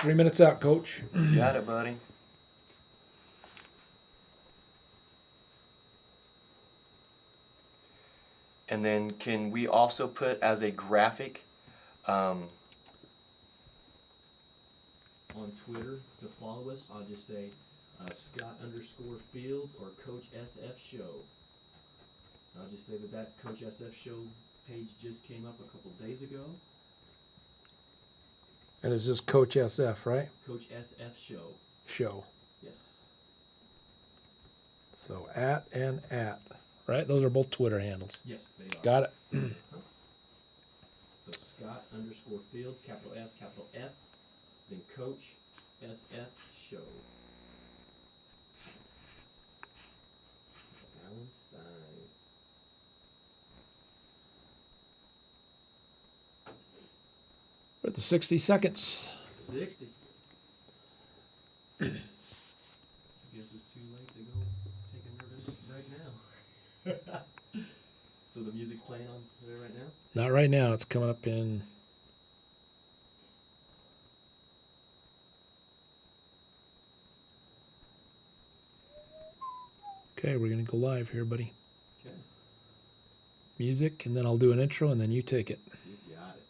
3 minutes out, Coach. You got it, buddy. And then can we also put as a graphic On Twitter to follow us, I'll just say Scott_Fields or Coach SF Show. I'll just say that Coach SF Show page just came up a couple days ago. And it's just Coach SF, right? Coach SF Show. Show. Yes. So at and at, right? Those are both Twitter handles. Yes, they are. Got it. So Scott_Fields, capital S, capital F, then Coach SF Show. Alan Stein. We're at the 60 seconds. 60. I guess it's too late to go take a nervous break now. So the music's playing on there right now? Not right now. It's coming up in. Okay, we're going to go live here, buddy. Okay. Music, and then I'll do an intro, and then you take it. You got it.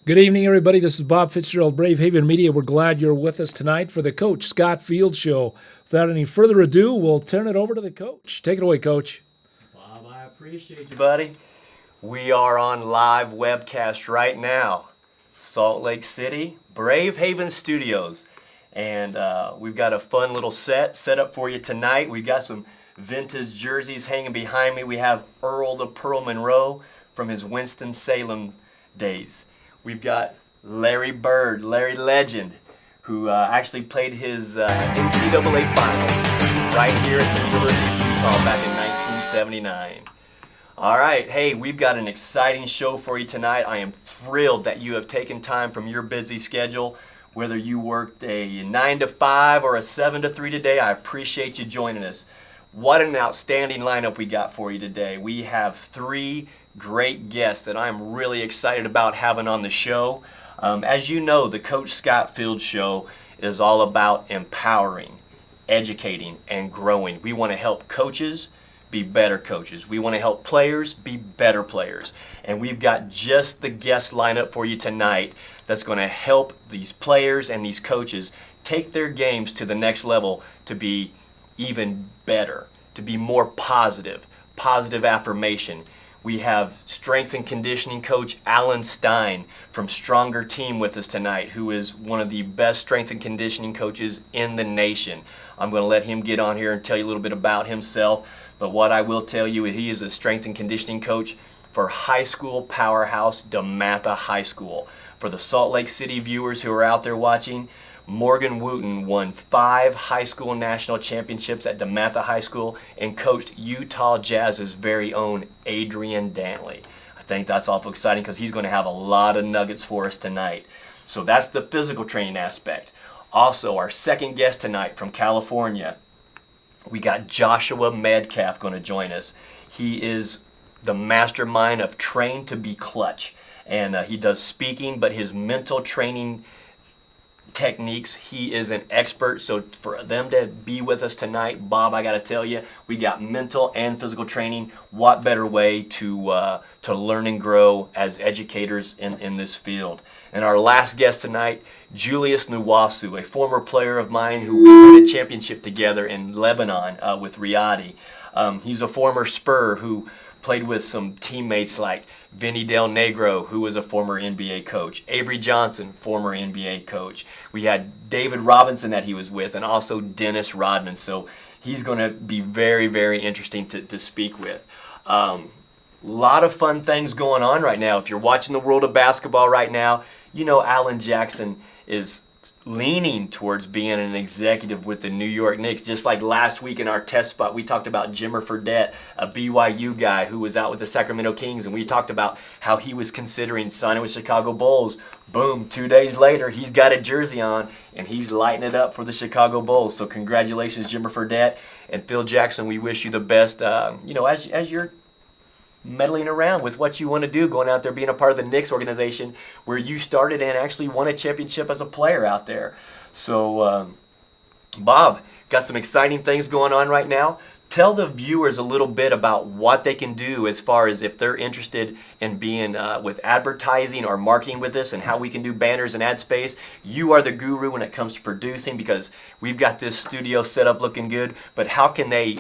Good evening, everybody. This is Bob Fitzgerald, Brave Haven Media. We're glad you're with us tonight for the Coach Scott Field Show. Without any further ado, we'll turn it over to the coach. Take it away, Coach. Bob, I appreciate you. buddy. We are on live webcast right now. Salt Lake City, Brave Haven Studios. And we've got a fun little set up for you tonight. We've got some vintage jerseys hanging behind me. We have Earl the Pearl Monroe from his Winston-Salem days. We've got Larry Bird, Larry Legend, who actually played his NCAA finals right here at the University of Utah back in 1979. All right, hey, we've got an exciting show for you tonight. I am thrilled that you have taken time from your busy schedule, whether you worked a 9 to 5 or a 7 to 3 today. I appreciate you joining us. What an outstanding lineup we got for you today. We have 3 great guests that I'm really excited about having on the show. As you know, the Coach Scott Field Show is all about empowering, educating, and growing. We want to help coaches be better coaches. We want to help players be better players. And we've got just the guest lineup for you tonight that's going to help these players and these coaches take their games to the next level to be even better, to be more positive affirmation. We have strength and conditioning coach Alan Stein from Stronger Team with us tonight, who is one of the best strength and conditioning coaches in the nation. I'm going to let him get on here and tell you a little bit about himself, but what I will tell you is he is a strength and conditioning coach for high school powerhouse DeMatha High School. For the Salt Lake City viewers who are out there watching, Morgan Wooten won 5 high school national championships at DeMatha High School and coached Utah Jazz's very own Adrian Dantley. I think that's awful exciting because he's going to have a lot of nuggets for us tonight. So that's the physical training aspect. Also, our second guest tonight from California, we got Joshua Medcalf going to join us. He is the mastermind of Train to Be Clutch. And he does speaking, but his mental training techniques, he is an expert. So for them to be with us tonight, Bob, I got to tell you, we got mental and physical training. What better way to learn and grow as educators in this field? And our last guest tonight, Julius Nwasu, a former player of mine who we won a championship together in Lebanon with Riyadi. He's a former Spur who played with some teammates like Vinny Del Negro, who was a former NBA coach, Avery Johnson, former NBA coach. We had David Robinson that he was with, and also Dennis Rodman. So he's going to be very, very interesting to speak with. Lot of fun things going on right now. If you're watching the world of basketball right now, you know Alan Jackson is leaning towards being an executive with the New York Knicks. Just like last week in our test spot, we talked about Jimmer Fredette, a BYU guy who was out with the Sacramento Kings, and we talked about how he was considering signing with Chicago Bulls. Boom, 2 days later, he's got a jersey on, and he's lighting it up for the Chicago Bulls. So congratulations, Jimmer Fredette. And Phil Jackson, we wish you the best, as you're meddling around with what you want to do, going out there, being a part of the Knicks organization where you started and actually won a championship as a player out there. So, Bob, got some exciting things going on right now. Tell the viewers a little bit about what they can do as far as if they're interested in being with advertising or marketing with us, and how we can do banners and ad space. You are the guru when it comes to producing, because we've got this studio set up looking good. But how can they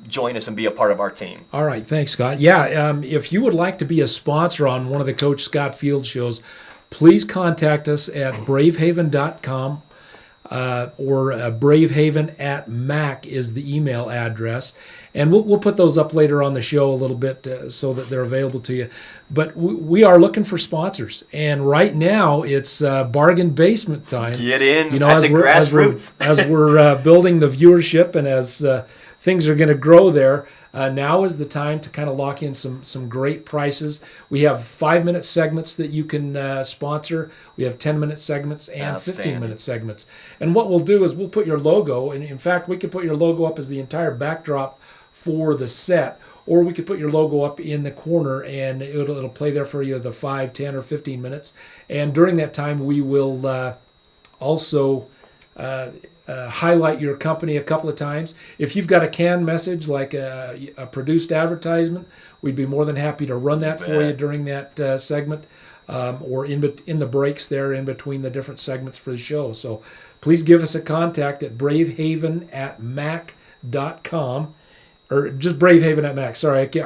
join us and be a part of our team? All right, thanks, Scott. Yeah, if you would like to be a sponsor on one of the Coach Scott Field shows, please contact us at bravehaven.com. Or bravehaven@mac is the email address, and we'll put those up later on the show a little bit so that they're available to you. But we are looking for sponsors, and right now it's bargain basement time. Get in, you know, at as the we're grassroots. as we're building the viewership, and as things are going to grow there. Now is the time to kind of lock in some great prices. We have 5-minute segments that you can sponsor. We have 10-minute segments and 15-minute segments. And what we'll do is we'll put your logo, and in fact, we could put your logo up as the entire backdrop for the set, or we could put your logo up in the corner, and it'll play there for you the 5, 10, or 15 minutes. And during that time, we will also highlight your company a couple of times. If you've got a canned message like a produced advertisement, we'd be more than happy to run that for you during that segment, or in the breaks there in between the different segments for the show. So please give us a contact at bravehaven@mac.com, or just bravehaven@mac. Sorry, I keep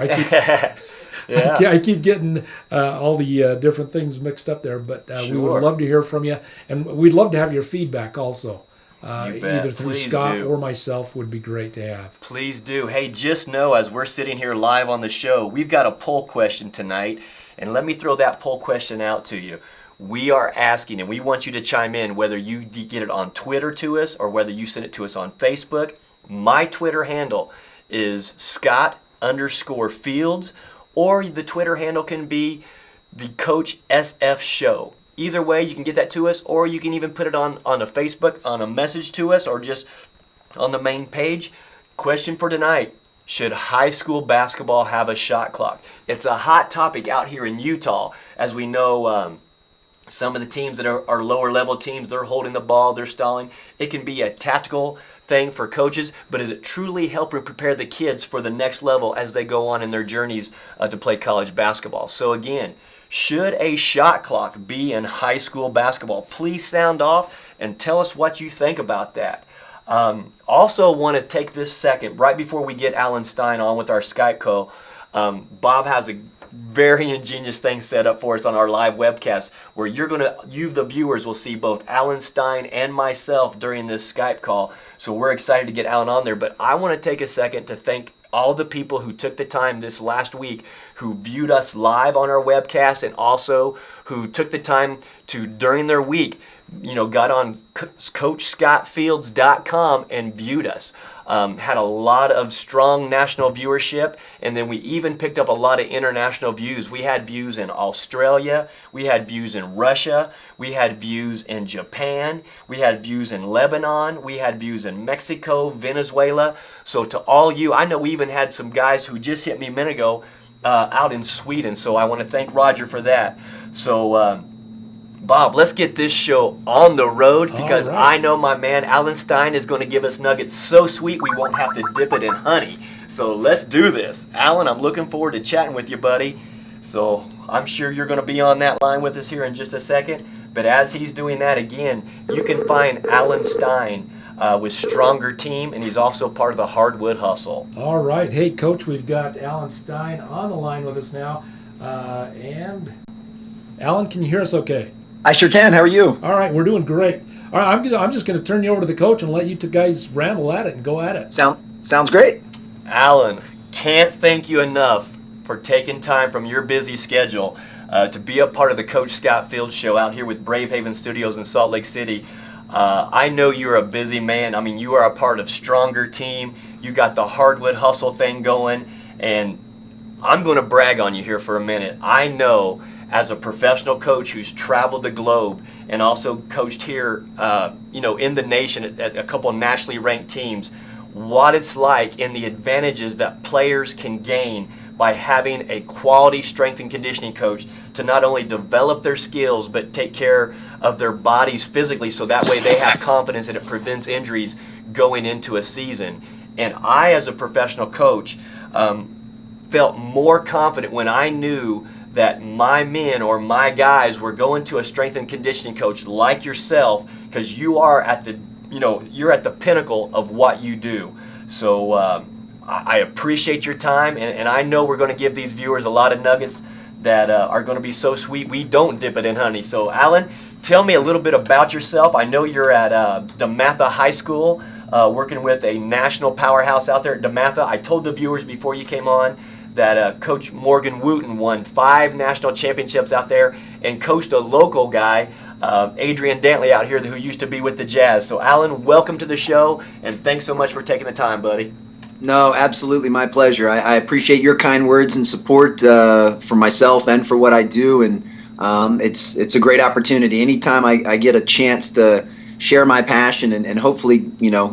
I keep getting all the different things mixed up there, but we would love to hear from you, and we'd love to have your feedback also. Either through Please Scott do. or myself would be great to have. Please do. Hey, just know as we're sitting here live on the show, we've got a poll question tonight, and let me throw that poll question out to you. We are asking, and we want you to chime in, whether you get it on Twitter to us or whether you send it to us on Facebook. My Twitter handle is Scott_Fields, or the Twitter handle can be the Coach SF Show. Either way, you can get that to us, or you can even put it on a Facebook, on a message to us, or just on the main page. Question for tonight: should high school basketball have a shot clock? It's a hot topic out here in Utah. As we know, some of the teams that are lower level teams, they're holding the ball, they're stalling. It can be a tactical thing for coaches, but is it truly helping prepare the kids for the next level as they go on in their journeys to play college basketball? So again, should a shot clock be in high school basketball? Please sound off and tell us what you think about that. Also want to take this second, right before we get Alan Stein on with our Skype call. Bob has a very ingenious thing set up for us on our live webcast, where you, the viewers, will see both Alan Stein and myself during this Skype call. So we're excited to get Alan on there. But I want to take a second to thank all the people who took the time this last week, who viewed us live on our webcast, and also who took the time to, during their week, got on CoachScottFields.com and viewed us. Had a lot of strong national viewership, and then we even picked up a lot of international views. We had views in Australia, we had views in Russia, we had views in Japan, we had views in Lebanon, we had views in Mexico, Venezuela. So to all you, I know we even had some guys who just hit me a minute ago out in Sweden, so I want to thank Roger for that. So Bob, let's get this show on the road, because I know my man Alan Stein is going to give us nuggets so sweet we won't have to dip it in honey. So let's do this. Alan, I'm looking forward to chatting with you, buddy. So I'm sure you're going to be on that line with us here in just a second. But as he's doing that, again, you can find Alan Stein with Stronger Team, and he's also part of the Hardwood Hustle. All right. Hey, Coach, we've got Alan Stein on the line with us now. And Alan, can you hear us okay? I sure can. How are you? All right, we're doing great. All right, I'm just going to turn you over to the coach and let you two guys ramble at it and go at it. Sounds great. Alan, can't thank you enough for taking time from your busy schedule to be a part of the Coach Scott Field Show out here with Brave Haven Studios in Salt Lake City. I know you're a busy man. I mean, you are a part of Stronger Team. You got the Hardwood Hustle thing going, and I'm going to brag on you here for a minute. I know as a professional coach who's traveled the globe and also coached here, in the nation at a couple of nationally ranked teams, what it's like and the advantages that players can gain by having a quality strength and conditioning coach to not only develop their skills but take care of their bodies physically, so that way they have confidence and it prevents injuries going into a season. And I, as a professional coach, felt more confident when I knew that my men or my guys were going to a strength and conditioning coach like yourself, because you are at the you're at the pinnacle of what you do. So I appreciate your time, and I know we're going to give these viewers a lot of nuggets that are going to be so sweet we don't dip it in honey. So Alan, tell me a little bit about yourself. I know you're at DeMatha High School, working with a national powerhouse out there at DeMatha. I told the viewers before you came on that Coach Morgan Wooten won 5 national championships out there and coached a local guy, Adrian Dantley out here, who used to be with the Jazz. So Alan, welcome to the show, and thanks so much for taking the time, buddy. No, absolutely, my pleasure. I appreciate your kind words and support for myself and for what I do, and it's a great opportunity. Anytime I get a chance to share my passion and hopefully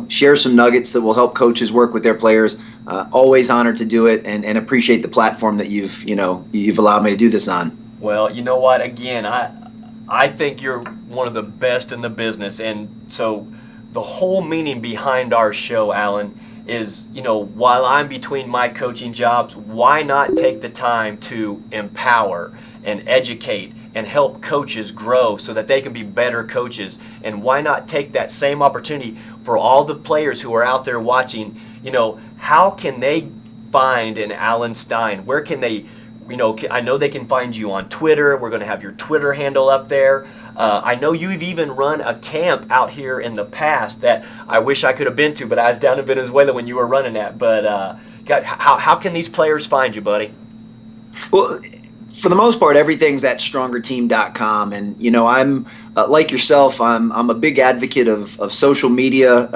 share some nuggets that will help coaches work with their players, always honored to do it, and appreciate the platform that you've allowed me to do this on. Well, you know what? Again, I think you're one of the best in the business, and so the whole meaning behind our show, Alan, is, while I'm between my coaching jobs, why not take the time to empower and educate and help coaches grow so that they can be better coaches? And why not take that same opportunity for all the players who are out there watching? How can they find an Alan Stein? Where can they, I know they can find you on Twitter. We're going to have your Twitter handle up there. I know you've even run a camp out here in the past that I wish I could have been to, but I was down in Venezuela when you were running that. But how can these players find you, buddy? Well, for the most part, everything's at strongerteam.com. And, I'm like yourself, I'm a big advocate of social media,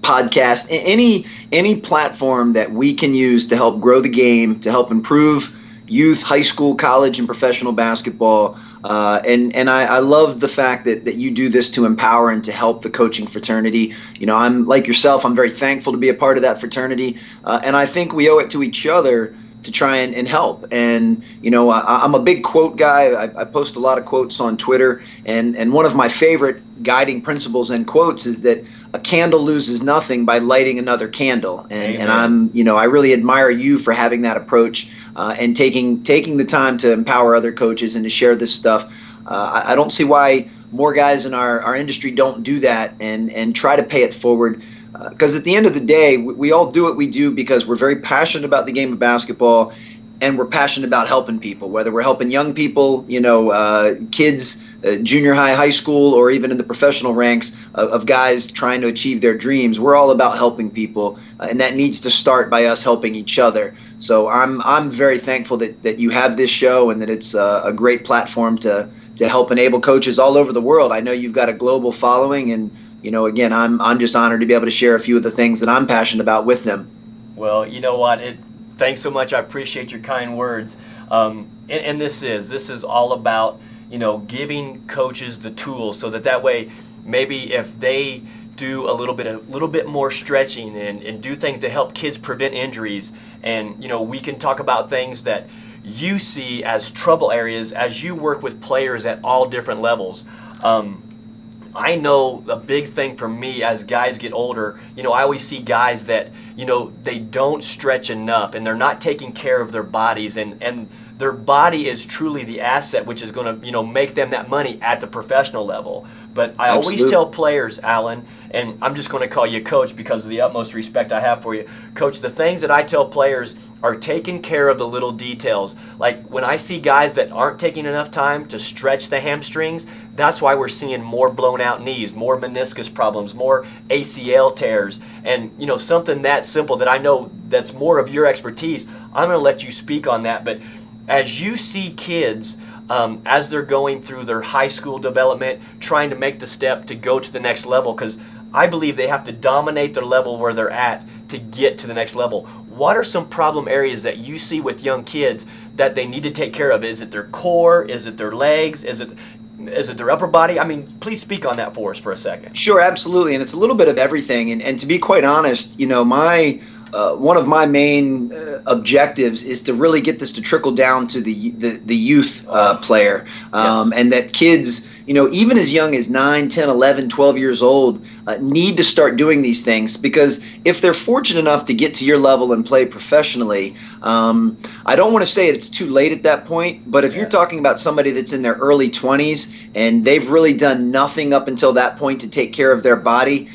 podcast, any platform that we can use to help grow the game, to help improve youth, high school, college, and professional basketball. And I love the fact that you do this to empower and to help the coaching fraternity. I'm like yourself, I'm very thankful to be a part of that fraternity. And I think we owe it to each other to try and help. And, I'm a big quote guy. I post a lot of quotes on Twitter. And one of my favorite guiding principles and quotes is that a candle loses nothing by lighting another candle. And I really admire you for having that approach and taking the time to empower other coaches and to share this stuff. I don't see why more guys in our industry don't do that and try to pay it forward. Because at the end of the day, we all do what we do because we're very passionate about the game of basketball, and we're passionate about helping people, whether we're helping young people, kids, junior high, high school, or even in the professional ranks of guys trying to achieve their dreams. We're all about helping people, and that needs to start by us helping each other. So I'm very thankful that you have this show and that it's a great platform to help enable coaches all over the world. I know you've got a global following, and again, I'm just honored to be able to share a few of the things that I'm passionate about with them. Well, you know what? Thanks so much. I appreciate your kind words. And this is all about, giving coaches the tools so that way, maybe if they do a little bit more stretching and do things to help kids prevent injuries, and we can talk about things that you see as trouble areas as you work with players at all different levels. I know a big thing for me as guys get older, I always see guys that, they don't stretch enough and they're not taking care of their bodies, and their body is truly the asset, which is going to, make them that money at the professional level. But I always Absolutely. tell players, Alan, and I'm just going to call you coach because of the utmost respect I have for you. Coach, the things that I tell players are taking care of the little details. Like when I see guys that aren't taking enough time to stretch the hamstrings, that's why we're seeing more blown out knees, more meniscus problems, more ACL tears. And, something that simple that I know that's more of your expertise, I'm going to let you speak on that. But as you see kids, as they're going through their high school development, trying to make the step to go to the next level, because I believe they have to dominate their level where they're at to get to the next level. What are some problem areas that you see with young kids that they need to take care of? Is it their core? Is it their legs? Is it their upper body? I mean, please speak on that for us for a second. Sure, absolutely, and it's a little bit of everything. And to be quite honest, my one of my main objectives is to really get this to trickle down to the youth player, and that kids, even as young as 9, 10, 11, 12 years old, need to start doing these things, because if they're fortunate enough to get to your level and play professionally, I don't want to say it's too late at that point, but if you're talking about somebody that's in their early 20s and they've really done nothing up until that point to take care of their body,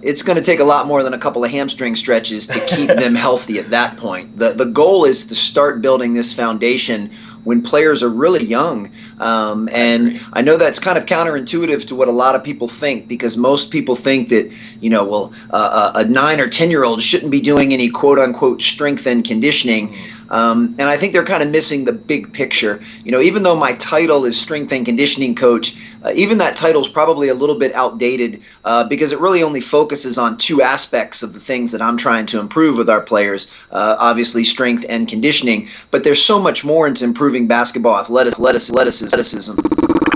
it's going to take a lot more than a couple of hamstring stretches to keep them healthy at that point. The goal is to start building this foundation when players are really young. And I know that's kind of counterintuitive to what a lot of people think, because most people think that, a 9 or 10-year-old shouldn't be doing any quote-unquote strength and conditioning. And I think they're kind of missing the big picture. Even though my title is strength and conditioning coach, even that title is probably a little bit outdated, because it really only focuses on two aspects of the things that I'm trying to improve with our players, obviously strength and conditioning. But there's so much more into improving basketball athleticism.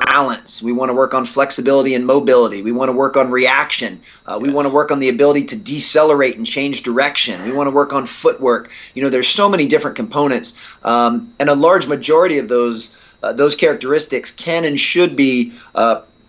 Balance. We want to work on flexibility and mobility. We want to work on reaction. We want to work on the ability to decelerate and change direction. We want to work on footwork. There's so many different components, and a large majority of those characteristics can and should be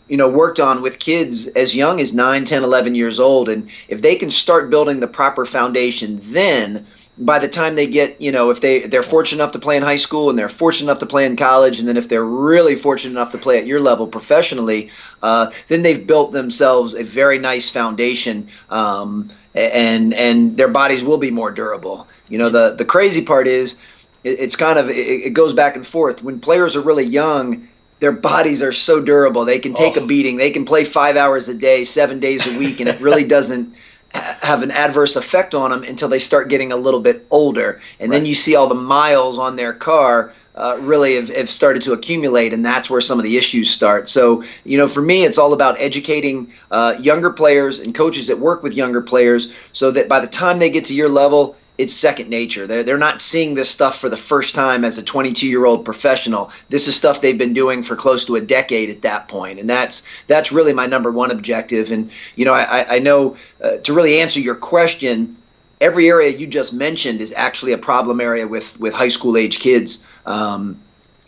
worked on with kids as young as 9, 10, 11 years old. And if they can start building the proper foundation, then by the time they get, if they're fortunate enough to play in high school and they're fortunate enough to play in college, and then if they're really fortunate enough to play at your level professionally, then they've built themselves a very nice foundation, and their bodies will be more durable. The crazy part is it goes back and forth. When players are really young, their bodies are so durable. They can take a beating. They can play 5 hours a day, 7 days a week, and it really doesn't have an adverse effect on them until they start getting a little bit older. And then you see all the miles on their car really have started to accumulate, and that's where some of the issues start. So, for me, it's all about educating younger players and coaches that work with younger players so that by the time they get to your level, it's second nature. They're not seeing this stuff for the first time as a 22-year-old professional. This is stuff they've been doing for close to a decade at that point, and that's really my number one objective. And I know to really answer your question, every area you just mentioned is actually a problem area with high school age kids.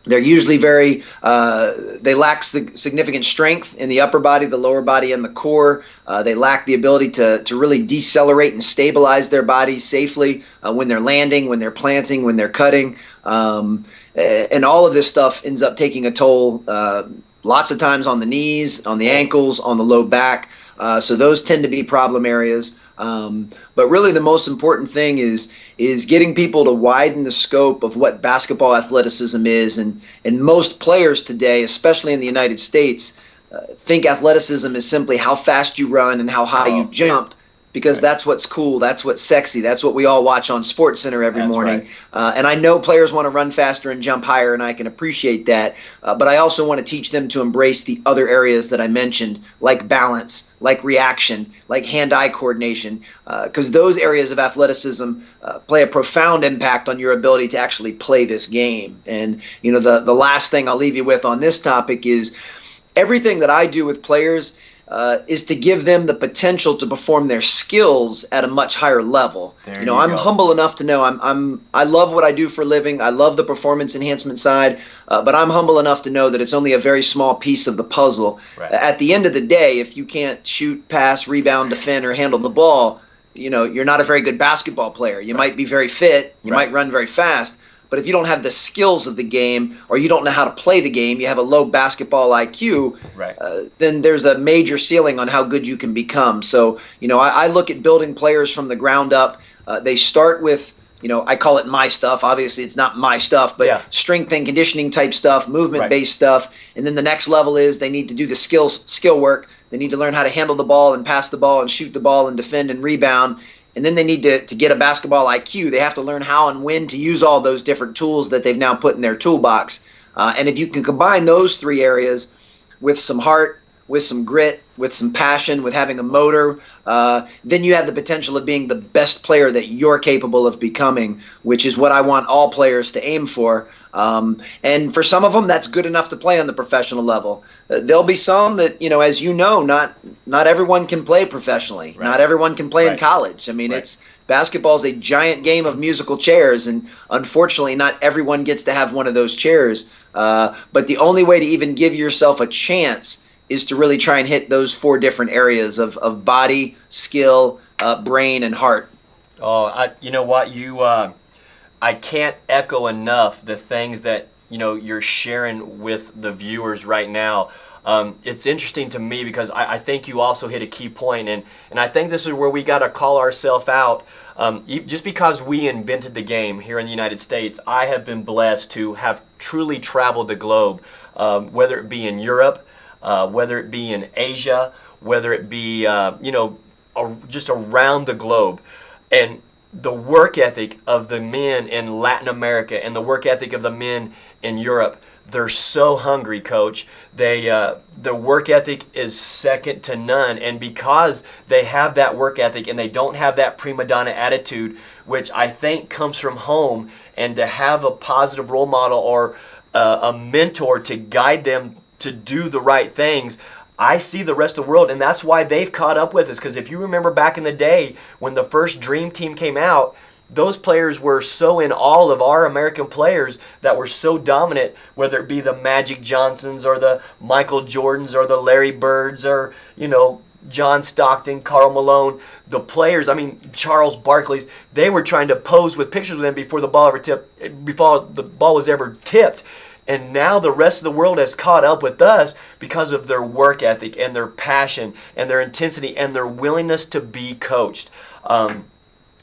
They're usually they lack significant strength in the upper body, the lower body, and the core. They lack the ability to really decelerate and stabilize their bodies safely when they're landing, when they're planting, when they're cutting. And all of this stuff ends up taking a toll lots of times on the knees, on the ankles, on the low back. So those tend to be problem areas. But really the most important thing is getting people to widen the scope of what basketball athleticism is. And most players today, especially in the United States, think athleticism is simply how fast you run and how high you jump, because that's what's cool, that's what's sexy, that's what we all watch on SportsCenter every morning. Right. And I know players want to run faster and jump higher, and I can appreciate that. But I also want to teach them to embrace the other areas that I mentioned, like balance, like reaction, like hand-eye coordination, because those areas of athleticism play a profound impact on your ability to actually play this game. And the last thing I'll leave you with on this topic is everything that I do with players is to give them the potential to perform their skills at a much higher level. I'm humble enough to know I love what I do for a living. I love the performance enhancement side, but I'm humble enough to know that it's only a very small piece of the puzzle. Right. At the end of the day, if you can't shoot, pass, rebound, defend, or handle the ball, you're not a very good basketball player. You might be very fit, you might run very fast, But if you don't have the skills of the game, or you don't know how to play the game, you have a low basketball IQ, Right. then there's a major ceiling on how good you can become. So, I look at building players from the ground up. They start with, I call it my stuff. Obviously, it's not my stuff, but Yeah. strength and conditioning type stuff, movement-based stuff. And then the next level is they need to do the skill work. They need to learn how to handle the ball and pass the ball and shoot the ball and defend and rebound. And then they need to get a basketball IQ. They have to learn how and when to use all those different tools that they've now put in their toolbox. And if you can combine those three areas with some heart, with some grit, with some passion, with having a motor, then you have the potential of being the best player that you're capable of becoming, which is what I want all players to aim for. And for some of them, that's good enough to play on the professional level. There'll be some that, as not everyone can play professionally. Right. Not everyone can play in Right. college. I mean, Right. basketball is a giant game of musical chairs, and unfortunately, not everyone gets to have one of those chairs. But the only way to even give yourself a chance is to really try and hit those four different areas of body, skill, brain, and heart. Oh, you know what? I can't echo enough the things that you're sharing with the viewers right now. It's interesting to me because I think you also hit a key point, and I think this is where we got to call ourselves out. Just because we invented the game here in the United States, I have been blessed to have truly traveled the globe, whether it be in Europe, whether it be in Asia, whether it be just around the globe, and the work ethic of the men in Latin America and the work ethic of the men in Europe, they're so hungry, Coach. The work ethic is second to none, and because they have that work ethic and they don't have that prima donna attitude, which I think comes from home, and to have a positive role model or a mentor to guide them to do the right things, I see the rest of the world, and that's why they've caught up with us. Because if you remember back in the day when the first Dream Team came out, those players were so in awe of our American players that were so dominant, whether it be the Magic Johnsons or the Michael Jordans or the Larry Birds or, John Stockton, Karl Malone, the players, Charles Barkley's, they were trying to pose with pictures with them before the ball was ever tipped. And now the rest of the world has caught up with us because of their work ethic and their passion and their intensity and their willingness to be coached.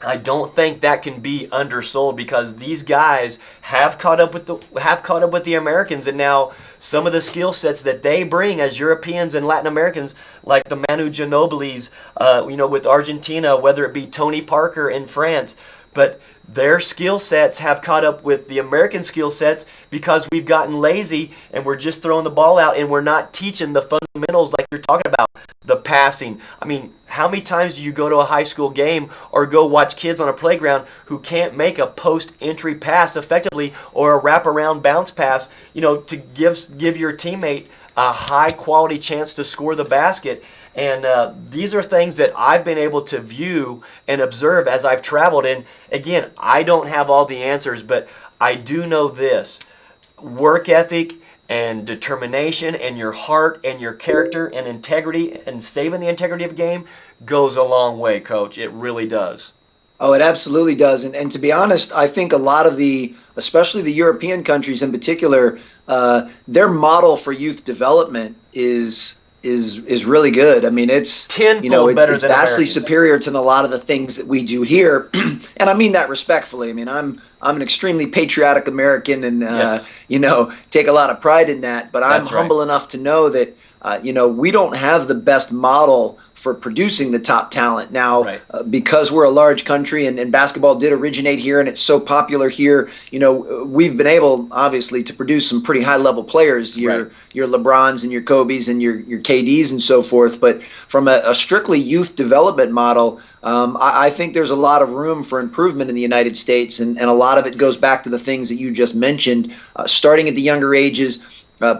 I don't think that can be undersold because these guys have caught up with the Americans, and now some of the skill sets that they bring as Europeans and Latin Americans, like the Manu Ginobili's, with Argentina, whether it be Tony Parker in France, but their skill sets have caught up with the American skill sets because we've gotten lazy and we're just throwing the ball out and we're not teaching the fundamentals like you're talking about, the passing. How many times do you go to a high school game or go watch kids on a playground who can't make a post-entry pass effectively or a wraparound bounce pass, to give your teammate a high-quality chance to score the basket? And these are things that I've been able to view and observe as I've traveled. And again, I don't have all the answers, but I do know this. Work ethic and determination and your heart and your character and integrity and saving the integrity of the game goes a long way, Coach. It really does. Oh, it absolutely does. And to be honest, I think a lot of especially the European countries in particular, their model for youth development is really good. It's tenfold better than vastly Americans. superior to a lot of the things that we do here, and I mean that respectfully. I'm an extremely patriotic American, and Yes. take a lot of pride in that. But I'm That's right. humble enough to know that we don't have the best model for producing the top talent now. Right. Because we're a large country and basketball did originate here and it's so popular here. We've been able obviously to produce some pretty high level players, your LeBrons and your Kobe's and your KD's and so forth. But from a strictly youth development model, I think there's a lot of room for improvement in the United States, and a lot of it goes back to the things that you just mentioned, starting at the younger ages.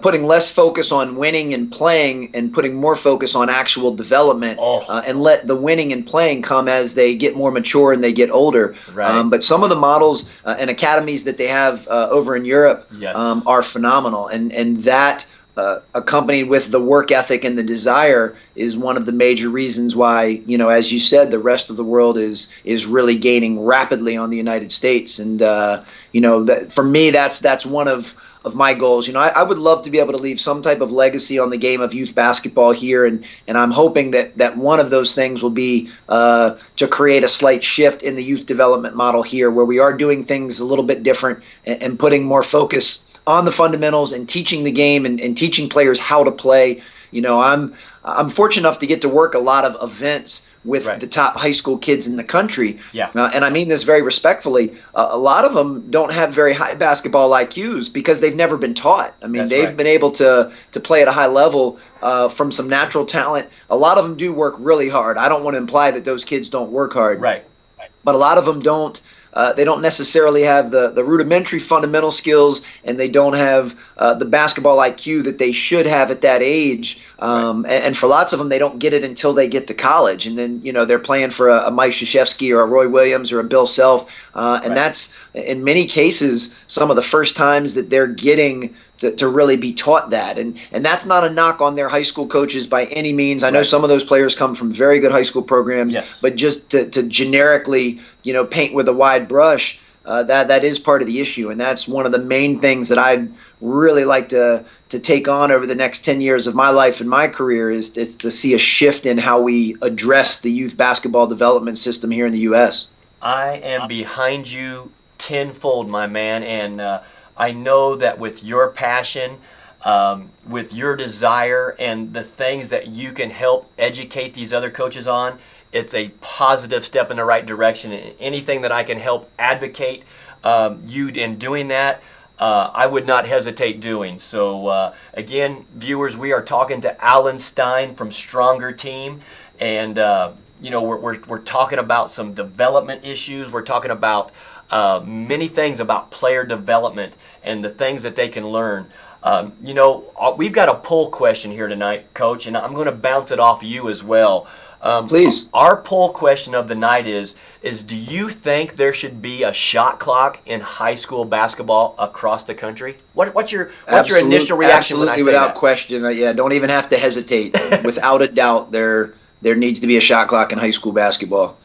Putting less focus on winning and playing and putting more focus on actual development, and let the winning and playing come as they get more mature and they get older. Right. But some of the models and academies that they have over in Europe Yes. are phenomenal, and that accompanied with the work ethic and the desire is one of the major reasons why, as you said, the rest of the world is really gaining rapidly on the United States. And that, for me, that's one of my goals. I would love to be able to leave some type of legacy on the game of youth basketball here, and I'm hoping that one of those things will be to create a slight shift in the youth development model here, where we are doing things a little bit different and putting more focus on the fundamentals and teaching the game and teaching players how to play. I'm fortunate enough to get to work a lot of events with Right. the top high school kids in the country. Yeah. And I mean this very respectfully. A lot of them don't have very high basketball IQs because they've never been taught. I mean, That's they've right. been able to play at a high level from some natural talent. A lot of them do work really hard. I don't want to imply that those kids don't work hard. Right. But a lot of them don't. They don't necessarily have the rudimentary fundamental skills, and they don't have the basketball IQ that they should have at that age. And for lots of them, they don't get it until they get to college, and then they're playing for a Mike Krzyzewski or a Roy Williams or a Bill Self, and that's in many cases some of the first times that they're getting to really be taught that. And that's not a knock on their high school coaches by any means. I know Right. some of those players come from very good high school programs, Yes. but just to generically, paint with a wide brush, that is part of the issue. And that's one of the main things that I'd really like to take on over the next 10 years of my life and my career is to see a shift in how we address the youth basketball development system here in the U.S. I am behind you tenfold, my man, and I know that with your passion, with your desire, and the things that you can help educate these other coaches on, it's a positive step in the right direction. Anything that I can help advocate you in doing that, I would not hesitate doing. So again, viewers, we are talking to Alan Stein from Stronger Team, and we're talking about some development issues. We're talking about many things about player development and the things that they can learn. We've got a poll question here tonight, Coach, and I'm going to bounce it off you as well. Please. Our poll question of the night is do you think there should be a shot clock in high school basketball across the country? What's your initial reaction when I Absolutely, say without that? question. Yeah, don't even have to hesitate. Without a doubt, there needs to be a shot clock in high school basketball.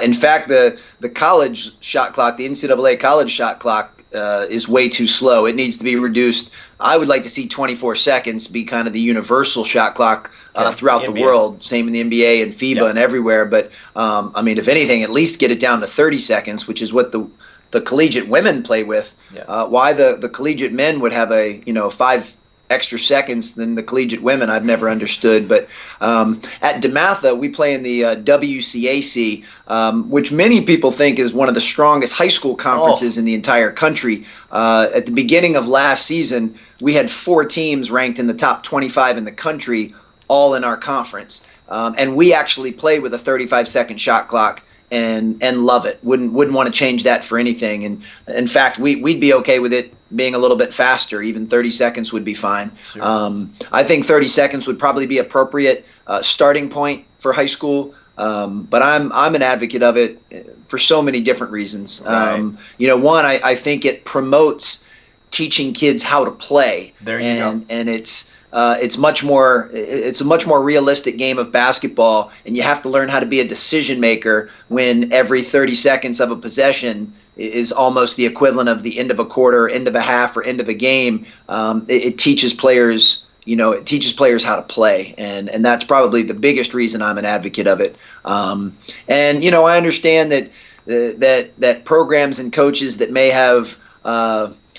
In fact, the college shot clock, the NCAA college shot clock, is way too slow. It needs to be reduced. I would like to see 24 seconds be kind of the universal shot clock throughout the NBA. world. Same in the NBA and FIBA Yeah. and everywhere. But if anything, at least get it down to 30 seconds, which is what the collegiate women play with. Yeah. Why the collegiate men would have a 5 extra seconds than the collegiate women, I've never understood. But at DeMatha, we play in the WCAC, which many people think is one of the strongest high school conferences in the entire country. At the beginning of last season, we had 4 teams ranked in the top 25 in the country, all in our conference. And we actually play with a 35-second shot clock and love it. Wouldn't want to change that for anything. And in fact, we'd be okay with it being a little bit faster. Even 30 seconds would be fine. Sure. I think 30 seconds would probably be appropriate starting point for high school. But I'm an advocate of it for so many different reasons. Right. One, I think it promotes teaching kids how to play. There you go. And it's a much more realistic game of basketball, and you have to learn how to be a decision maker when every 30 seconds of a possession is almost the equivalent of the end of a quarter, end of a half, or end of a game. It teaches players, how to play, and that's probably the biggest reason I'm an advocate of it. I understand that programs and coaches that may have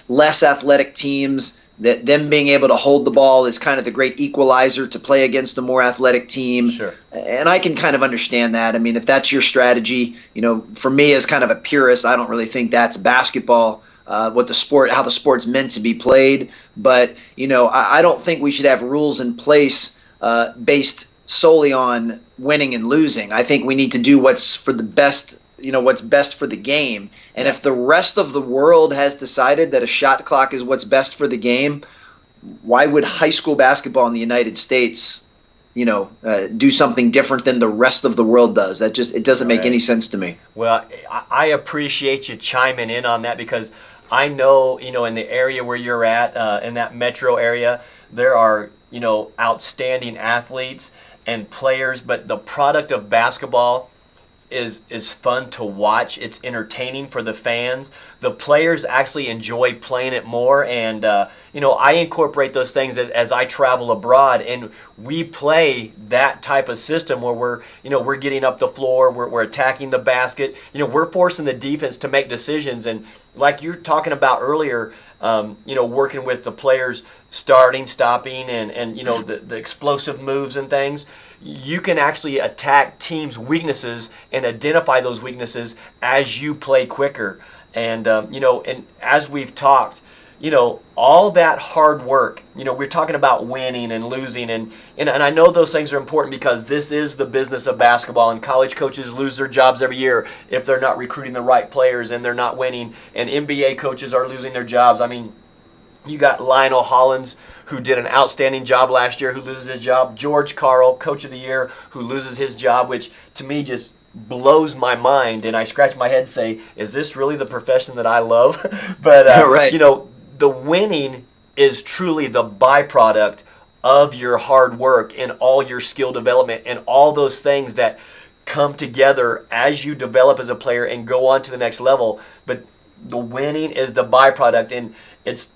less athletic teams, that them being able to hold the ball is kind of the great equalizer to play against a more athletic team. Sure. And I can kind of understand that. I mean, if that's your strategy, for me as kind of a purist, I don't really think that's basketball, how the sport's meant to be played. But, I don't think we should have rules in place based solely on winning and losing. I think we need to do what's for the best, what's best for the game. And if the rest of the world has decided that a shot clock is what's best for the game, why would high school basketball in the United States, do something different than the rest of the world does? It doesn't make Right. any sense to me. Well, I appreciate you chiming in on that because I know, in the area where you're at, in that metro area, there are, outstanding athletes and players, but the product of basketball is fun to watch. It's entertaining for the fans. The players actually enjoy playing it more, and I incorporate those things as I travel abroad, and we play that type of system where we're getting up the floor, we're attacking the basket, we're forcing the defense to make decisions, and like you're talking about earlier, working with the players starting, stopping, and the explosive moves and things. You can actually attack teams' weaknesses and identify those weaknesses as you play quicker. And and as we've talked, all that hard work. We're talking about winning and losing, and I know those things are important because this is the business of basketball, and college coaches lose their jobs every year if they're not recruiting the right players and they're not winning, and NBA coaches are losing their jobs. I mean, you got Lionel Hollins, who did an outstanding job last year, who loses his job. George Karl, Coach of the Year, who loses his job, which to me just blows my mind. And I scratch my head and say, is this really the profession that I love? But, Right. The winning is truly the byproduct of your hard work and all your skill development and all those things that come together as you develop as a player and go on to the next level. But the winning is the byproduct, and it's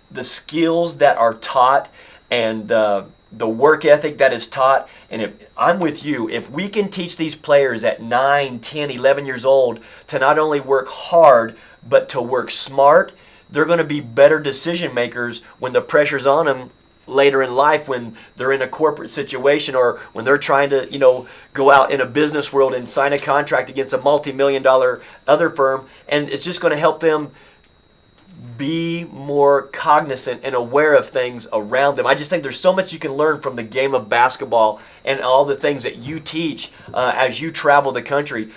the skills that are taught and the work ethic that is taught. And if I'm with you, if we can teach these players at 9, 10, 11 years old to not only work hard, but to work smart, they're going to be better decision makers when the pressure's on them later in life, when they're in a corporate situation or when they're trying to, go out in a business world and sign a contract against a multi-million-dollar other firm. And it's just going to help them be more cognizant and aware of things around them. I just think there's so much you can learn from the game of basketball and all the things that you teach as you travel the country.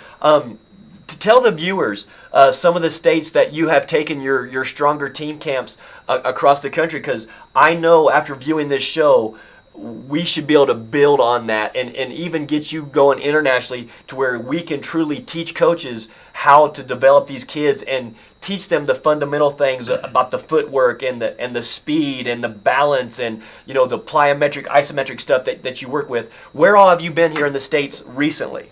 To tell the viewers some of the states that you have taken your stronger team camps across the country, because I know after viewing this show, we should be able to build on that and even get you going internationally to where we can truly teach coaches how to develop these kids and teach them the fundamental things about the footwork and the speed and the balance and the plyometric, isometric stuff that you work with. Where all have you been here in the States recently?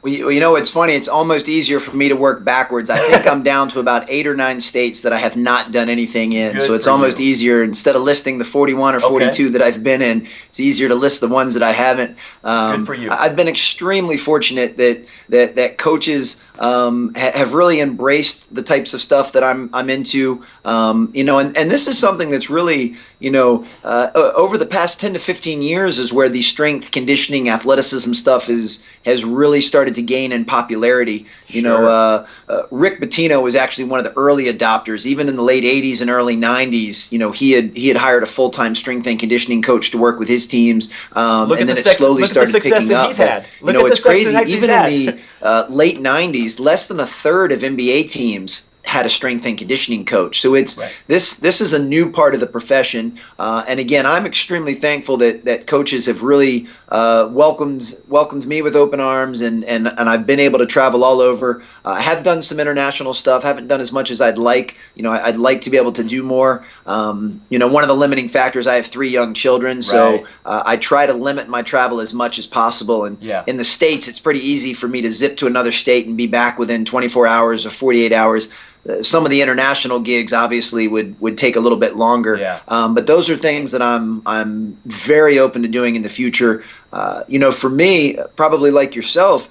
Well, it's funny. It's almost easier for me to work backwards. I think I'm down to about 8 or 9 states that I have not done anything in. Good so it's for almost you. easier. Instead of listing the 41 or 42 that I've been in, it's easier to list the ones that I haven't. Good for you. I've been extremely fortunate that coaches have really embraced the types of stuff that I'm into. And this is something that's really, over the past 10 to 15 years is where the strength, conditioning, athleticism stuff has really started to gain in popularity. Rick Pitino was actually one of the early adopters. Even in the late 80s and early 90s, he had hired a full-time strength and conditioning coach to work with his teams. Look and at then the it slowly success started picking that up. he's had. But, it's crazy. Even in the late 90s, less than a third of NBA teams had a strength and conditioning coach. So it's Right. this is a new part of the profession. And again, I'm extremely thankful that coaches have really welcomed me with open arms, and I've been able to travel all over. I have done some international stuff, haven't done as much as I'd like. I'd like to be able to do more. One of the limiting factors, I have 3 young children, so Right. I try to limit my travel as much as possible. And Yeah. in the States, it's pretty easy for me to zip to another state and be back within 24 hours or 48 hours. Some of the international gigs obviously would take a little bit longer, Yeah. but those are things that I'm very open to doing in the future. For me, probably like yourself,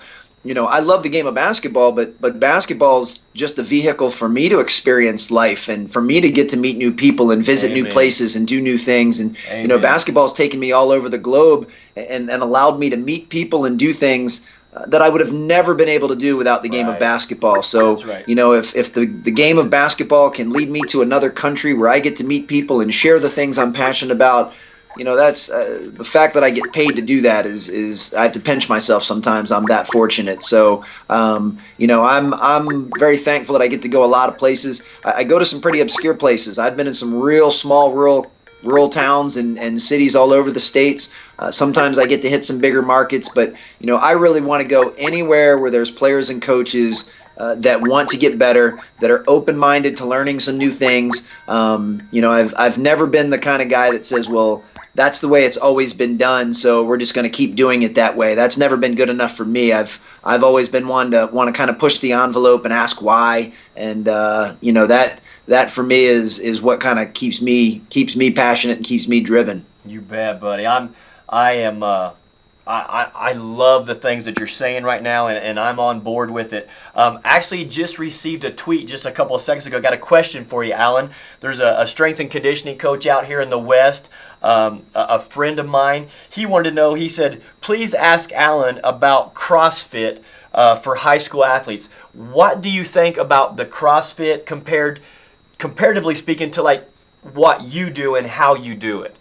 I love the game of basketball, but basketball's just a vehicle for me to experience life and for me to get to meet new people and visit new Amen. places and do new things. And Amen. basketball's taken me all over the globe and allowed me to meet people and do things that I would have never been able to do without the game of Right. basketball. So, That's right. if the game of basketball can lead me to another country where I get to meet people and share the things I'm passionate about, that's the fact that I get paid to do that is I have to pinch myself sometimes. I'm that fortunate. So, I'm very thankful that I get to go a lot of places. I go to some pretty obscure places. I've been in some real small rural towns and cities all over the States. Sometimes I get to hit some bigger markets, but I really want to go anywhere where there's players and coaches that want to get better, that are open-minded to learning some new things. I've never been the kind of guy that says, well, that's the way it's always been done, so we're just going to keep doing it that way. That's never been good enough for me. I've always been one to want to kind of push the envelope and ask why, and that for me is what kind of keeps me passionate and keeps me driven. You bet, buddy. I love the things that you're saying right now, and I'm on board with it. Actually, just received a tweet just a couple of seconds ago. Got a question for you, Alan. There's a strength and conditioning coach out here in the West, a friend of mine. He wanted to know, he said, please ask Alan about CrossFit for high school athletes. What do you think about the CrossFit comparatively speaking to like what you do and how you do it?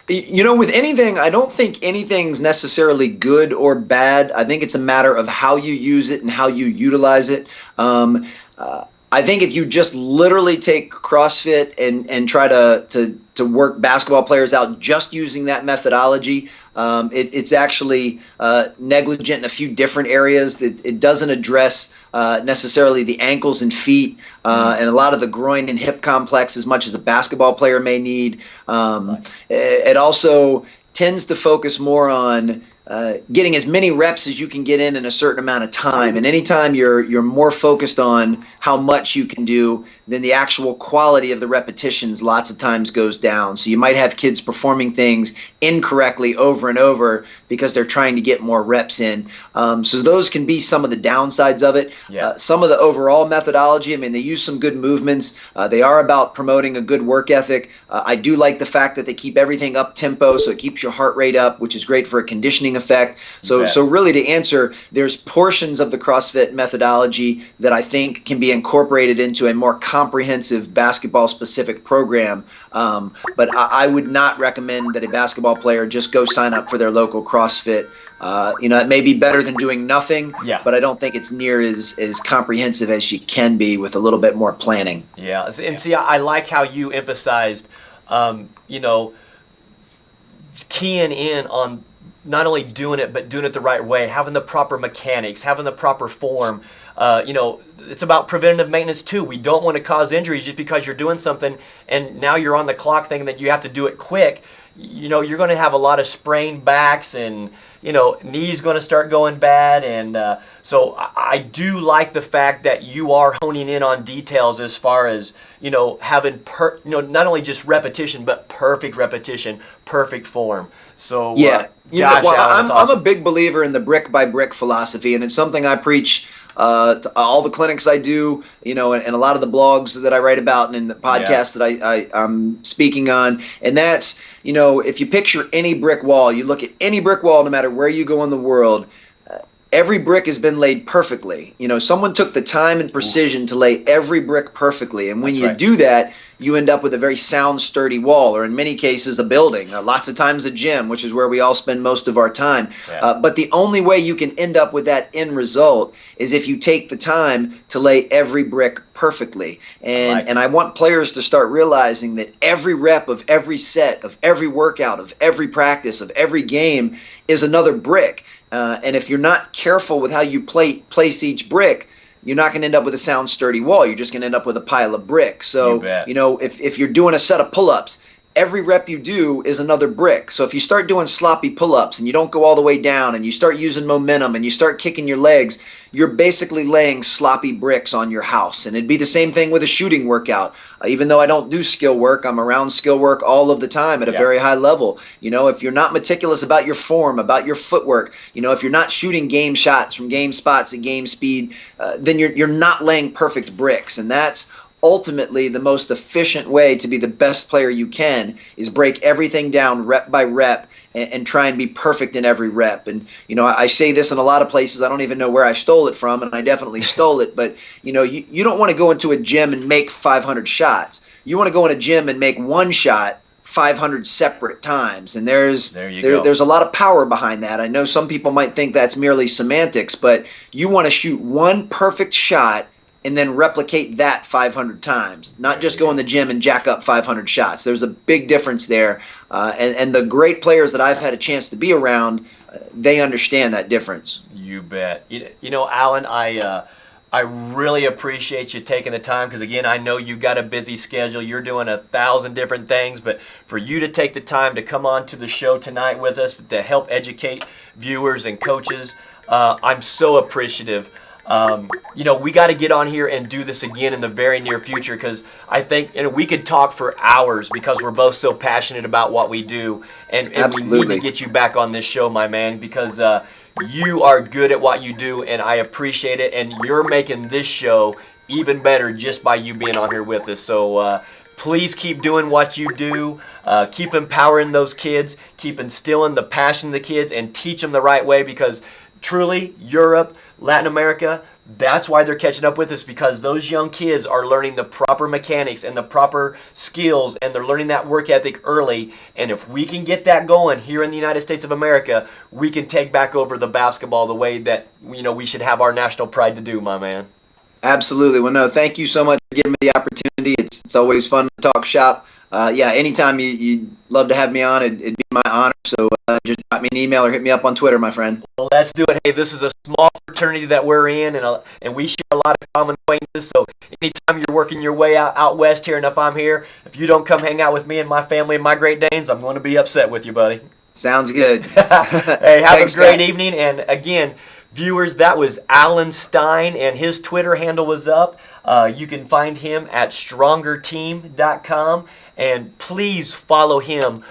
With anything, I don't think anything's necessarily good or bad. I think it's a matter of how you use it and how you utilize it. I think if you just literally take CrossFit and try to work basketball players out just using that methodology, it's actually negligent in a few different areas. It doesn't address necessarily the ankles and feet and a lot of the groin and hip complex as much as a basketball player may need. It also tends to focus more on getting as many reps as you can get in a certain amount of time. And anytime you're more focused on how much you can do, then the actual quality of the repetitions lots of times goes down. So you might have kids performing things incorrectly over and over because they're trying to get more reps in. So those can be some of the downsides of it. Yeah. Some of the overall methodology, I mean, they use some good movements. They are about promoting a good work ethic. I do like the fact that they keep everything up tempo, so it keeps your heart rate up, which is great for a conditioning effect. So really to answer, there's portions of the CrossFit methodology that I think can be incorporated into a more comprehensive basketball-specific program. But I would not recommend that a basketball player just go sign up for their local CrossFit. It may be better than doing nothing, but I don't think it's near as comprehensive as you can be with a little bit more planning. Yeah, and see, I like how you emphasized, keying in on not only doing it, but doing it the right way, having the proper mechanics, having the proper form. It's about preventative maintenance too. We don't want to cause injuries just because you're doing something and now you're on the clock thinking that you have to do it quick. You're going to have a lot of sprained backs and, knees going to start going bad. And so I do like the fact that you are honing in on details as far as, having, not only just repetition, but perfect repetition, perfect form. So, yeah. Josh, Allen, I'm a big believer in the brick by brick philosophy, and it's something I preach to all the clinics I do, and a lot of the blogs that I write about and in the podcasts that I'm speaking on. And that's, if you picture any brick wall, you look at any brick wall, no matter where you go in the world, every brick has been laid perfectly. Someone took the time and precision to lay every brick perfectly. And when you do that, you end up with a very sound, sturdy wall, or in many cases, a building, lots of times a gym, which is where we all spend most of our time. But the only way you can end up with that end result is if you take the time to lay every brick perfectly. And I want players to start realizing that every rep of every set, of every workout, of every practice, of every game is another brick. And if you're not careful with how you place each brick, you're not going to end up with a sound, sturdy wall. You're just going to end up with a pile of bricks. So, if you're doing a set of pull-ups, every rep you do is another brick. So if you start doing sloppy pull-ups and you don't go all the way down and you start using momentum and you start kicking your legs, you're basically laying sloppy bricks on your house. And it'd be the same thing with a shooting workout. Even though I don't do skill work, I'm around skill work all of the time at a very high level. If you're not meticulous about your form, about your footwork, if you're not shooting game shots from game spots at game speed, then you're not laying perfect bricks. And that's ultimately the most efficient way to be the best player you can, is break everything down rep by rep and try and be perfect in every rep. And I say this in a lot of places. I don't even know where I stole it from, and I definitely stole it. But you don't want to go into a gym and make 500 shots. You want to go in a gym and make one shot 500 separate times. And there's a lot of power behind that. I know some people might think that's merely semantics, but you want to shoot one perfect shot and then replicate that 500 times, not just go in the gym and jack up 500 shots. There's a big difference there. And the great players that I've had a chance to be around, they understand that difference. You bet. Alan, I really appreciate you taking the time because, again, I know you've got a busy schedule. You're doing 1,000 different things, but for you to take the time to come on to the show tonight with us to help educate viewers and coaches, I'm so appreciative. We got to get on here and do this again in the very near future because I think we could talk for hours because we're both so passionate about what we do. And we need to get you back on this show, my man, because you are good at what you do, and I appreciate it. And you're making this show even better just by you being on here with us. So please keep doing what you do. Keep empowering those kids. Keep instilling the passion in the kids and teach them the right way because truly, Europe, Latin America, that's why they're catching up with us because those young kids are learning the proper mechanics and the proper skills and they're learning that work ethic early. And if we can get that going here in the United States of America, we can take back over the basketball the way that we should have our national pride to do, my man. Absolutely. Well, no, thank you so much for giving me the opportunity. It's always fun to talk shop. Anytime you'd love to have me on, it'd be my honor. So just drop me an email or hit me up on Twitter, my friend. Well, let's do it. Hey, this is a small fraternity that we're in, and we share a lot of common acquaintances. So anytime you're working your way out west here, and if I'm here, if you don't come hang out with me and my family and my Great Danes, I'm going to be upset with you, buddy. Sounds good. Hey, have a great evening. And again, viewers, that was Alan Stein, and his Twitter handle was up. You can find him at strongerteam.com. And please follow him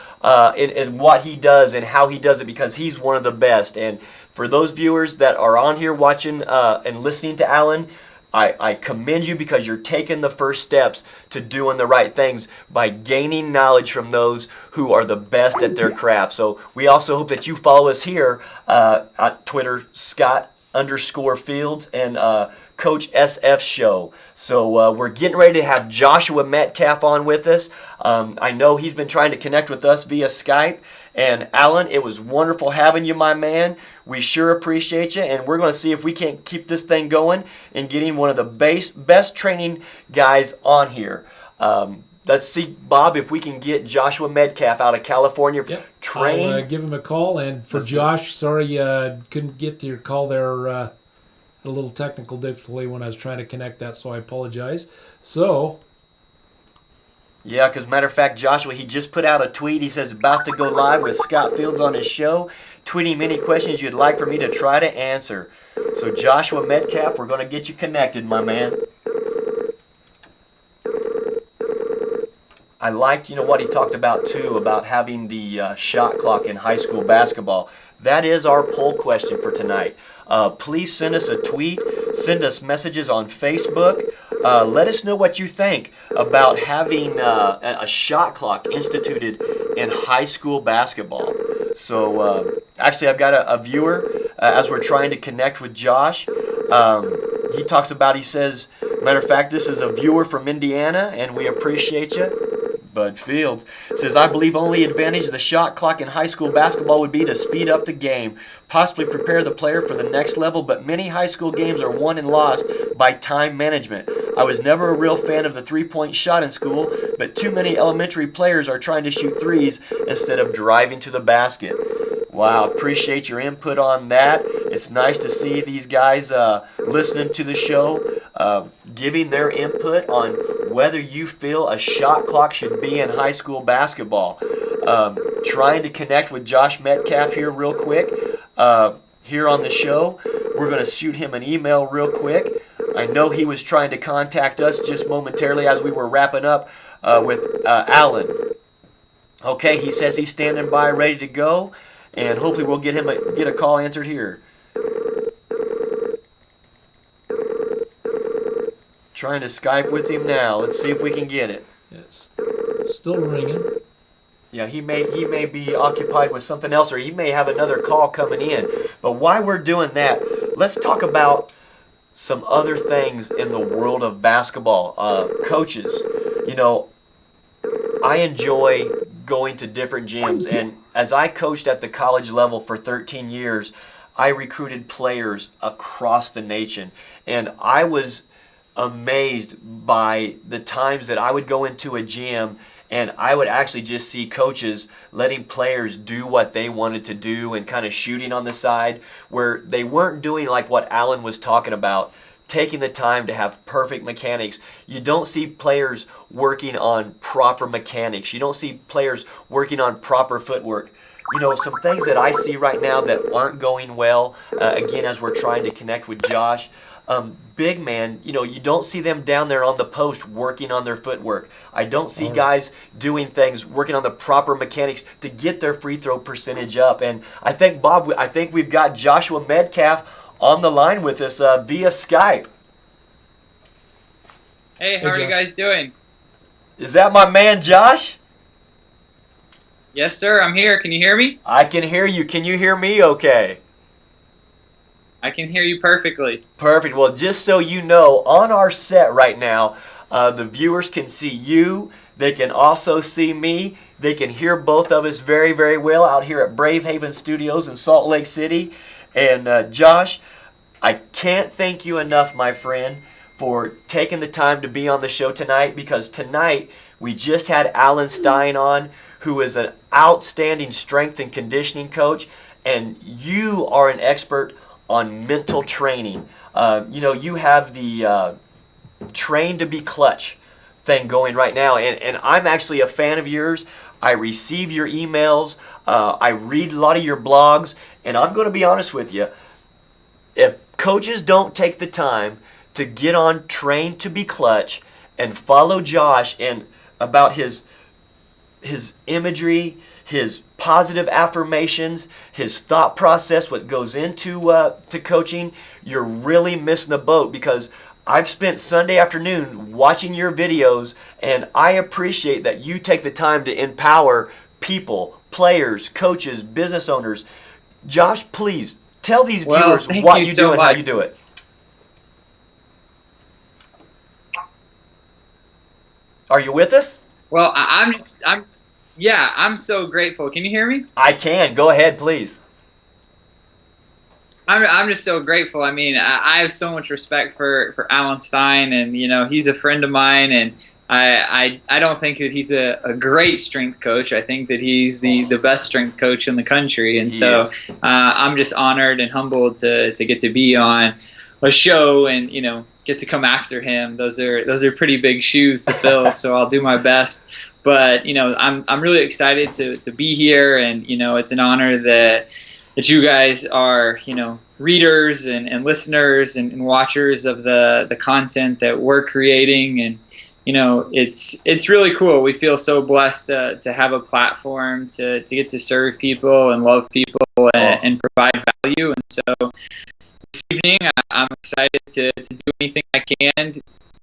in what he does and how he does it because he's one of the best. And for those viewers that are on here watching and listening to Alan, I commend you because you're taking the first steps to doing the right things by gaining knowledge from those who are the best at their craft. So we also hope that you follow us here at Twitter, Scott_Fields and Coach SF Show. So we're getting ready to have Joshua Metcalf on with us. I know he's been trying to connect with us via Skype. And Alan, it was wonderful having you, my man. We sure appreciate you, and we're going to see if we can't keep this thing going and getting one of the best training guys on here. Let's see, Bob, if we can get Joshua Metcalf out of California. Yep. Train. I'll give him a call. And for Josh, sorry couldn't get to your call there. A little technical difficulty when I was trying to connect that, so I apologize. So, yeah, because matter of fact, Joshua, he just put out a tweet. He says, about to go live with Scott Fields on his show. Tweeting many questions you'd like for me to try to answer. So Joshua Metcalf, we're going to get you connected, my man. I liked, what he talked about, too, about having the shot clock in high school basketball. That is our poll question for tonight. Please send us a tweet. Send us messages on Facebook. Let us know what you think about having a shot clock instituted in high school basketball. So, actually, I've got a viewer as we're trying to connect with Josh. He talks about, he says, matter of fact, this is a viewer from Indiana, and we appreciate you. Bud Fields says, I believe only advantage of the shot clock in high school basketball would be to speed up the game, possibly prepare the player for the next level, but many high school games are won and lost by time management. I was never a real fan of the three-point shot in school, but too many elementary players are trying to shoot threes instead of driving to the basket. Wow, appreciate your input on that. It's nice to see these guys listening to the show, giving their input on whether you feel a shot clock should be in high school basketball. Trying to connect with Josh Metcalf here real quick. Here on the show, we're going to shoot him an email real quick. I know he was trying to contact us just momentarily as we were wrapping up with Alan. Okay, he says he's standing by, ready to go. And hopefully we'll get a call answered here. Trying to Skype with him now. Let's see if we can get it. it's still ringing. Yeah, he may be occupied with something else, or he may have another call coming in. But while we're doing that, let's talk about some other things in the world of basketball. Coaches, I enjoy going to different gyms, and as I coached at the college level for 13 years, I recruited players across the nation, and I was amazed by the times that I would go into a gym and I would actually just see coaches letting players do what they wanted to do and kind of shooting on the side, where they weren't doing like what Alan was talking about, taking the time to have perfect mechanics. You don't see players working on proper mechanics. You don't see players working on proper footwork. You know, some things that I see right now that aren't going well, again, as we're trying to connect with Josh, big man, you know, you don't see them down there on the post working on their footwork. I don't see guys doing things, working on the proper mechanics to get their free throw percentage up. And I think, Bob, I think we've got Joshua Metcalf on the line with us via Skype. Hey, how are you guys doing? Is that my man, Josh? Yes, sir. I'm here. Can you hear me? I can hear you. Can you hear me okay? I can hear you perfectly. Perfect. Well, just so you know, on our set right now, the viewers can see you. They can also see me. They can hear both of us very, very well out here at Brave Haven Studios in Salt Lake City. And Josh, I can't thank you enough, my friend, for taking the time to be on the show tonight, because tonight we just had Alan Stein on, who is an outstanding strength and conditioning coach, and you are an expert on mental training. You know, you have the train to be clutch thing going right now, and I'm actually a fan of yours. I receive your emails. I read a lot of your blogs, and I'm going to be honest with you. If coaches don't take the time to get on Train to be Clutch and follow Josh and about his imagery, his positive affirmations, his thought process, what goes into to coaching, you're really missing the boat, because I've spent Sunday afternoon watching your videos, and I appreciate that you take the time to empower people, players, coaches, business owners. Josh, please tell these viewers what you do and how you do it. Are you with us? Well, I'm so grateful. Can you hear me? I can. Go ahead, please. I'm just so grateful. I mean, I have so much respect for Alan Stein, and you know, he's a friend of mine, and I don't think that he's a great strength coach. I think that he's the best strength coach in the country, and so I'm just honored and humbled to get to be on a show and, you know, get to come after him. Those are pretty big shoes to fill, so I'll do my best. But you know, I'm really excited to be here, and you know, it's an honor that you guys are, you know, readers and listeners and watchers of the content that we're creating. And you know, it's really cool. We feel so blessed to have a platform to get to serve people and love people and provide value. And so this evening, I'm excited to do anything I can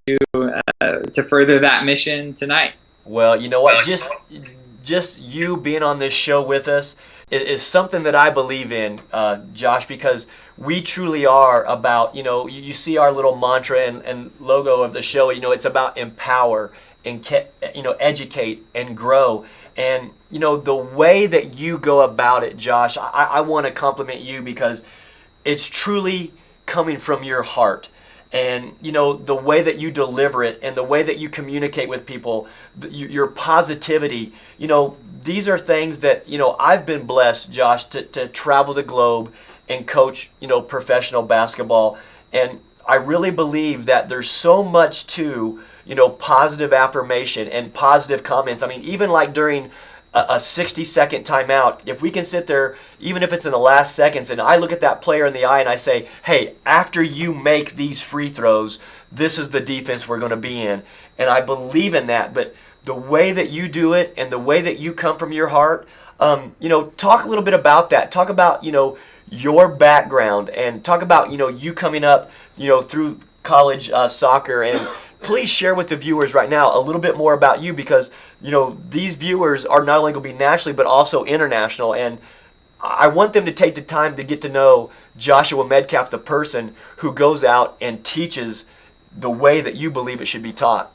to further that mission tonight. Well, you know what? Just you being on this show with us is something that I believe in, Josh, because we truly are about, you know, you see our little mantra and logo of the show, you know, it's about empower and, you know, educate and grow. And, you know, the way that you go about it, Josh, I want to compliment you, because it's truly coming from your heart. And, you know, the way that you deliver it and the way that you communicate with people, your positivity, you know, these are things that, you know, I've been blessed, Josh, to travel the globe and coach, you know, professional basketball. And I really believe that there's so much to, you know, positive affirmation and positive comments. I mean, even like during a 60-second timeout, if we can sit there, even if it's in the last seconds, and I look at that player in the eye and I say, hey, after you make these free throws, this is the defense we're going to be in. And I believe in that. But the way that you do it and the way that you come from your heart, you know, talk a little bit about that. Talk about, you know, your background, and talk about, you know, you coming up, you know, through college soccer. And please share with the viewers right now a little bit more about you, because, you know, these viewers are not only going to be nationally but also international, and I want them to take the time to get to know Joshua Metcalf, the person who goes out and teaches the way that you believe it should be taught.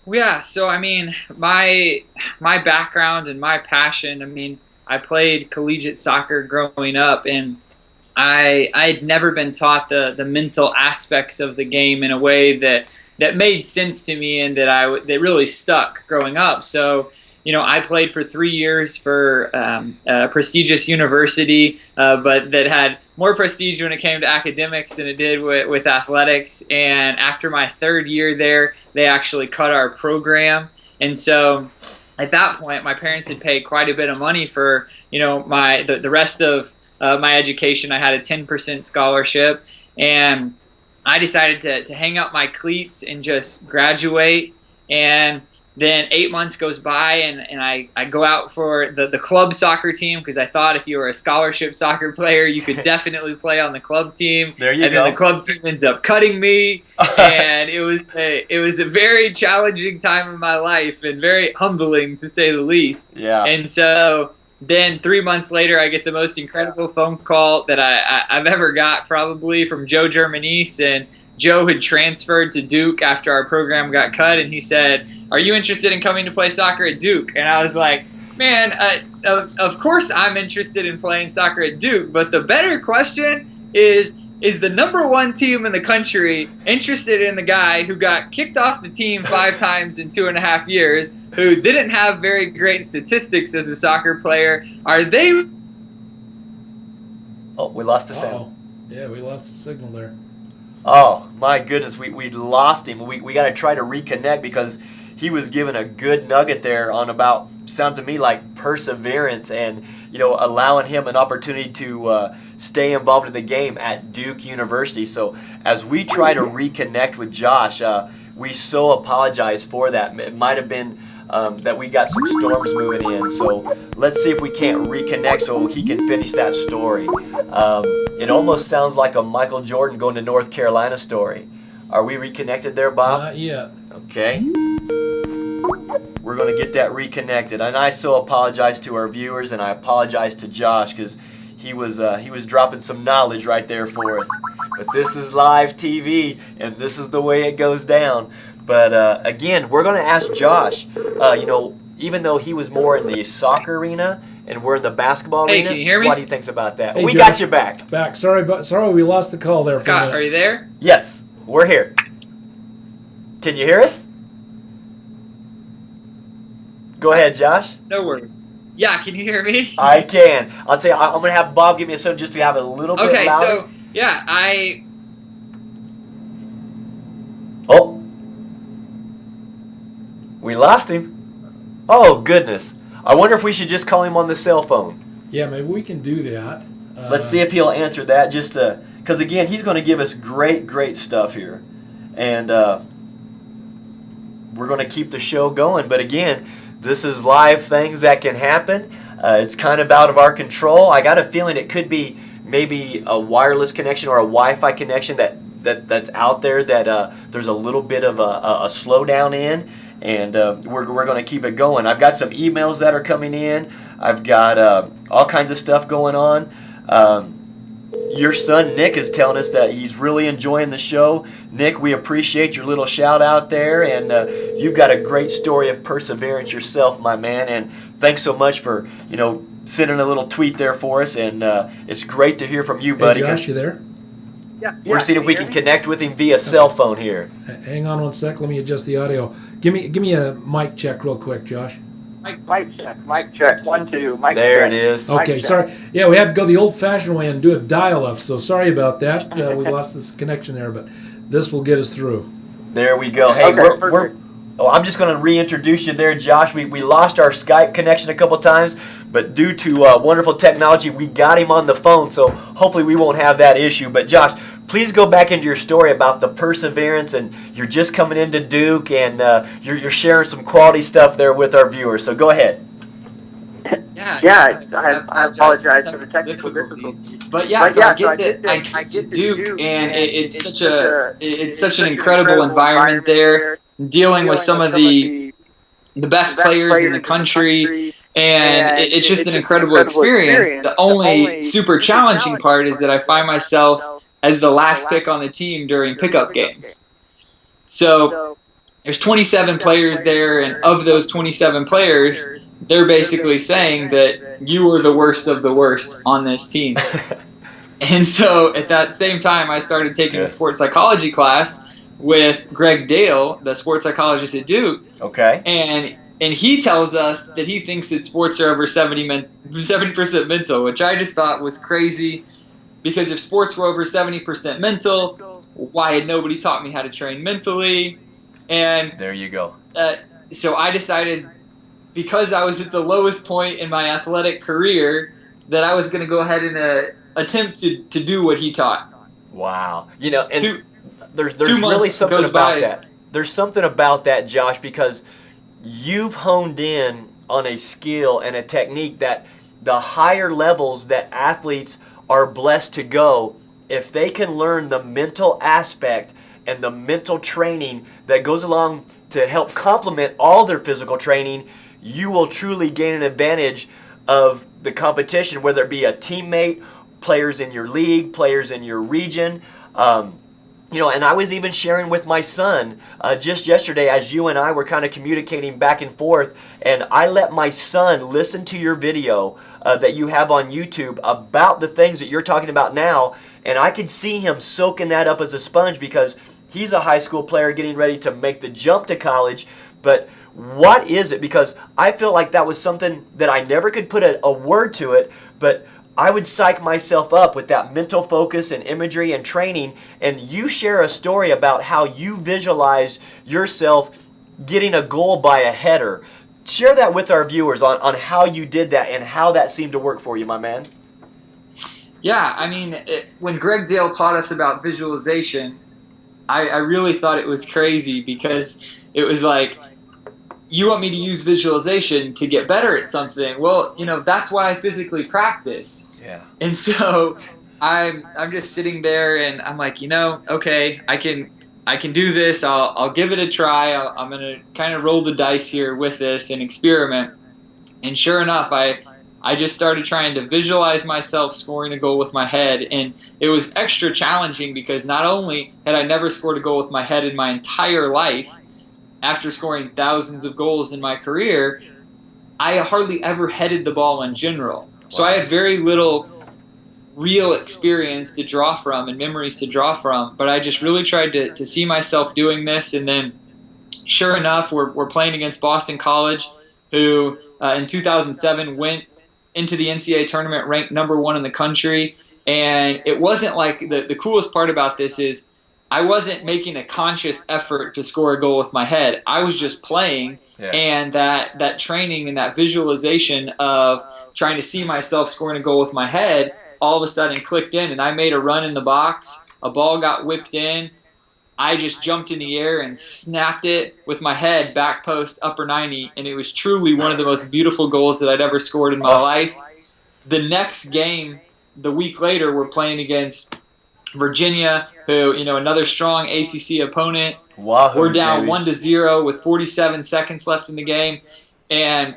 Yeah, so I mean, my background and my passion, I mean, I played collegiate soccer growing up, and I had never been taught the mental aspects of the game in a way that made sense to me, and that really stuck growing up. So, I played for 3 years for a prestigious university, but that had more prestige when it came to academics than it did with athletics. And after my 3rd year there, they actually cut our program. And so at that point, my parents had paid quite a bit of money for, the rest of my education. I had a 10% scholarship, and I decided to hang up my cleats and just graduate. And then 8 months goes by, and I go out for the club soccer team, because I thought if you were a scholarship soccer player, you could definitely play on the club team. There you and go. then the club team ends up cutting me, and it was a very challenging time in my life, and very humbling to say the least. Yeah. And so then 3 months later, I get the most incredible phone call that I've ever got, probably, from Joe Germanise. And Joe had transferred to Duke after our program got cut, and he said, "Are you interested in coming to play soccer at Duke?" And I was like, man, of course I'm interested in playing soccer at Duke, but the better question is the number 1 team in the country interested in the guy who got kicked off the team 5 times in 2.5 years, who didn't have very great statistics as a soccer player? Are they... Oh, we lost the sound. Uh-oh. Yeah, we lost the signal there. Oh, my goodness, we lost him. We got to try to reconnect, because he was given a good nugget there on about, sound to me like perseverance, and allowing him an opportunity to stay involved in the game at Duke University. So as we try to reconnect with Josh, we so apologize for that. It might have been that we got some storms moving in. So let's see if we can't reconnect so he can finish that story. It almost sounds like a Michael Jordan going to North Carolina story. Are we reconnected there, Bob? Not yet. Okay. We're going to get that reconnected. And I so apologize to our viewers, and I apologize to Josh, because he was dropping some knowledge right there for us. But this is live TV, and this is the way it goes down. But again, we're going to ask Josh, even though he was more in the soccer arena and we're in the basketball arena, can you hear me? what do you think about that? Hey, We Josh. got your back. Back. Sorry, we lost the call there. Scott, for a are minute. you there? Yes, we're here. Can you hear us? Go ahead, Josh. No worries. Yeah, can you hear me? I can. I'll tell you, I'm going to have Bob give me a second just to have it a little bit Okay, louder. so, yeah, Oh. We lost him. Oh, goodness. I wonder if we should just call him on the cell phone. Yeah, maybe we can do that. Let's see if he'll answer that, just because, again, he's going to give us great stuff here. And we're going to keep the show going. But, again, this is live things that can happen. It's kind of out of our control. I got a feeling it could be maybe a wireless connection or a Wi-Fi connection that's out there that there's a little bit of a slowdown in. And we're going to keep it going. I've got some emails that are coming in. I've got all kinds of stuff going on. Your son Nick is telling us that he's really enjoying the show. Nick, we appreciate your little shout out there, and you've got a great story of perseverance yourself, my man. And thanks so much for sending a little tweet there for us. And it's great to hear from you, buddy. Hey, Josh, you there? Yeah. We're seeing if we can connect with him via cell phone here. Hang on one sec. Let me adjust the audio. Give me a mic check real quick, Josh. Mic check. Mic check. 1, 2. Mic There check. it is. Mic Okay, check. sorry. Yeah, we had to go the old-fashioned way and do a dial-up, so sorry about that. We lost this connection there, but this will get us through. There we go. Hey, Okay, we're perfect. I'm just going to reintroduce you there, Josh. We lost our Skype connection a couple times, but due to wonderful technology, we got him on the phone, so hopefully we won't have that issue. But Josh, please go back into your story about the perseverance, and you're just coming into Duke, and you're sharing some quality stuff there with our viewers. So go ahead. Yeah, I apologize for the technical difficulties. But yeah, so I get to Duke, and it's such an incredible environment there, dealing with some of the best players in the country, and it's just an incredible experience. The only super challenging part is that I find myself as the last pick on the team during pickup games. So there's 27 players there, and of those 27 players, they're basically saying that you were the worst of the worst on this team. And so at that same time, I started taking a sports psychology class with Greg Dale, the sports psychologist at Duke. Okay. And And he tells us that he thinks that sports are over 70% mental, which I just thought was crazy, because if sports were over 70% mental, why had nobody taught me how to train mentally? And There you go. so I decided, because I was at the lowest point in my athletic career, that I was going to go ahead and attempt to do what he taught. Wow. You know, and there's 2 really months something goes about by. that. There's something about that, Josh, because you've honed in on a skill and a technique that the higher levels that athletes are blessed to go, if they can learn the mental aspect and the mental training that goes along to help complement all their physical training, you will truly gain an advantage of the competition, whether it be a teammate, players in your league, players in your region. You know, and I was even sharing with my son just yesterday as you and I were kind of communicating back and forth, and I let my son listen to your video that you have on YouTube about the things that you're talking about now, and I could see him soaking that up as a sponge, because he's a high school player getting ready to make the jump to college. But what is it? Because I feel like that was something that I never could put a word to it, but I would psych myself up with that mental focus and imagery and training. And you share a story about how you visualized yourself getting a goal by a header. Share that with our viewers on how you did that and how that seemed to work for you, my man. Yeah, I mean, when Greg Dale taught us about visualization, I really thought it was crazy, because it was like, you want me to use visualization to get better at something? Well, you know, that's why I physically practice. Yeah. And so I'm just sitting there, and I'm like, you know, okay, I can do this. I'll give it a try. I'm gonna kind of roll the dice here with this and experiment. And sure enough, I just started trying to visualize myself scoring a goal with my head, and it was extra challenging, because not only had I never scored a goal with my head in my entire life, after scoring thousands of goals in my career, I hardly ever headed the ball in general. So I had very little real experience to draw from and memories to draw from, but I just really tried to see myself doing this. And then sure enough, we're playing against Boston College, who in 2007 went into the NCAA tournament ranked #1 in the country. And it wasn't like, the coolest part about this is, I wasn't making a conscious effort to score a goal with my head. I was just playing, and that training and that visualization of trying to see myself scoring a goal with my head all of a sudden clicked in, and I made a run in the box. A ball got whipped in. I just jumped in the air and snapped it with my head, back post, upper 90, and it was truly one of the most beautiful goals that I'd ever scored in my life. The next game, the week later, we're playing against Virginia, who, you know, another strong ACC opponent. Wahoo, we're down baby. 1-0 with 47 seconds left in the game, and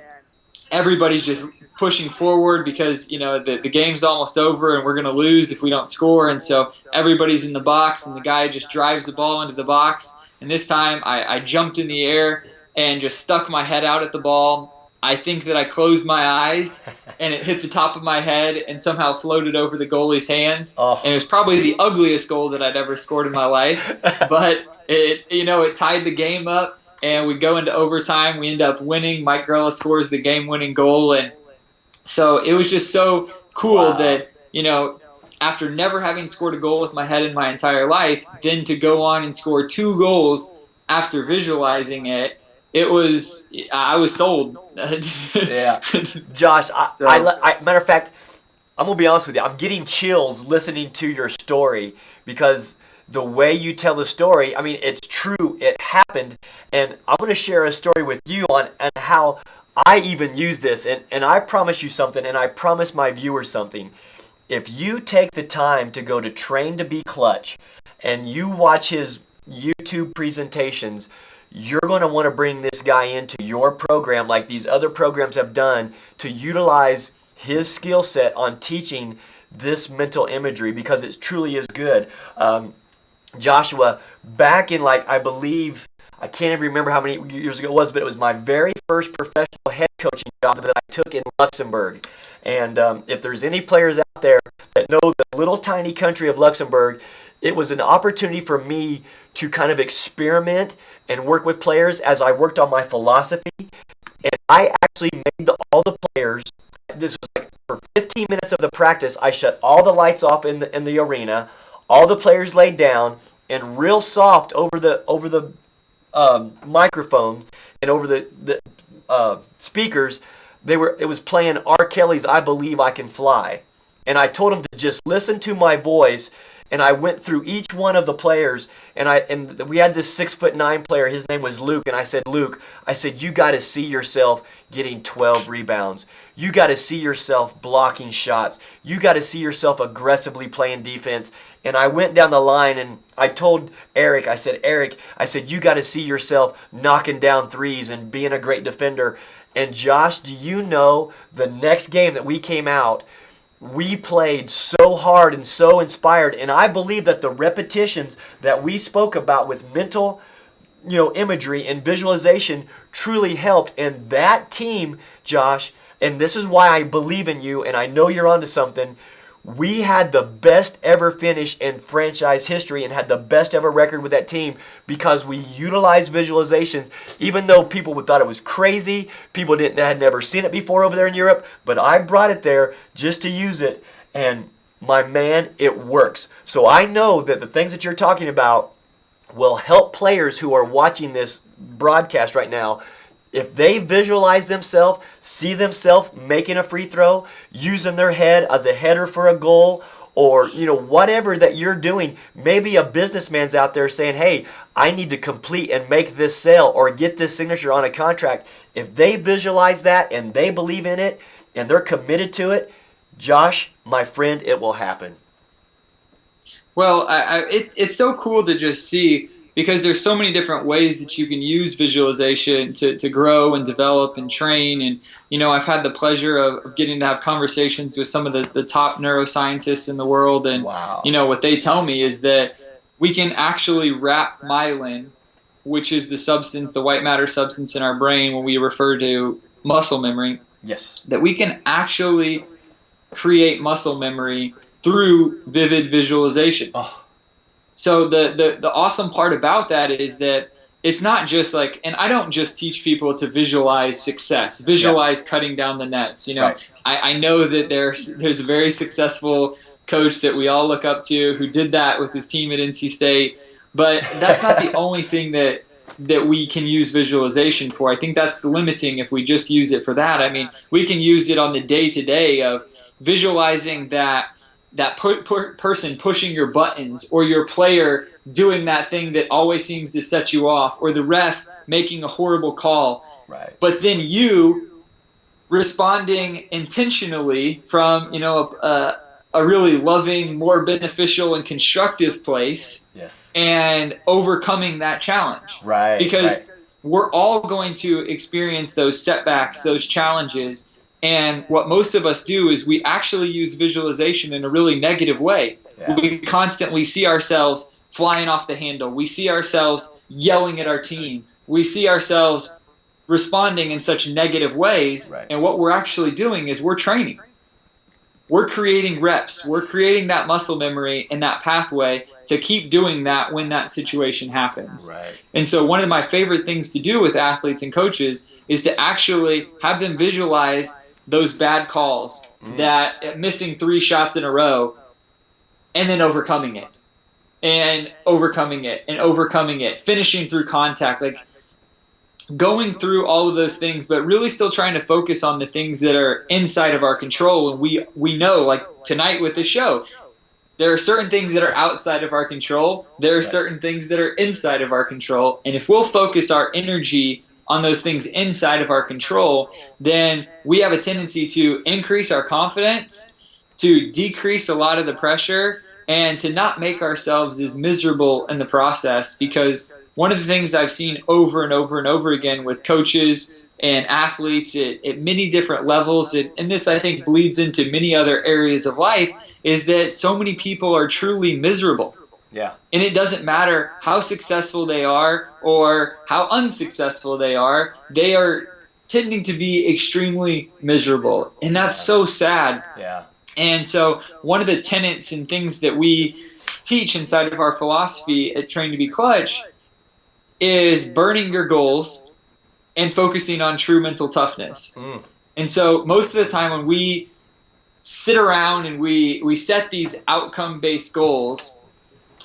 everybody's just pushing forward, because, you know, the game's almost over and we're going to lose if we don't score. And so everybody's in the box, and the guy just drives the ball into the box. And this time I jumped in the air and just stuck my head out at the ball. I think that I closed my eyes, and it hit the top of my head and somehow floated over the goalie's hands. Oh. And it was probably the ugliest goal that I'd ever scored in my life. But it tied the game up, and we go into overtime. We end up winning. Mike Grella scores the game-winning goal, and so it was just so cool that, you know, after never having scored a goal with my head in my entire life, then to go on and score 2 goals after visualizing it. I was sold. Yeah. Josh, matter of fact, I'm going to be honest with you. I'm getting chills listening to your story, because the way you tell the story, I mean, it's true. It happened. And I'm going to share a story with you on how I even use this. And I promise you something, and I promise my viewers something. If you take the time to go to Train to Be Clutch and you watch his YouTube presentations, you're going to want to bring this guy into your program, like these other programs have done, to utilize his skill set on teaching this mental imagery, because it truly is good. Joshua, back in, like, I believe, I can't even remember how many years ago it was, but it was my very first professional head coaching job that I took in Luxembourg. And if there's any players out there that know the little tiny country of Luxembourg, it was an opportunity for me to kind of experiment and work with players as I worked on my philosophy. I actually made all the players. This was like for 15 minutes of the practice. I shut all the lights off in the arena. All the players laid down, and real soft over the microphone and over the speakers. It was playing R. Kelly's "I Believe I Can Fly," and I told them to just listen to my voice. And I went through each one of the players, and we had this 6'9" player. His name was Luke, and I said, Luke, you got to see yourself getting 12 rebounds. You got to see yourself blocking shots. You got to see yourself aggressively playing defense. And I went down the line, and I told Eric, you got to see yourself knocking down threes and being a great defender. And Josh, do you know the next game that we came out, we played so hard and so inspired, and I believe that the repetitions that we spoke about with mental, imagery and visualization truly helped. And that team, Josh, and this is why I believe in you, and I know you're onto something. We had the best ever finish in franchise history and had the best ever record with that team because we utilized visualizations, even though people thought it was crazy. People had never seen it before over there in Europe, but I brought it there just to use it, and my man, it works. So I know that the things that you're talking about will help players who are watching this broadcast right now. If they visualize themselves, see themselves making a free throw, using their head as a header for a goal, or whatever that you're doing, maybe a businessman's out there saying, hey, I need to complete and make this sale or get this signature on a contract. If they visualize that and they believe in it and they're committed to it, Josh, my friend, it will happen. Well, it's so cool to just see, because there's so many different ways that you can use visualization to grow and develop and train. And, I've had the pleasure of getting to have conversations with some of the top neuroscientists in the world. And, wow. What they tell me is that we can actually wrap myelin, which is the white matter substance in our brain when we refer to muscle memory. Yes. That we can actually create muscle memory through vivid visualization. Oh. So the awesome part about that is that it's not just like, and I don't just teach people to visualize success, visualize cutting down the nets. Right. I know that there's a very successful coach that we all look up to who did that with his team at NC State, but that's not the only thing that we can use visualization for. I think that's limiting if we just use it for that. I mean, we can use it on the day-to-day of visualizing that person pushing your buttons, or your player doing that thing that always seems to set you off, or the ref making a horrible call. Right. But then you responding intentionally from a really loving, more beneficial and constructive place. Yes. And overcoming that challenge. Right. Because we're all going to experience those setbacks, those challenges. And what most of us do is we actually use visualization in a really negative way. Yeah. We constantly see ourselves flying off the handle. We see ourselves yelling at our team. We see ourselves responding in such negative ways. Right. And what we're actually doing is we're training. We're creating reps. We're creating that muscle memory and that pathway to keep doing that when that situation happens. Right. And so one of my favorite things to do with athletes and coaches is to actually have them visualize those bad calls, that missing 3 shots in a row, and then overcoming it, and overcoming it, and overcoming it, finishing through contact, like going through all of those things, but really still trying to focus on the things that are inside of our control. And we know, like tonight with the show, there are certain things that are outside of our control. There are certain things that are inside of our control. And if we'll focus our energy on those things inside of our control, then we have a tendency to increase our confidence, to decrease a lot of the pressure, and to not make ourselves as miserable in the process. Because one of the things I've seen over and over and over again with coaches and athletes at many different levels, and this I think bleeds into many other areas of life, is that so many people are truly miserable. Yeah. And it doesn't matter how successful they are or how unsuccessful they are tending to be extremely miserable. And that's so sad. Yeah. And so one of the tenets and things that we teach inside of our philosophy at Train to Be Clutch is burning your goals and focusing on true mental toughness. And so most of the time when we sit around and we set these outcome-based goals,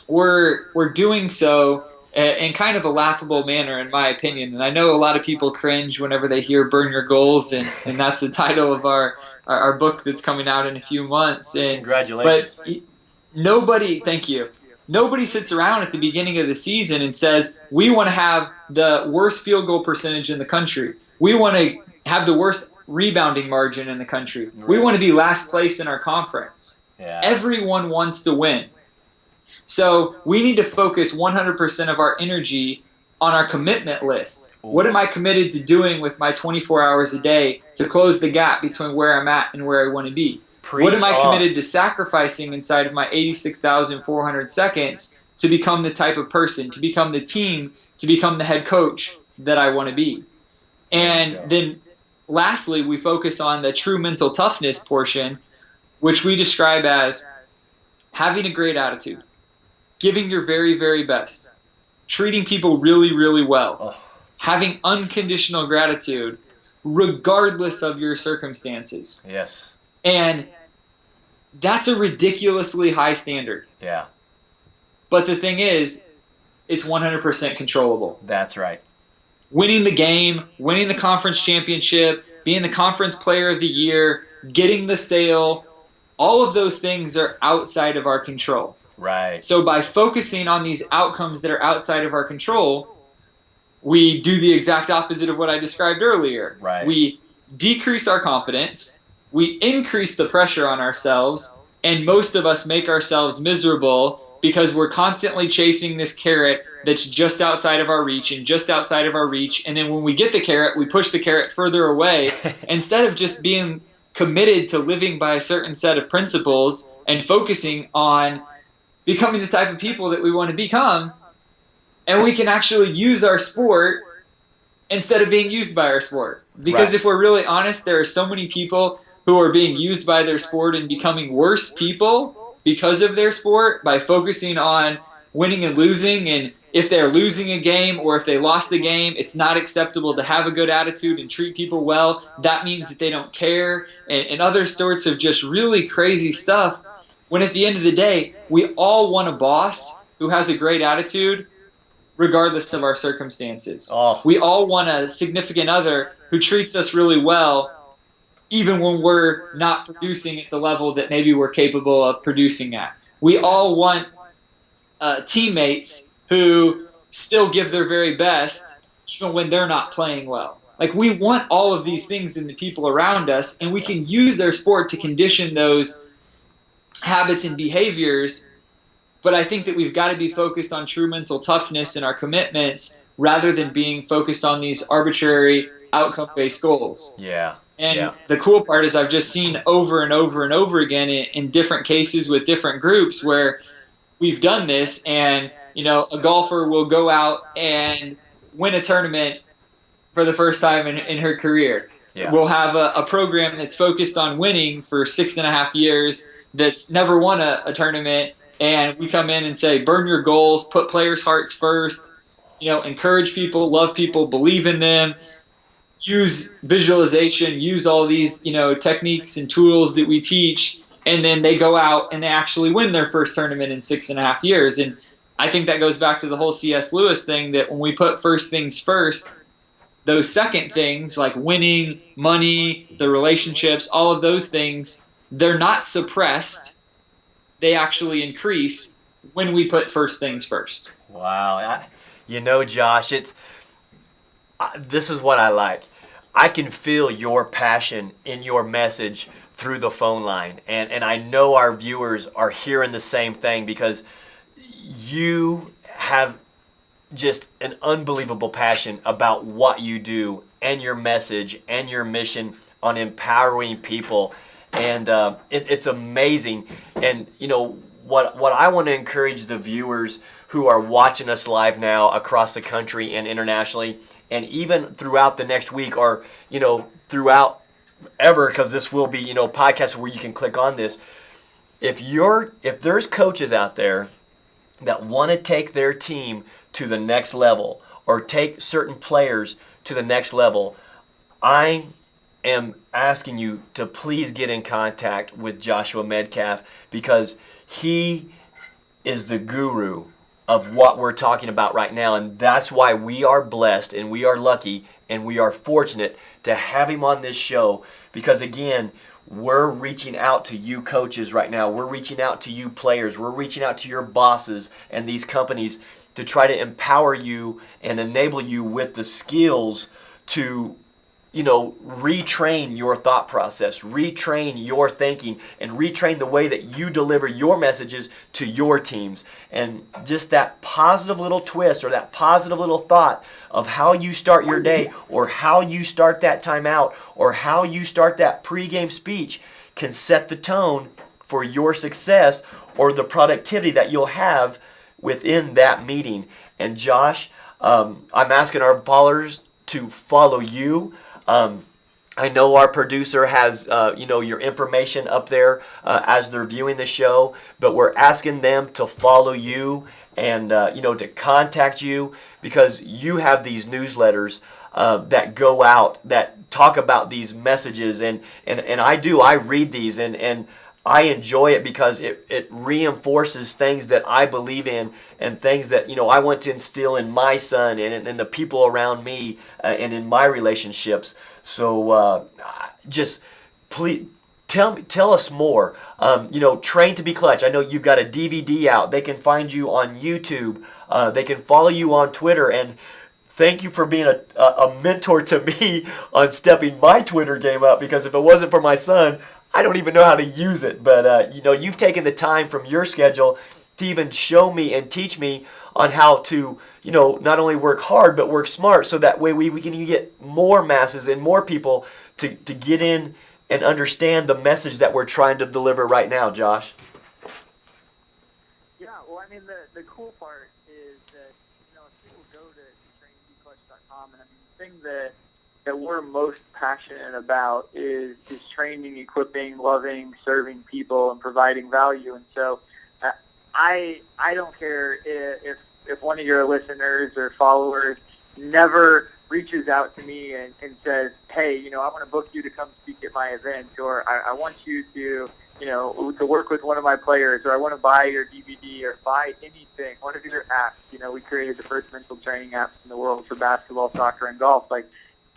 we're doing so in kind of a laughable manner, in my opinion. And I know a lot of people cringe whenever they hear "Burn Your Goals," and that's the title of our book that's coming out in a few months. And Congratulations. But nobody, thank you. Nobody sits around at the beginning of the season and says, we want to have the worst field goal percentage in the country. We want to have the worst rebounding margin in the country. We want to be last place in our conference. Yeah. Everyone wants to win. So we need to focus 100% of our energy on our commitment list. What am I committed to doing with my 24 hours a day to close the gap between where I'm at and where I want to be? What am I committed to sacrificing inside of my 86,400 seconds to become the type of person, to become the team, to become the head coach that I want to be? And then lastly, we focus on the true mental toughness portion, which we describe as having a great attitude, giving your very, very best, treating people really, really well, having unconditional gratitude regardless of your circumstances. Yes. And that's a ridiculously high standard. Yeah. But the thing is, it's 100% controllable. That's right. Winning the game, winning the conference championship, being the conference player of the year, getting the sale, all of those things are outside of our control. Right. So by focusing on these outcomes that are outside of our control, we do the exact opposite of what I described earlier. Right. We decrease our confidence, we increase the pressure on ourselves, and most of us make ourselves miserable because we're constantly chasing this carrot that's just outside of our reach and just outside of our reach. And then when we get the carrot, we push the carrot further away instead of just being committed to living by a certain set of principles and focusing on becoming the type of people that we want to become. And we can actually use our sport instead of being used by our sport. Because if we're really honest, there are so many people who are being used by their sport and becoming worse people because of their sport by focusing on winning and losing. And if they're losing a game or if they lost a game, it's not acceptable to have a good attitude and treat people well. That means that they don't care, and other sorts of just really crazy stuff. When at the end of the day, we all want a boss who has a great attitude regardless of our circumstances. We all want a significant other who treats us really well even when we're not producing at the level that maybe we're capable of producing at. We all want teammates who still give their very best even when they're not playing well. Like, we want all of these things in the people around us, and we can use our sport to condition those habits and behaviors. But I think that we've got to be focused on true mental toughness in our commitments rather than being focused on these arbitrary outcome-based goals. Yeah. And the cool part is I've just seen over and over and over again in different cases with different groups where we've done this, and a golfer will go out and win a tournament for the first time in her career. Yeah. We'll have a program that's focused on winning for 6.5 years that's never won a tournament, and we come in and say, burn your goals, put players' hearts first, encourage people, love people, believe in them, use visualization, use all these, techniques and tools that we teach, and then they go out and they actually win their first tournament in 6.5 years. And I think that goes back to the whole C.S. Lewis thing, that when we put first things first, those second things like winning, money, the relationships, all of those things, they're not suppressed. They actually increase when we put first things first. Wow. Josh, this is what I like. I can feel your passion in your message through the phone line. And I know our viewers are hearing the same thing, because you have just an unbelievable passion about what you do and your message and your mission on empowering people. And it's amazing. And, what I want to encourage the viewers who are watching us live now across the country and internationally, and even throughout the next week, or, throughout ever, because this will be, podcasts where you can click on this. If there's coaches out there that want to take their team to the next level, or take certain players to the next level, I am asking you to please get in contact with Joshua Medcalf, because he is the guru of what we're talking about right now. And that's why we are blessed and we are lucky and we are fortunate to have him on this show, because again, we're reaching out to you coaches right now. We're reaching out to you players. We're reaching out to your bosses and these companies to try to empower you and enable you with the skills to, retrain your thought process, retrain your thinking, and retrain the way that you deliver your messages to your teams. And just that positive little twist or that positive little thought of how you start your day, or how you start that timeout, or how you start that pregame speech can set the tone for your success or the productivity that you'll have within that meeting. And Josh, I'm asking our followers to follow you. I know our producer has, your information up there as they're viewing the show, but we're asking them to follow you and, to contact you, because you have these newsletters that go out that talk about these messages. And I read these and I enjoy it because it reinforces things that I believe in and things that, I want to instill in my son and the people around me and in my relationships. So just please tell us more. Train to be Clutch. I know you've got a DVD out. They can find you on YouTube. They can follow you on Twitter. And thank you for being a mentor to me on stepping my Twitter game up, because if it wasn't for my son, I don't even know how to use it. But, you've taken the time from your schedule to even show me and teach me on how to, not only work hard, but work smart. So that way we can get more masses and more people to get in and understand the message that we're trying to deliver right now, Josh. Yeah, well, I mean, the cool part is that, if people go to trainingclutch.com, and the thing that we're most passionate about is training, equipping, loving, serving people, and providing value. And so I don't care if one of your listeners or followers never reaches out to me and says, hey, I want to book you to come speak at my event, or I want you to, to work with one of my players, or I want to buy your DVD or buy anything, one of your apps. We created the first mental training apps in the world for basketball, soccer, and golf. Like,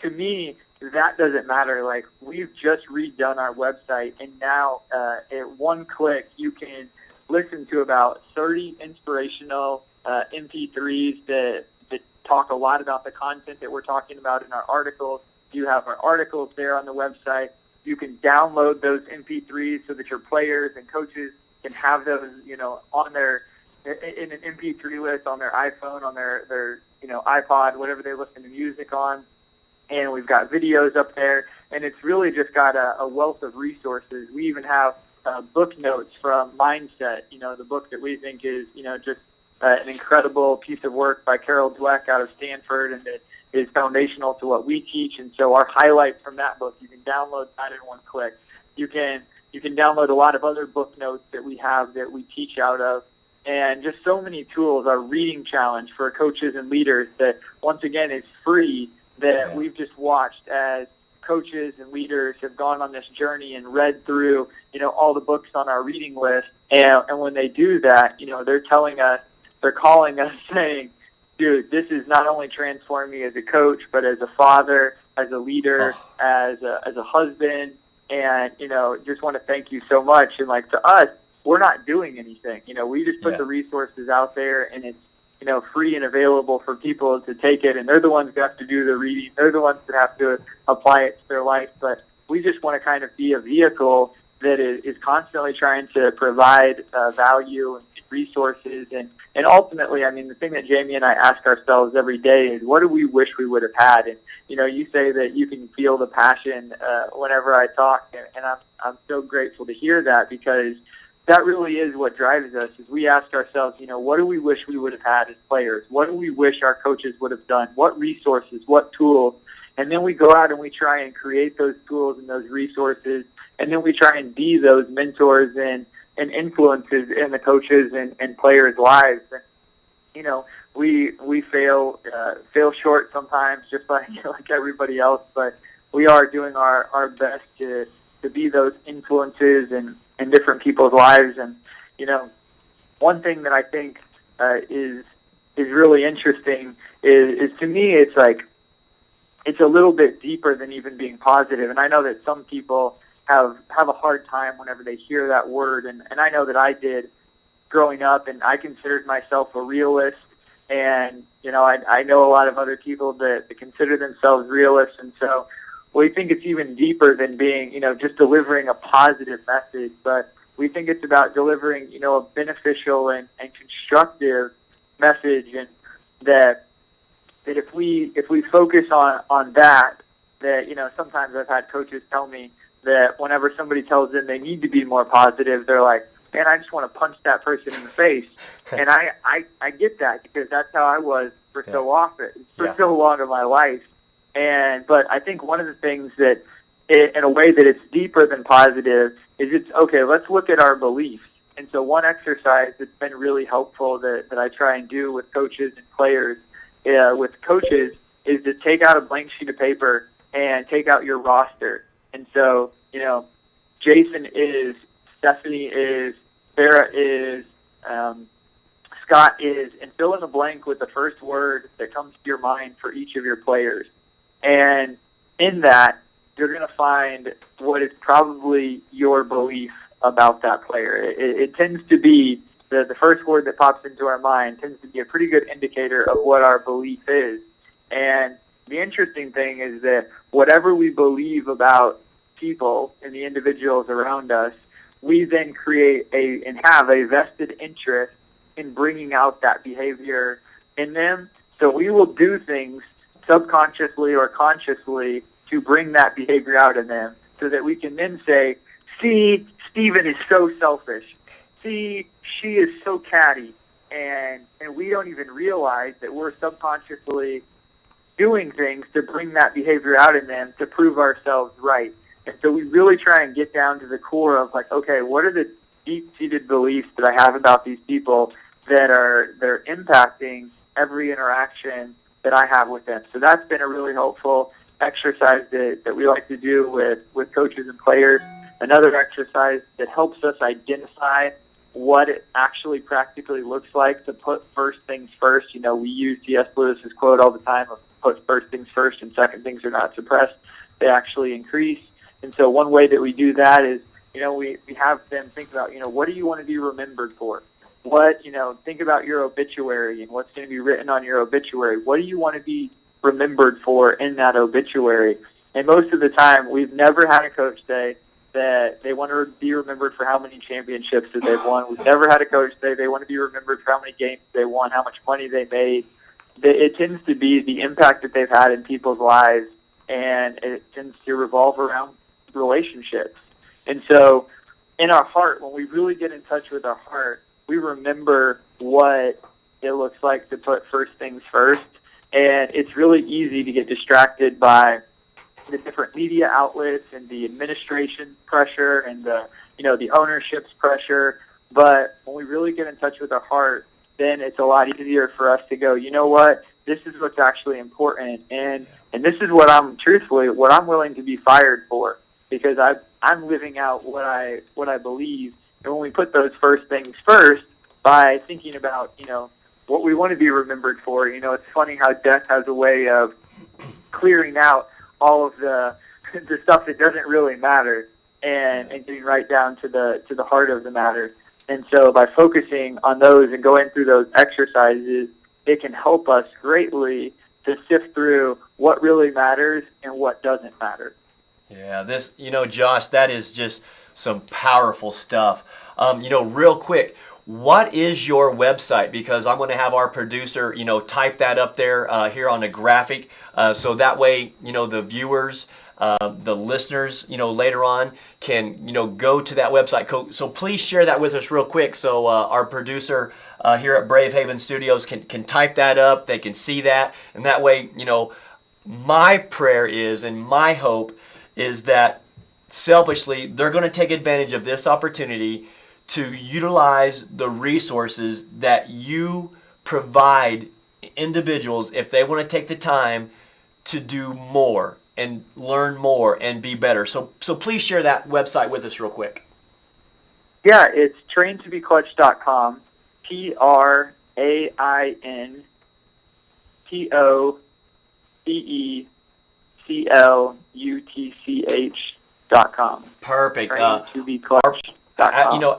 to me, that doesn't matter. Like, we've just redone our website, and now at one click, you can listen to about 30 inspirational MP3s that talk a lot about the content that we're talking about in our articles. You have our articles there on the website. You can download those MP3s so that your players and coaches can have those, on their in an MP3 list on their iPhone, on their iPod, whatever they listen to music on. And we've got videos up there, and it's really just got a wealth of resources. We even have book notes from Mindset, the book that we think is, just an incredible piece of work by Carol Dweck out of Stanford, and it is foundational to what we teach. And so our highlights from that book, you can download that in one click. You can download a lot of other book notes that we have that we teach out of, and just so many tools. Our reading challenge for coaches and leaders that, once again, is free, that we've just watched as coaches and leaders have gone on this journey and read through, all the books on our reading list. And when they do that, they're calling us saying, dude, this is not only transforming me as a coach, but as a father, as a leader, as a husband. And, just want to thank you so much. And like, to us, we're not doing anything. We just put the resources out there, and it's, free and available for people to take it. And they're the ones who have to do the reading. They're the ones that have to apply it to their life. But we just want to kind of be a vehicle that is constantly trying to provide value and resources. And ultimately, I mean, the thing that Jamie and I ask ourselves every day is, what do we wish we would have had? And, you say that you can feel the passion whenever I talk. And I'm so grateful to hear that, because that really is what drives us. Is we ask ourselves, what do we wish we would have had as players? What do we wish our coaches would have done? What resources, what tools? And then we go out and we try and create those tools and those resources, and then we try and be those mentors and influences in the coaches and players' lives. we fail short sometimes, just like like everybody else. But we are doing our best to be those influences in different people's lives. And one thing that I think is really interesting is to me, it's like it's a little bit deeper than even being positive. And I know that some people have a hard time whenever they hear that word, and I know that I did growing up, and I considered myself a realist. And I know a lot of other people that consider themselves realists, and so we think it's even deeper than being just delivering a positive message, but we think it's about delivering a beneficial and constructive message, and that if we focus on that sometimes I've had coaches tell me that whenever somebody tells them they need to be more positive, they're like, man, I just want to punch that person in the face. And I get that, because that's how I was for so long in my life. But I think one of the things that, in a way that it's deeper than positive, is it's okay, let's look at our beliefs. And so one exercise that's been really helpful that I try and do with coaches and players, with coaches, is to take out a blank sheet of paper and take out your roster. And so, Jason is, Stephanie is, Sarah is, Scott is, and fill in the blank with the first word that comes to your mind for each of your players. And in that, you're going to find what is probably your belief about that player. It tends to be the first word that pops into our mind tends to be a pretty good indicator of what our belief is. And the interesting thing is that whatever we believe about people and the individuals around us, we then create and have a vested interest in bringing out that behavior in them. So we will do things subconsciously or consciously to bring that behavior out in them, so that we can then say, see, Steven is so selfish. See, she is so catty. And we don't even realize that we're subconsciously doing things to bring that behavior out in them to prove ourselves right. And so we really try and get down to the core of like, okay, what are the deep-seated beliefs that I have about these people they're impacting every interaction that I have with them. So that's been a really helpful exercise that we like to do with coaches and players. Another exercise that helps us identify what it actually practically looks like to put first things first. We use C.S. Lewis's quote all the time of put first things first and second things are not suppressed. They actually increase. And so one way that we do that is, we have them think about, what do you want to be remembered for? Think about your obituary and what's going to be written on your obituary. What do you want to be remembered for in that obituary? And most of the time, we've never had a coach say that they want to be remembered for how many championships that they've won. We've never had a coach say they want to be remembered for how many games they won, how much money they made. It tends to be the impact that they've had in people's lives, and it tends to revolve around relationships. And so in our heart, when we really get in touch with our heart, we remember what it looks like to put first things first. And it's really easy to get distracted by the different media outlets and the administration pressure and the ownership's pressure. But when we really get in touch with our heart, then it's a lot easier for us to go, you know what, this is what's actually important. And this is what I'm willing to be fired for, because I'm living out what I believe. And when we put those first things first by thinking about, what we want to be remembered for, it's funny how death has a way of clearing out all of the stuff that doesn't really matter and getting right down to the heart of the matter. And so by focusing on those and going through those exercises, it can help us greatly to sift through what really matters and what doesn't matter. Yeah, this, Josh, that is just some powerful stuff. Real quick, what is your website? Because I'm going to have our producer, type that up there here on the graphic, so that way, the viewers, the listeners, later on can, go to that website. So please share that with us real quick, so our producer here at Brave Haven Studios can type that up. They can see that, and that way, my prayer is and my hope is that selfishly they're going to take advantage of this opportunity to utilize the resources that you provide individuals, if they want to take the time, to do more and learn more and be better. So please share that website with us real quick. Yeah, it's traintobeclutch.com. TrainToBeclutch.com. Perfect. TrainToBeclutch.com.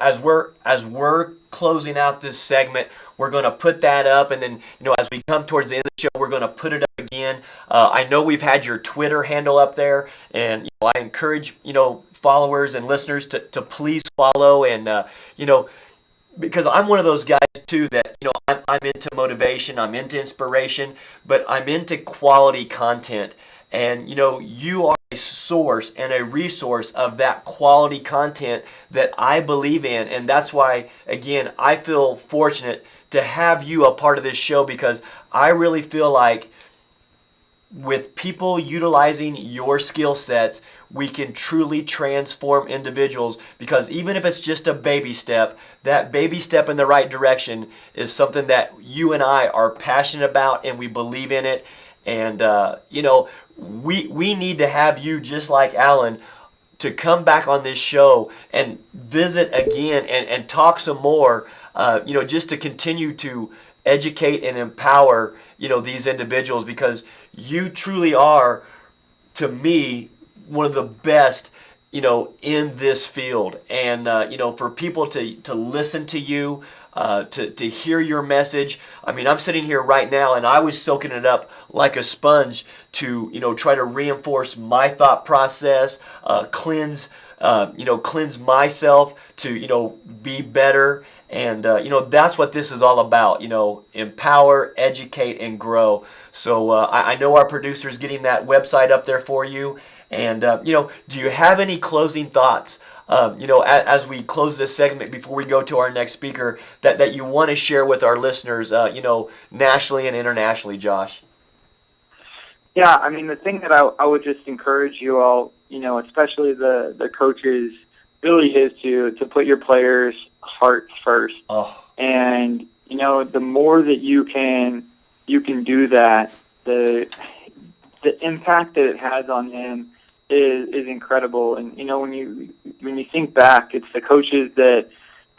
As we're closing out this segment, we're going to put that up, and then as we come towards the end of the show, we're going to put it up again. I know we've had your Twitter handle up there, and I encourage followers and listeners to please follow, and because I'm one of those guys too that I'm into motivation, I'm into inspiration, but I'm into quality content. And you are a source and a resource of that quality content that I believe in. And that's why, again, I feel fortunate to have you a part of this show, because I really feel like with people utilizing your skill sets, we can truly transform individuals, because even if it's just a baby step, that baby step in the right direction is something that you and I are passionate about, and we believe in it. And, we need to have you, just like Alan, to come back on this show and visit again and talk some more, just to continue to educate and empower, these individuals, because you truly are, to me, one of the best, in this field. And, for people to listen to you, to hear your message. I mean, I'm sitting here right now and I was soaking it up like a sponge to, try to reinforce my thought process, cleanse myself to, be better. And, that's what this is all about, empower, educate, and grow. So I know our producer is getting that website up there for you. And, do you have any closing thoughts, as we close this segment before we go to our next speaker, that you want to share with our listeners, nationally and internationally, Josh? Yeah, I mean, the thing that I would just encourage you all, especially the coaches, really is to put your players' hearts first. Oh. And, the more that you can do that, the impact that it has on them is incredible. And when you think back, it's the coaches that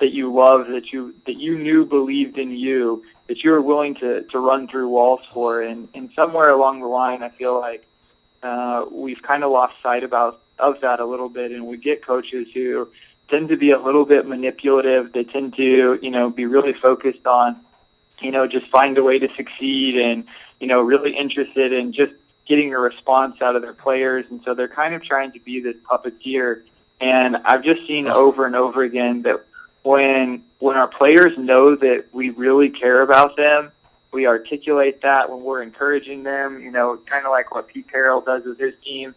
you love, that you knew believed in you, that you were willing to run through walls for. And somewhere along the line, I feel like we've kind of lost sight of that a little bit, and we get coaches who tend to be a little bit manipulative. They tend to be really focused on just find a way to succeed, and really interested in just getting a response out of their players. And so they're kind of trying to be this puppeteer. And I've just seen over and over again that when our players know that we really care about them, we articulate that when we're encouraging them, kind of like what Pete Carroll does with his team.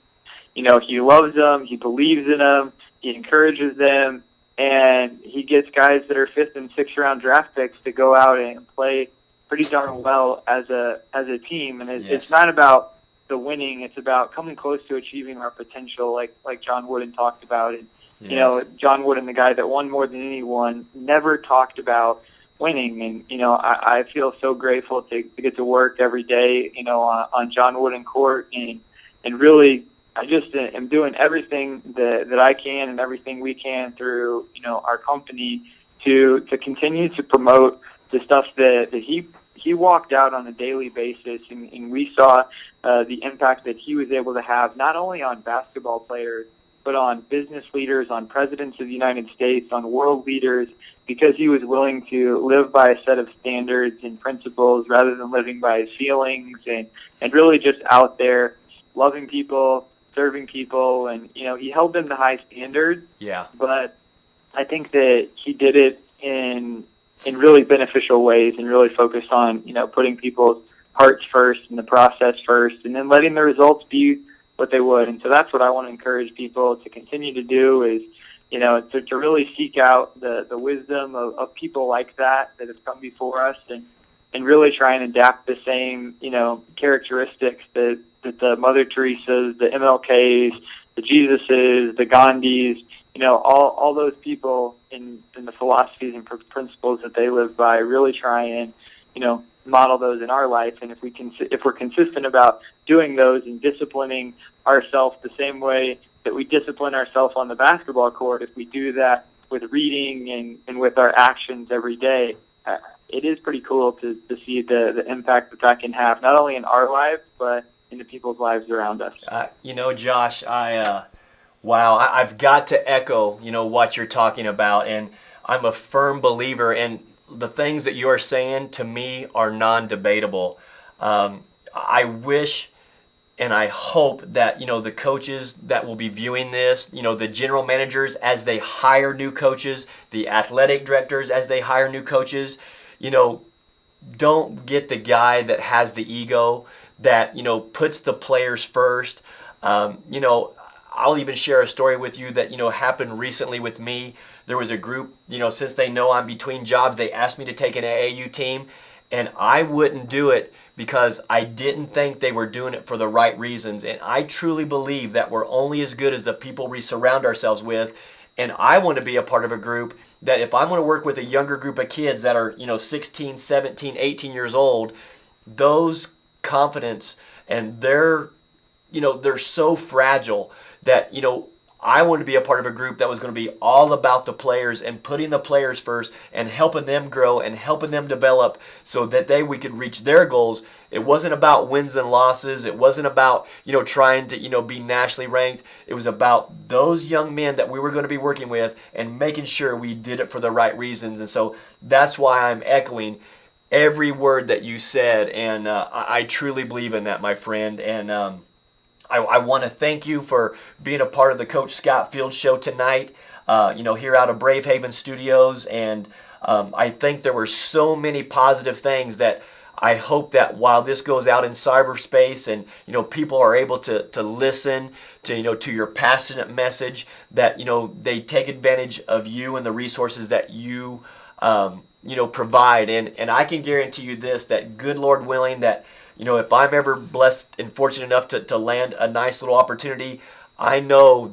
He loves them, he believes in them, he encourages them, and he gets guys that are 5th and 6th round draft picks to go out and play pretty darn well as a team. And it's not about the winning, it's about coming close to achieving our potential, like John Wooden talked about. And John Wooden, the guy that won more than anyone, never talked about winning. And I feel so grateful to get to work every day on John Wooden court, and really I just am doing everything that I can and everything we can through our company to continue to promote the stuff that he walked out on a daily basis, and we saw the impact that he was able to have, not only on basketball players, but on business leaders, on presidents of the United States, on world leaders, because he was willing to live by a set of standards and principles rather than living by his feelings, and really just out there loving people, serving people, and he held them to high standards. Yeah. But I think that he did it in really beneficial ways, and really focused on putting people's hearts first and the process first, and then letting the results be what they would. And so that's what I want to encourage people to continue to do, is to really seek out the wisdom of people like that have come before us, and really try and adapt the same characteristics that the Mother Teresas, the MLKs, the Jesuses, the Gandhis, all those people in the philosophies and principles that they live by, really try and model those in our life. And if we're consistent about doing those and disciplining ourselves the same way that we discipline ourselves on the basketball court, if we do that with reading and with our actions every day, it is pretty cool to see the impact that can have, not only in our lives, but in the people's lives around us. Josh, I've got to echo, what you're talking about, and I'm a firm believer in the things that you're saying. To me, are non-debatable. I wish and I hope that, the coaches that will be viewing this, the general managers as they hire new coaches, the athletic directors as they hire new coaches, don't get the guy that has the ego, that, puts the players first. I'll even share a story with you that, happened recently with me. There was a group, since they know I'm between jobs, they asked me to take an AAU team, and I wouldn't do it because I didn't think they were doing it for the right reasons. And I truly believe that we're only as good as the people we surround ourselves with. And I want to be a part of a group that, if I'm going to work with a younger group of kids that are, 16, 17, 18 years old, those confidence and they're so fragile that, I wanted to be a part of a group that was going to be all about the players and putting the players first and helping them grow and helping them develop so that we could reach their goals. It wasn't about wins and losses. It wasn't about, trying to, be nationally ranked. It was about those young men that we were going to be working with and making sure we did it for the right reasons. And so that's why I'm echoing every word that you said. And I truly believe in that, my friend. And, I want to thank you for being a part of the Coach Scott Field Show tonight, here out of Brave Haven Studios. And I think there were so many positive things that I hope that while this goes out in cyberspace and, people are able to listen to, to your passionate message, that, they take advantage of you and the resources that you, provide. And I can guarantee you this, that good Lord willing, that if I'm ever blessed and fortunate enough to land a nice little opportunity, I hope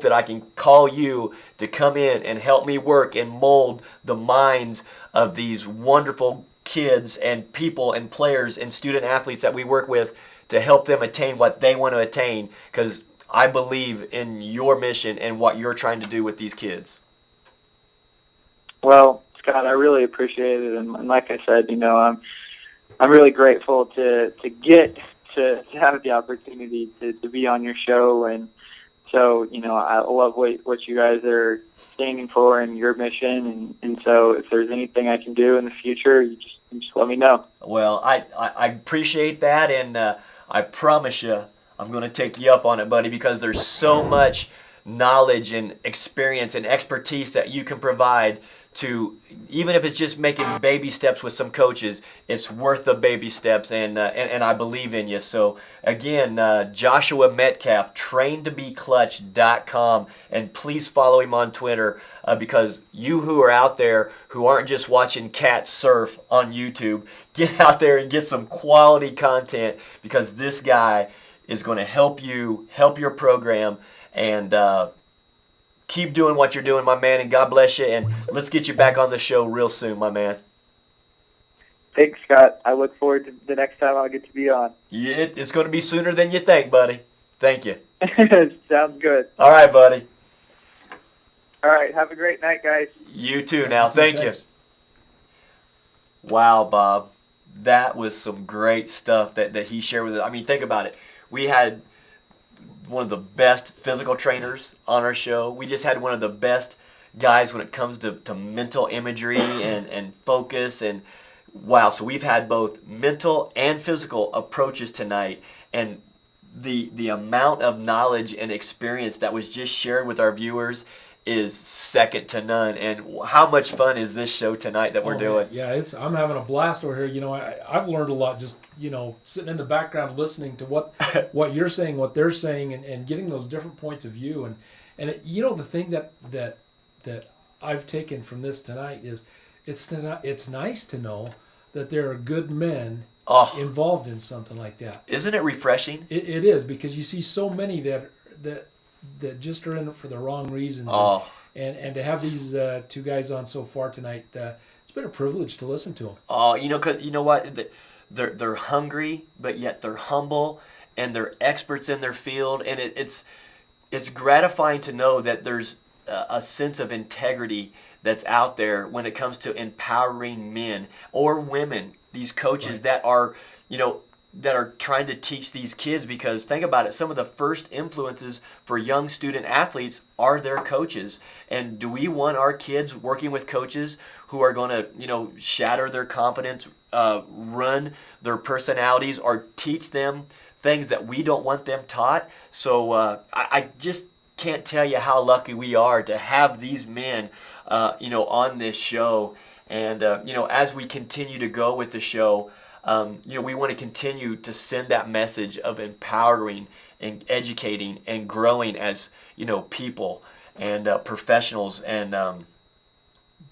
that I can call you to come in and help me work and mold the minds of these wonderful kids and people and players and student athletes that we work with to help them attain what they want to attain, because I believe in your mission and what you're trying to do with these kids. Well, Scott, I really appreciate it. And like I said, I'm really grateful to get to have the opportunity to be on your show. And so, I love what you guys are standing for and your mission. And so if there's anything I can do in the future, you just let me know. Well, I appreciate that. And I promise you, I'm going to take you up on it, buddy, because there's so much knowledge and experience and expertise that you can provide to, even if it's just making baby steps with some coaches, it's worth the baby steps, and I believe in you. So again, Joshua Metcalf, traintobeclutch.com, and please follow him on Twitter, because you who are out there who aren't just watching cats surf on YouTube, get out there and get some quality content, because this guy is going to help you, help your program, and keep doing what you're doing, my man, and God bless you, and let's get you back on the show real soon, my man. Thanks, Scott. I look forward to the next time I'll get to be on. It's going to be sooner than you think, buddy. Thank you. Sounds good. All right, buddy. All right, have a great night, guys. You too now. Thank you. Wow, Bob. That was some great stuff that he shared with us. I mean, think about it. We had one of the best physical trainers on our show. We just had one of the best guys when it comes to mental imagery and focus. And wow, so we've had both mental and physical approaches tonight. And the amount of knowledge and experience that was just shared with our viewers is second to none. And how much fun is this show tonight that we're doing? Man. Yeah, I'm having a blast over here. I've learned a lot just, sitting in the background listening to what you're saying, what they're saying, and getting those different points of view. And the thing that I've taken from this tonight is it's nice to know that there are good men involved in something like that. Isn't it refreshing? It is, because you see so many that just are in it for the wrong reasons. Oh. And to have these two guys on so far tonight, It's been a privilege to listen to them. Oh, you know, 'cause you know what? They're hungry, but yet they're humble, and they're experts in their field, and it's gratifying to know that there's a sense of integrity that's out there when it comes to empowering men or women, these coaches Right. that are, you know, that are trying to teach these kids. Because think about it, some of the first influences for young student athletes are their coaches. And do we want our kids working with coaches who are going to, you know, shatter their confidence, run their personalities, or teach them things that we don't want them taught? So I just can't tell you how lucky we are to have these men, you know, on this show. And you know, as we continue to go with the show, you know, we want to continue to send that message of empowering and educating and growing as, you know, people and professionals, and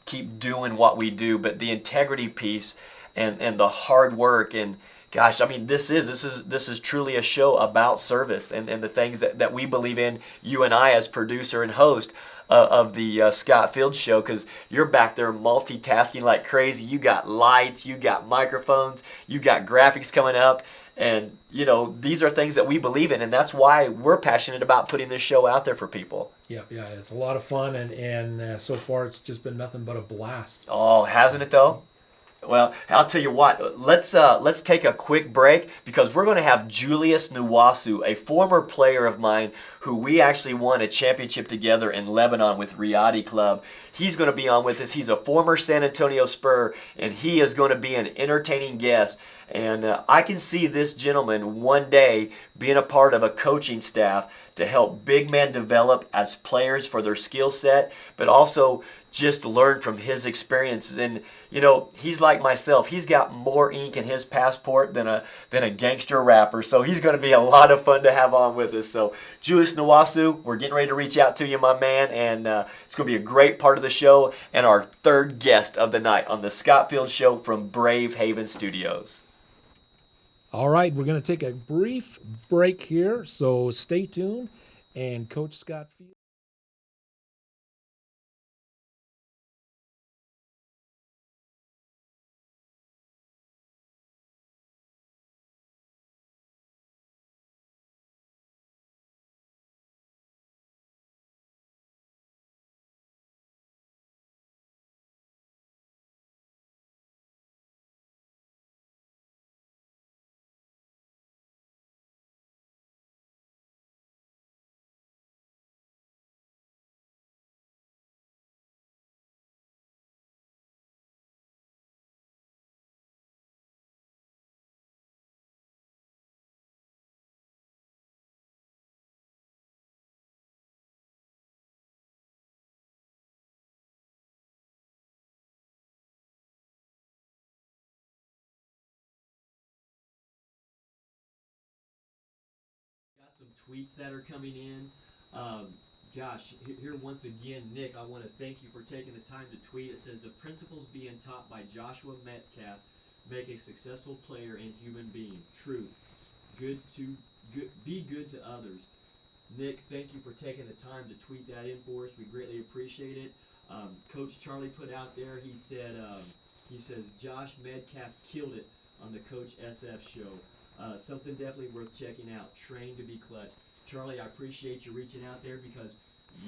keep doing what we do. But the integrity piece and the hard work, and gosh, I mean, this is truly a show about service and the things that we believe in, you and I as producer and host of the Scott Field Show, because you're back there multitasking like crazy. You got lights, you got microphones, you got graphics coming up, and you know, these are things that we believe in, and that's why we're passionate about putting this show out there for people. Yeah, it's a lot of fun, and so far it's just been nothing but a blast. Oh, hasn't it though? Well, I'll tell you what. Let's take a quick break, because we're going to have Julius Nwasu, a former player of mine who we actually won a championship together in Lebanon with Riyadi Club. He's going to be on with us. He's a former San Antonio Spur, and he is going to be an entertaining guest. And I can see this gentleman one day being a part of a coaching staff to help big men develop as players for their skill set, but also just learn from his experiences. And you know, he's like myself. He's got more ink in his passport than a gangster rapper. So he's going to be a lot of fun to have on with us. So Julius Nwasu, we're getting ready to reach out to you, my man, and it's going to be a great part of the show and our third guest of the night on the Scott Field Show from Brave Haven Studios. All right, we're going to take a brief break here, so stay tuned. And Coach Scott Field. Some tweets that are coming in. Here once again, Nick, I want to thank you for taking the time to tweet. It says the principles being taught by Joshua Metcalf make a successful player and human being. Truth. Be good to others. Nick, thank you for taking the time to tweet that in for us. We greatly appreciate it. Coach Charlie put out there, he says Josh Metcalf killed it on the Coach SF show. Something definitely worth checking out. Train to be clutch. Charlie, I appreciate you reaching out there, because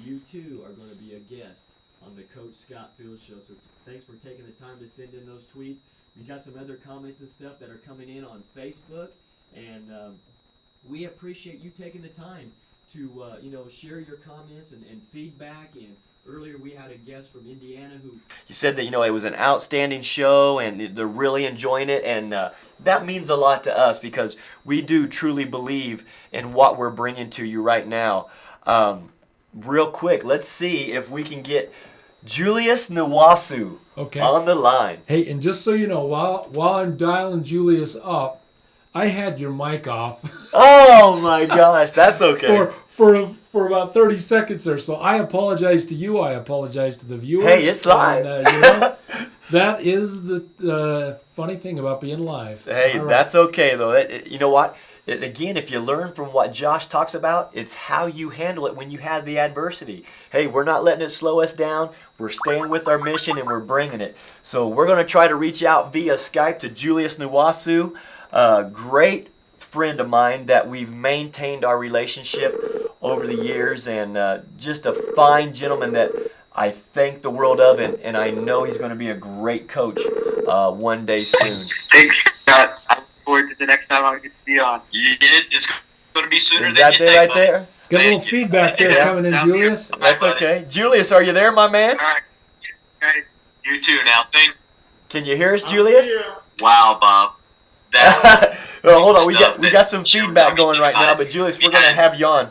you too are going to be a guest on the Coach Scott Field Show. So thanks for taking the time to send in those tweets. We got some other comments and stuff that are coming in on Facebook, and we appreciate you taking the time to share your comments and feedback. And earlier we had a guest from Indiana who You said that, you know, it was an outstanding show and they're really enjoying it, and that means a lot to us, because we do truly believe in what we're bringing to you right now. Real quick, let's see if we can get Julius Nwasu on the line. Hey, and just so you know, while I'm dialing Julius up, I had your mic off. Oh my gosh, that's okay. for about 30 seconds or so. I apologize to you. I apologize to the viewers. Hey, it's live. And, that is the funny thing about being live. Hey, All right. that's okay though. You know what? again, if you learn from what Josh talks about, it's how you handle it when you have the adversity. Hey, we're not letting it slow us down. We're staying with our mission and we're bringing it. So we're going to try to reach out via Skype to Julius Nwasu, a great friend of mine that we've maintained our relationship over the years, and just a fine gentleman that I thank the world of, and I know he's going to be a great coach one day soon. Thanks, Scott. I look forward to the next time I get to be on. It's going to be sooner Is than that you there think, right there? Got a little feedback there Yeah. coming in, Julius. That's okay. Julius, are you there, my man? All right. Okay. You too now. Can you hear us, Julius? Wow, Bob. That was Well, hold on, we stuff got some that showed feedback me going right now, but Julius, we're gonna have you on.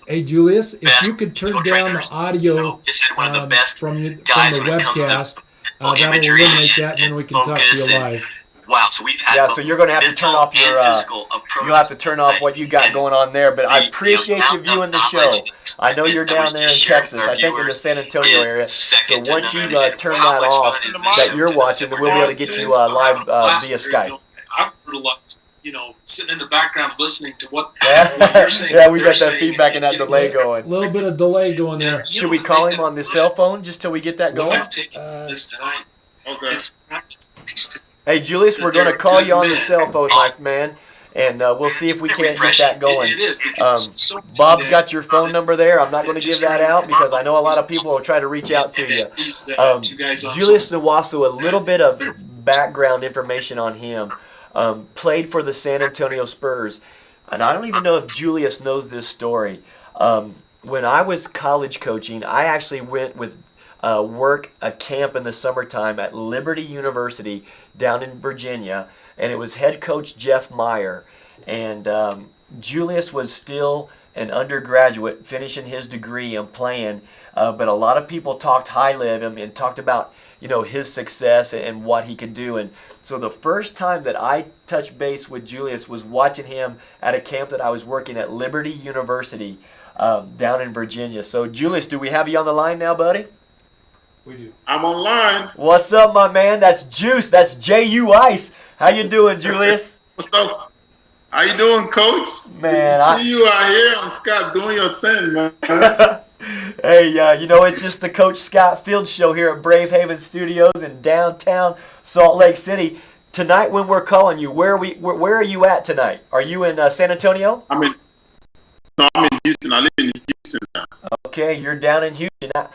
Hey, Julius, if you could turn down the audio just had one of the best from the guys when it comes to webcast, that'll imagery eliminate that, and then we can talk to focus you and- live. wow. So we've had Yeah, both so you're gonna have to turn mental off your, and physical you'll have to approaches turn off tonight. what you got And going on there, but I the appreciate you amount viewing of the show. knowledge and I know experience you're that down was there in just shared with Texas, our I think in the viewers San Antonio is area. So second to once none. you And turn how that much off fun is this that show you're to- watching, then we'll be able to get you live via Skype. I've heard a lot, sitting in the background listening to what Yeah, you're saying. yeah, what we they're got that saying, feedback and that getting delay better. going. A little bit of delay going there. Should we call him on the cell phone just till we get that going? I've taken this tonight. Okay. It's nice to Hey, Julius, we're going to call you on the cell phone, my man, and we'll see if we can't get that going. It is because so many Bob's that- got your phone number there. I'm not going to give that out because I know a lot of people will try to reach out to you. These, two guys on Julius social- Nwasu, a little bit of background information on him. Played for the San Antonio Spurs. And I don't even know if Julius knows this story. When I was college coaching, I actually went with work a camp in the summertime at Liberty University down in Virginia, and it was head coach Jeff Meyer. And Julius was still an undergraduate finishing his degree and playing, but a lot of people talked highly of him and talked about his success and what he could do. And so the first time that I touched base with Julius was watching him at a camp that I was working at Liberty University down in Virginia. So Julius, do we have you on the line now, buddy? We do. I'm online. What's up, my man? That's Juice. That's J.U. Ice. How you doing, Julius? What's up? How you doing, Coach? Man, Good to see you out here on Scott doing your thing, man. Hey, it's just the Coach Scott Field Show here at Brave Haven Studios in downtown Salt Lake City. Tonight, when we're calling you, where are you at tonight? Are you in San Antonio? I'm in Houston. I live in Houston now. Okay, you're down in Houston. Down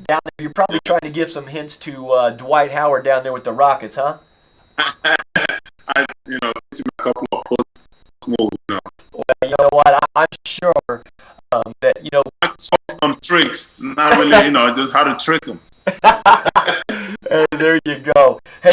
there, you're probably trying to give some hints to Dwight Howard down there with the Rockets, huh? It's a couple of post moves now. Well, you know what? I'm sure that I saw some tricks, not really, just how to trick them. Hey, there you go. Hey,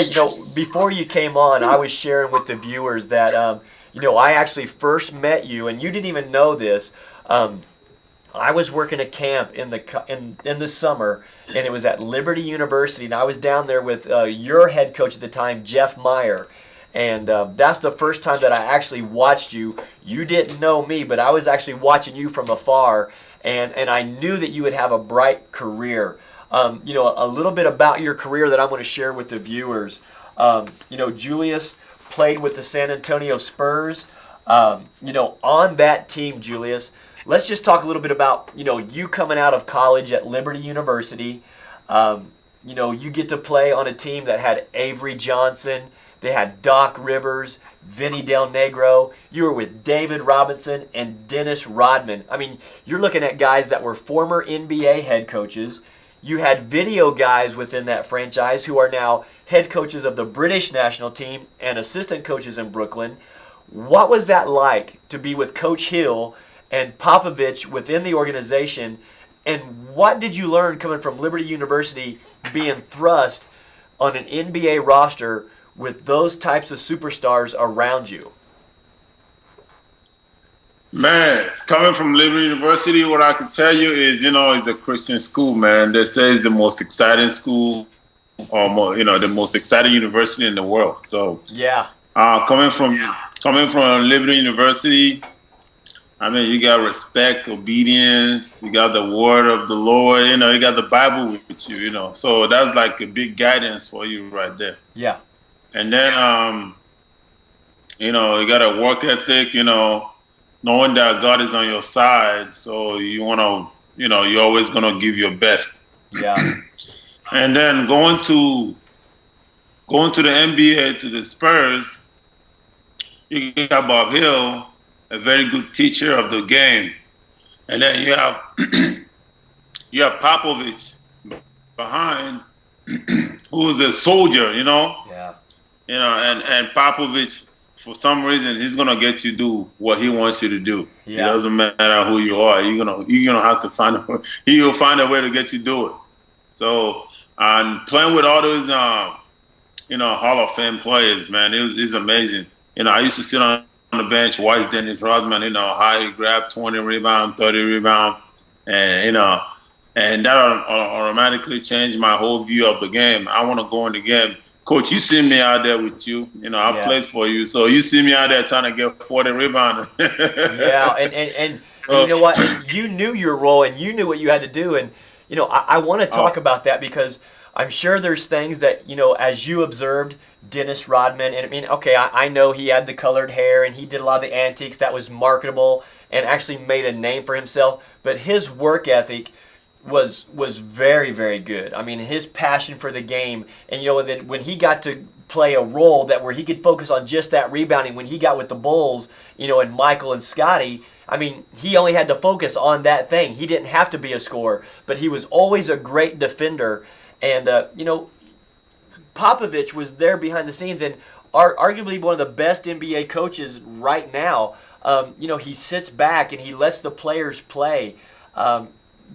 before you came on, I was sharing with the viewers that I actually first met you, and you didn't even know this. I was working a camp in the summer, and it was at Liberty University, and I was down there with your head coach at the time, Jeff Meyer. And that's the first time that I actually watched you. You didn't know me, but I was actually watching you from afar, and I knew that you would have a bright career. A little bit about your career that I'm going to share with the viewers. Julius played with the San Antonio Spurs. On that team, Julius, let's just talk a little bit about, you coming out of college at Liberty University. You get to play on a team that had Avery Johnson. They had Doc Rivers, Vinny Del Negro. You were with David Robinson and Dennis Rodman. I mean, you're looking at guys that were former NBA head coaches. You had video guys within that franchise who are now head coaches of the British national team and assistant coaches in Brooklyn. What was that like to be with Coach Hill and Popovich within the organization? And what did you learn coming from Liberty University being thrust on an NBA roster with those types of superstars around you? Man, coming from Liberty University, what I can tell you is, it's a Christian school, man. They say it's the most exciting school, or more, the most exciting university in the world. So, Yeah. coming from Liberty University, I mean, you got respect, obedience. You got the word of the Lord. You got the Bible with you. So that's like a big guidance for you right there. Yeah. And then You know, you got a work ethic. You know, knowing that God is on your side, so you want to, you know, you're always gonna give your best. Yeah. And then going to the NBA to the Spurs, you got Bob Hill, a very good teacher of the game, and then you have you have Popovich behind, who's a soldier, you know. Yeah. You know, and Popovich, for some reason, he's gonna get you do what he wants you to do. Yeah. It doesn't matter who you are. You're gonna have to find a he will find a way to get you do it. So, and playing with all those you know, Hall of Fame players, man, it's amazing. You know, I used to sit on the bench, watch Dennis Rodman. You know, how he grabbed 20 rebound, 30 rebound, and you know, and that automatically changed my whole view of the game. I want to go in the game. Coach, you see me out there with you. You know, I played for you. So you see me out there trying to get 40 rebounds. Yeah, and you know what? You knew your role and you knew what you had to do. And, you know, I want to talk about that because I'm sure there's things that, you know, as you observed Dennis Rodman, and I mean, okay, I know he had the colored hair and he did a lot of the antiques that was marketable and actually made a name for himself. But his work ethic was very, very good. I mean, his passion for the game, and you know, then when he got to play a role that where he could focus on just that rebounding, when he got with the Bulls, you know, and Michael and Scotty, I mean, he only had to focus on that thing. He didn't have to be a scorer, but he was always a great defender. And you know, Popovich was there behind the scenes and arguably one of the best NBA coaches right now. You know, he sits back and he lets the players play.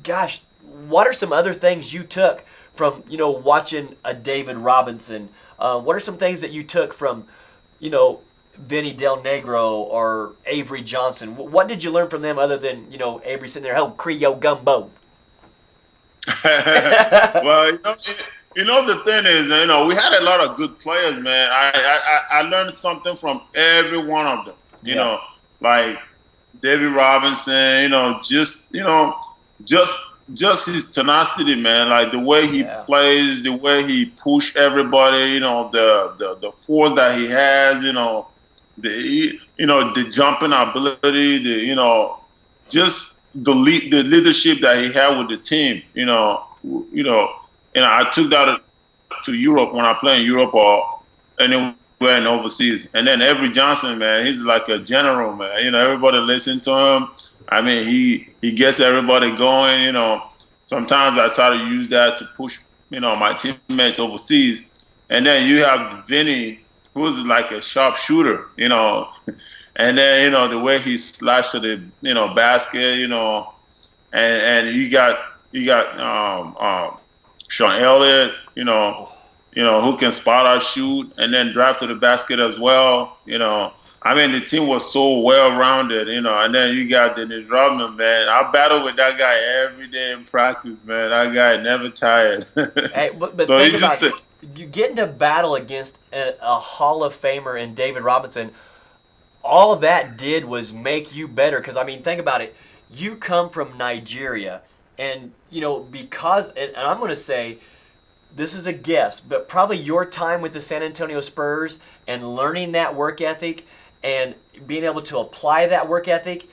Gosh, what are some other things you took from, you know, watching a David Robinson? What are some things that you took from, you know, Vinny Del Negro or Avery Johnson? What did you learn from them other than, you know, Avery sitting there, oh, Creole gumbo? Well, you know, the thing is, you know, we had a lot of good players, man. I learned something from every one of them. You know, like David Robinson. Just his tenacity, man. Like the way he plays, the way he push everybody. You know, the force that he has. The jumping ability. Just the leadership that he had with the team. And I took that to Europe when I play in Europe or anywhere in overseas. And then Avery Johnson, man, he's like a general, man. Everybody listen to him. I mean, he gets everybody going. Sometimes I try to use that to push, my teammates overseas. And then you have Vinny, who's like a sharp shooter, And then, the way he slashed to the, basket, and you got Sean Elliott, who can spot out, shoot, and then drive to the basket as well. I mean, the team was so well-rounded, and then you got Dennis Rodman, man. I battle with that guy every day in practice, man. That guy never tired. Hey, but so think about it. You get into battle against a Hall of Famer in David Robinson. All that did was make you better. Because, I mean, think about it. You come from Nigeria, and, because, and I'm going to say, this is a guess, but probably your time with the San Antonio Spurs and learning that work ethic and being able to apply that work ethic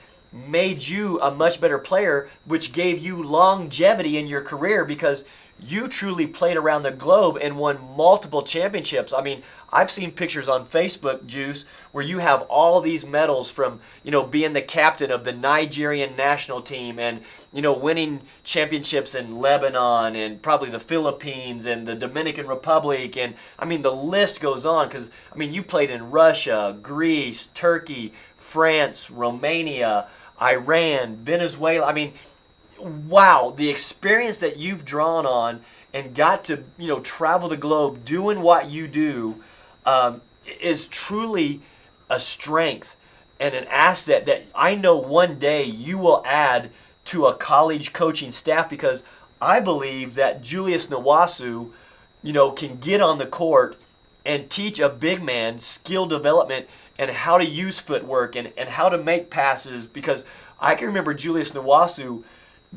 made you a much better player, which gave you longevity in your career because you truly played around the globe and won multiple championships. I mean, I've seen pictures on Facebook, Juice, where you have all these medals from, being the captain of the Nigerian national team and, winning championships in Lebanon and probably the Philippines and the Dominican Republic. And, I mean, the list goes on because, I mean, you played in Russia, Greece, Turkey, France, Romania, Iran, Venezuela. I mean, wow, the experience that you've drawn on and got to, travel the globe doing what you do is truly a strength and an asset that I know one day you will add to a college coaching staff because I believe that Julius Nwasu, can get on the court and teach a big man skill development and how to use footwork and how to make passes because I can remember Julius Nwasu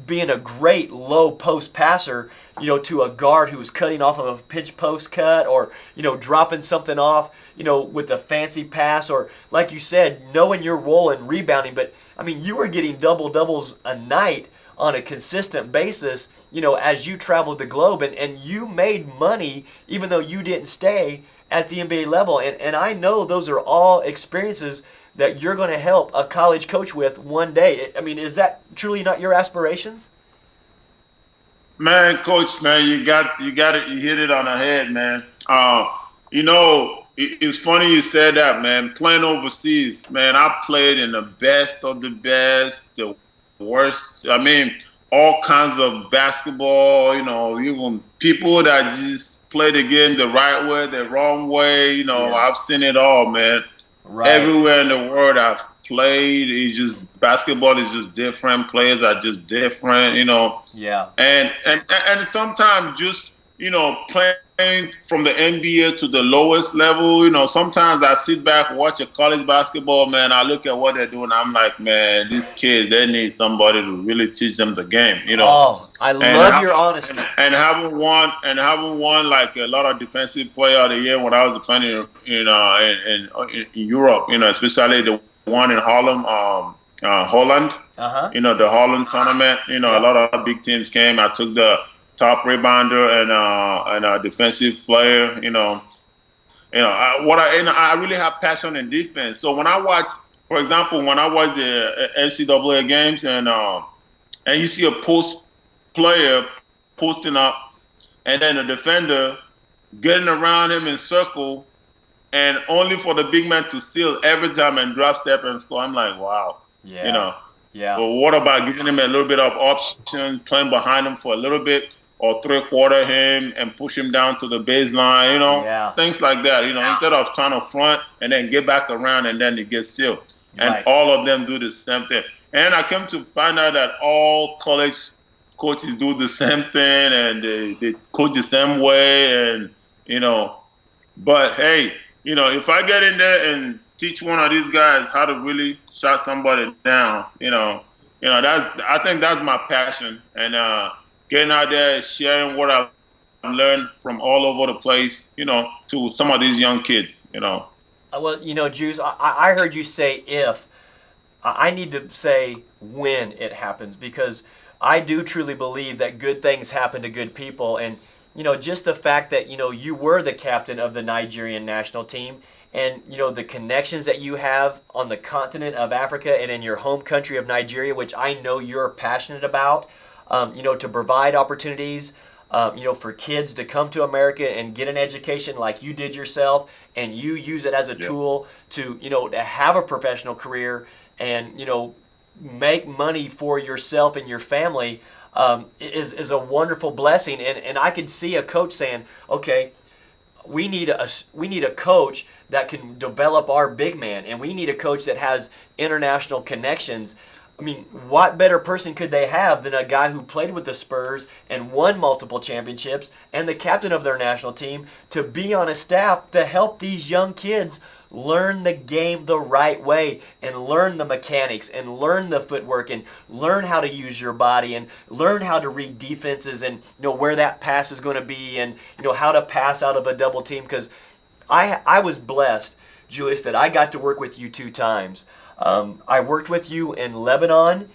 being a great low post passer, to a guard who was cutting off of a pitch post cut, or, dropping something off, with a fancy pass, or like you said, knowing your role and rebounding. But I mean, you were getting doubles a night on a consistent basis, as you traveled the globe, and you made money even though you didn't stay at the NBA level. And I know those are all experiences that you're going to help a college coach with one day. I mean, is that truly not your aspirations? Man, coach, man, you hit it on the head, man. It's funny you said that, man. Playing overseas, man, I played in the best of the best, the worst. I mean, all kinds of basketball, even people that just play the game the right way, the wrong way. I've seen it all, man. Right. Everywhere in the world I've played, it's just basketball is just different. Players are just different, Yeah. And sometimes just playing from the NBA to the lowest level, sometimes I sit back, watch a college basketball, man. I look at what they're doing. I'm like, man, these kids, they need somebody to really teach them the game, Oh, I love your honesty. And having won like a lot of defensive player of the year when I was playing in Europe, especially the one in Holland. Uh-huh. The Holland tournament. A lot of big teams came. I took the top rebounder and a defensive player. I really have passion in defense. So when I watch, for example, the NCAA games and you see a post player posting up, and then a defender getting around him in circle, and only for the big man to seal every time and drop step and score. I'm like, wow. Yeah. Yeah. But what about giving him a little bit of option, playing behind him for a little bit, or three-quarter him and push him down to the baseline, things like that, instead of trying to front and then get back around and then it gets sealed. And Right. all of them do the same thing. And I came to find out that all college coaches do the same thing, and they coach the same way, and, but hey, if I get in there and teach one of these guys how to really shut somebody down, I think that's my passion. And getting out there, sharing what I've learned from all over the place, to some of these young kids, Well, Juice, I heard you say if. I need to say when it happens, because I do truly believe that good things happen to good people. And, just the fact that, you were the captain of the Nigerian national team, and, the connections that you have on the continent of Africa and in your home country of Nigeria, which I know you're passionate about, to provide opportunities, for kids to come to America and get an education like you did yourself, and you use it as a tool to, to have a professional career and, make money for yourself and your family, is a wonderful blessing. And I could see a coach saying, okay, we need a coach that can develop our big man, and we need a coach that has international connections. I mean, what better person could they have than a guy who played with the Spurs and won multiple championships and the captain of their national team to be on a staff to help these young kids learn the game the right way and learn the mechanics and learn the footwork and learn how to use your body and learn how to read defenses and where that pass is going to be and how to pass out of a double team. Because I was blessed, Julius, that I got to work with you 2 times. I worked with you in Lebanon,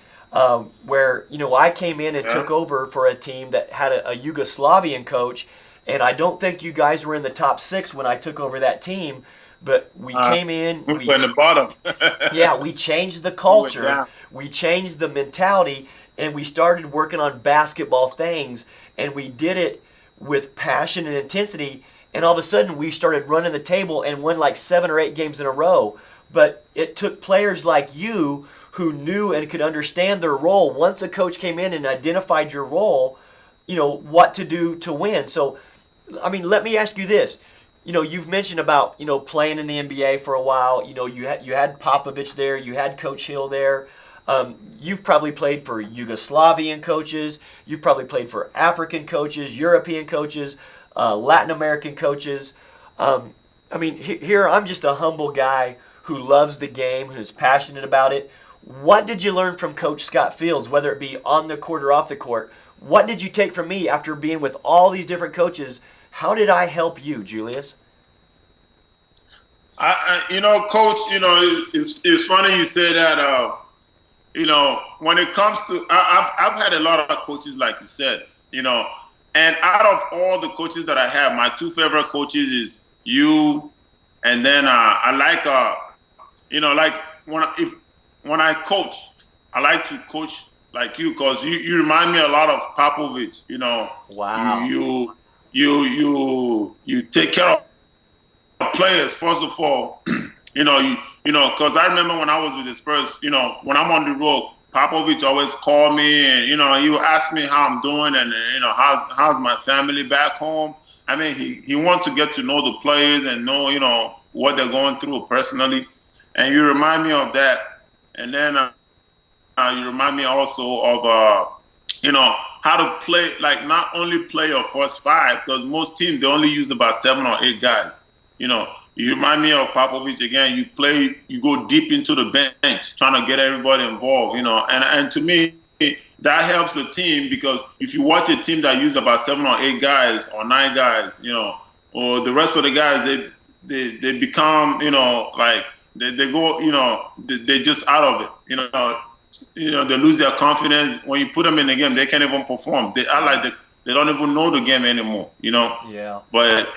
where I came in and took over for a team that had a Yugoslavian coach, and I don't think you guys were in the top 6 when I took over that team. But we came in. We were in the bottom. Yeah, we changed the culture. We changed the mentality, and we started working on basketball things, and we did it with passion and intensity. And all of a sudden, we started running the table and won like 7 or 8 games in a row. But it took players like you who knew and could understand their role. Once a coach came in and identified your role, what to do to win. So, I mean, let me ask you this. You've mentioned about, playing in the NBA for a while. You had Popovich there. You had Coach Hill there. You've probably played for Yugoslavian coaches. You've probably played for African coaches, European coaches, Latin American coaches. Here I'm just a humble guy who loves the game, who's passionate about it. What did you learn from Coach Scott Fields, whether it be on the court or off the court? What did you take from me after being with all these different coaches? How did I help you, Julius? Coach, it's funny you say that. When it comes to, I've had a lot of coaches, like you said, and out of all the coaches that I have, my two favorite coaches is you, and then I like, when I coach, I like to coach like you because you remind me a lot of Popovich. Wow. You take care of players first of all. Because I remember when I was with the Spurs, when I'm on the road, Popovich always called me and, he would ask me how I'm doing and, how's my family back home. I mean, he wants to get to know the players and know, what they're going through personally. And you remind me of that. And then you remind me also of, how to play, like not only play your first five, because most teams, they only use about 7 or 8 guys, You remind me of Popovich again. You go deep into the bench, trying to get everybody involved, And to me, that helps the team because if you watch a team that use about 7 or 8 guys or 9 guys, or the rest of the guys, they become, like they go, they just out of it, they lose their confidence. When you put them in the game, they can't even perform. They don't even know the game anymore, Yeah. But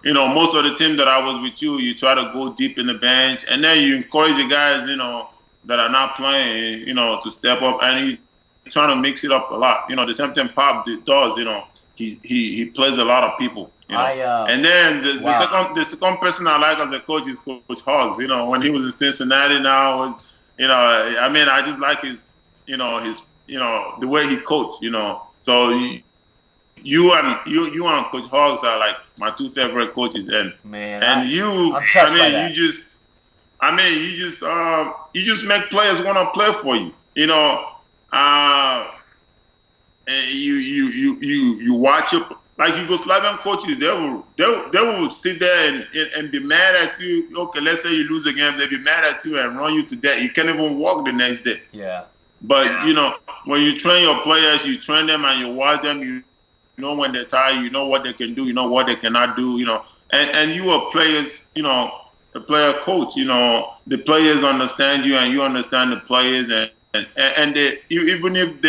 most of the team that I was with you try to go deep in the bench, and then you encourage the guys, that are not playing, to step up, and you trying to mix it up a lot. The same thing Pop does. He plays a lot of people. And then the second person I like as a coach is Coach Huggs. When he was in Cincinnati, now was. I just like his the way he coached. So you and Coach Huggs are like my two favorite coaches, and I'm you just make players want to play for you. And you watch it. Like Yugoslavian coaches, they will sit there and be mad at you. Okay, let's say you lose a game, they'll be mad at you and run you to death. You can't even walk the next day. Yeah. But when you train your players, you train them and you watch them. You know when they're tired. You know what they can do. You know what they cannot do. And you are players. The player coach. The players understand you and you understand the players. And they, even if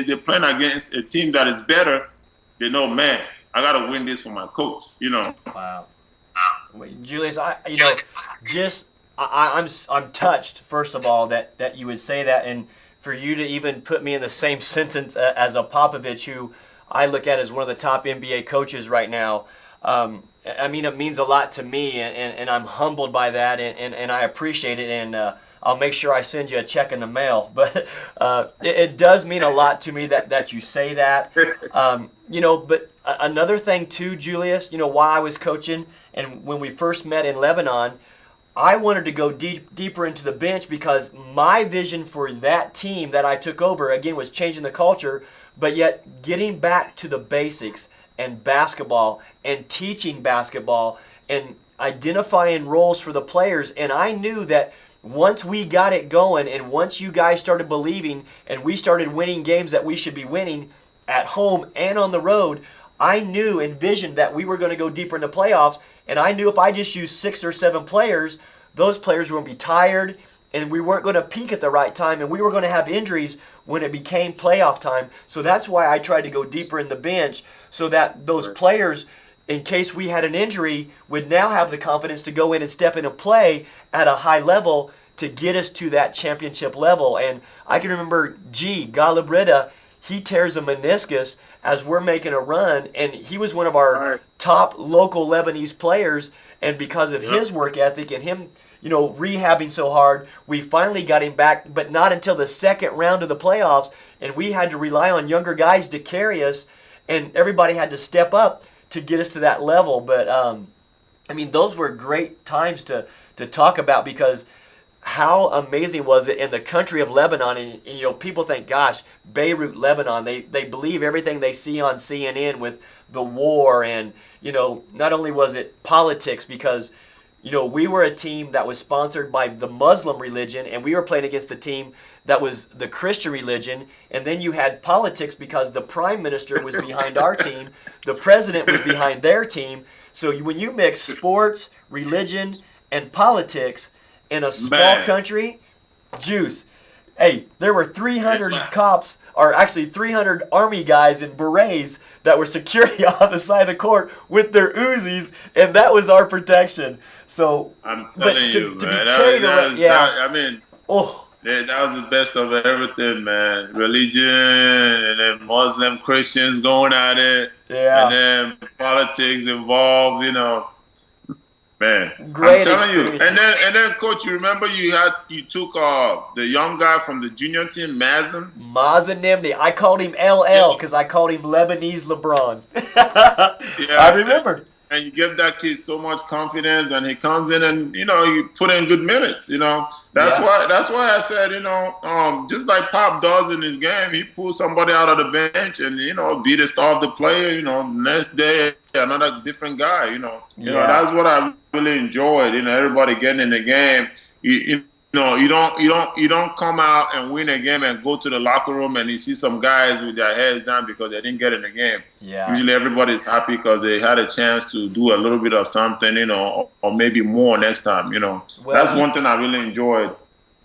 they're playing against a team that is better. They know, man, I gotta win this for my coach. Wow. Julius, I'm touched. First of all, that you would say that, and for you to even put me in the same sentence as a Popovich, who I look at as one of the top NBA coaches right now. It means a lot to me, and I'm humbled by that, and I appreciate it, and I'll make sure I send you a check in the mail. But it does mean a lot to me that you say that. But another thing too, Julius, why I was coaching, and when we first met in Lebanon, I wanted to go deeper into the bench because my vision for that team that I took over, again, was changing the culture, but yet getting back to the basics and basketball and teaching basketball and identifying roles for the players. And I knew that once we got it going and once you guys started believing and we started winning games that we should be winning at home and on the road, I knew, envisioned that we were going to go deeper in the playoffs. And I knew if I just used 6 or 7 players, those players were going to be tired and we weren't going to peak at the right time and we were going to have injuries when it became playoff time. So that's why I tried to go deeper in the bench so that those players, in case we had an injury, would now have the confidence to go in and step in and play at a high level to get us to that championship level. And I can remember Galabrita, he tears a meniscus as we're making a run, and he was one of our top local Lebanese players, and because of his work ethic and him, rehabbing so hard, we finally got him back, but not until the second round of the playoffs, and we had to rely on younger guys to carry us, and everybody had to step up to get us to that level. But those were great times to talk about, because how amazing was it in the country of Lebanon? And people think, gosh, Beirut, Lebanon, they believe everything they see on CNN with the war, and not only was it politics, because we were a team that was sponsored by the Muslim religion, and we were playing against a team that was the Christian religion, and then you had politics because the prime minister was behind our team, the president was behind their team. So when you mix sports, religion, and politics in a small country, Juice. Hey, there were 300 cops, or actually 300 Army guys in berets that were security on the side of the court with their Uzis, and that was our protection. So, I'm telling you, to man. be carried away, That was the best of everything, man. Religion, and then Muslim Christians going at it, and then politics involved. Man, Great I'm telling you. experience. And then, coach, you remember you took the young guy from the junior team, Mazen Nimni. I called him LL because I called him Lebanese LeBron. I remember. And you give that kid so much confidence, and he comes in and you put in good minutes. That's why I said just like Pop does in his game, he pulls somebody out of the bench and be the star of the player. Next day another different guy. That's what I really enjoyed. Everybody getting in the game. You don't come out and win a game and go to the locker room and you see some guys with their heads down because they didn't get in the game. Yeah. Usually everybody's happy because they had a chance to do a little bit of something, or maybe more next time. Well, that's one thing I really enjoyed.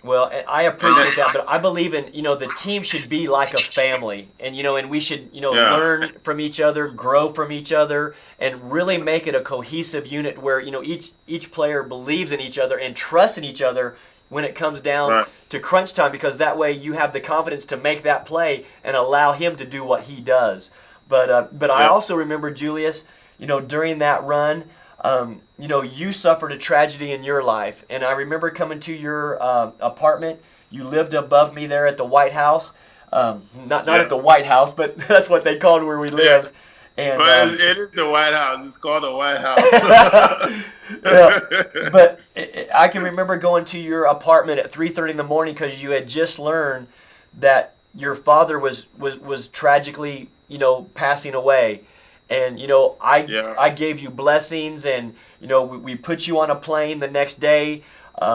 Well, I appreciate that, but I believe in the team should be like a family, and and we should learn from each other, grow from each other, and really make it a cohesive unit where each player believes in each other and trusts in each other when it comes down to crunch time, because that way you have the confidence to make that play and allow him to do what he does. But I also remember, Julius, during that run, you suffered a tragedy in your life, and I remember coming to your apartment. You lived above me there at the White House, not at the White House, but that's what they called where we lived. And it is the White House. It's called the White House. But I can remember going to your apartment at 3:30 in the morning because you had just learned that your father was tragically, passing away. And I gave you blessings, and we put you on a plane the next day.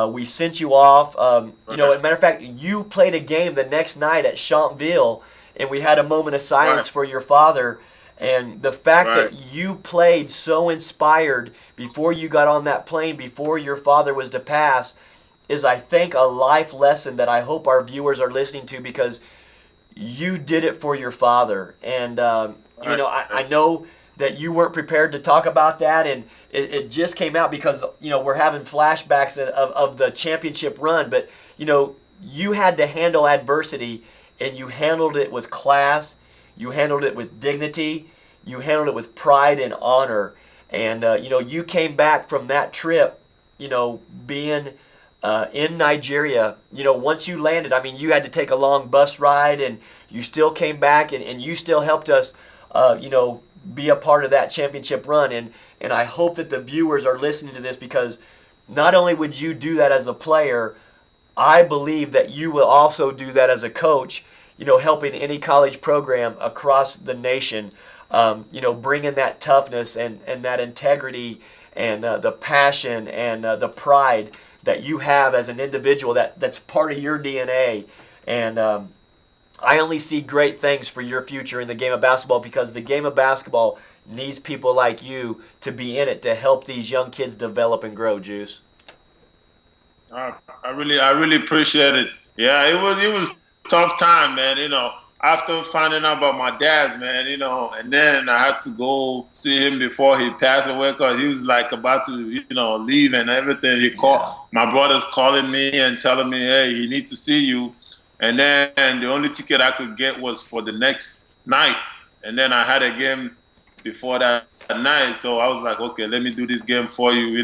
We sent you off. As a matter of fact, you played a game the next night at Champville, and we had a moment of silence for your father. And the fact that you played so inspired before you got on that plane, before your father was to pass, is, I think, a life lesson that I hope our viewers are listening to, because you did it for your father. And I know that you weren't prepared to talk about that, and it just came out because we're having flashbacks of the championship run. But you had to handle adversity, and you handled it with class. You handled it with dignity. You handled it with pride and honor. And you came back from that trip, being in Nigeria. Once you landed, you had to take a long bus ride, and you still came back, and you still helped us be a part of that championship run. And I hope that the viewers are listening to this, because not only would you do that as a player, I believe that you will also do that as a coach, helping any college program across the nation, bringing that toughness and that integrity and the passion and the pride that you have as an individual that's part of your DNA. And I only see great things for your future in the game of basketball, because the game of basketball needs people like you to be in it to help these young kids develop and grow, Juice. I really appreciate it. Yeah, it was tough time, man. After finding out about my dad, man, and then I had to go see him before he passed away, because he was like about to, leave and everything. He called, my brother's calling me and telling me, hey, he needs to see you. And then the only ticket I could get was for the next night. And then I had a game before that night. So I was like, okay, let me do this game for you,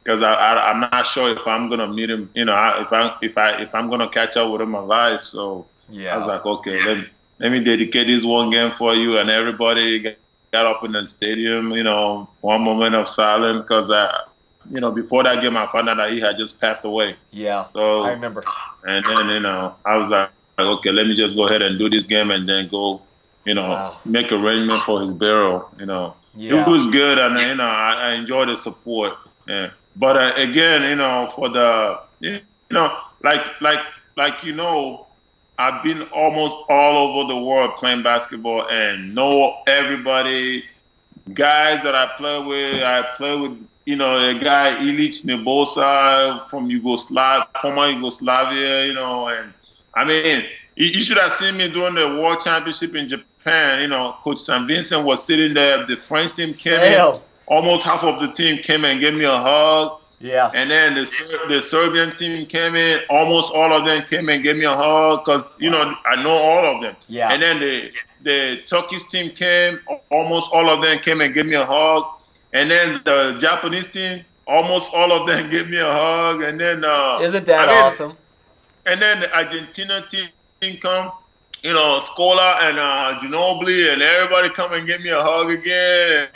because I'm not sure if I'm gonna meet him, if I'm gonna catch up with him alive. So I was like, okay, let me dedicate this one game for you. And everybody got up in the stadium, one moment of silence, because before that game I found out that he had just passed away. Yeah. So I remember. And then I was like, okay, let me just go ahead and do this game and then go, make arrangement for his burial. It was good, and I enjoyed the support. Yeah. But again, for the like like I've been almost all over the world playing basketball and know everybody. Guys that I play with, a guy Ilic Nebosa from former Yugoslavia, and I mean, you should have seen me during the World Championship in Japan. Coach St. Vincent was sitting there. The French team came in. Almost half of the team came and gave me a hug. Yeah. And then the Serbian team came in. Almost all of them came and gave me a hug because, I know all of them. Yeah. And then the Turkish team came. Almost all of them came and gave me a hug. And then the Japanese team, almost all of them gave me a hug. And then isn't that awesome? And then the Argentina team come, Scola and Ginobili and everybody come and give me a hug again.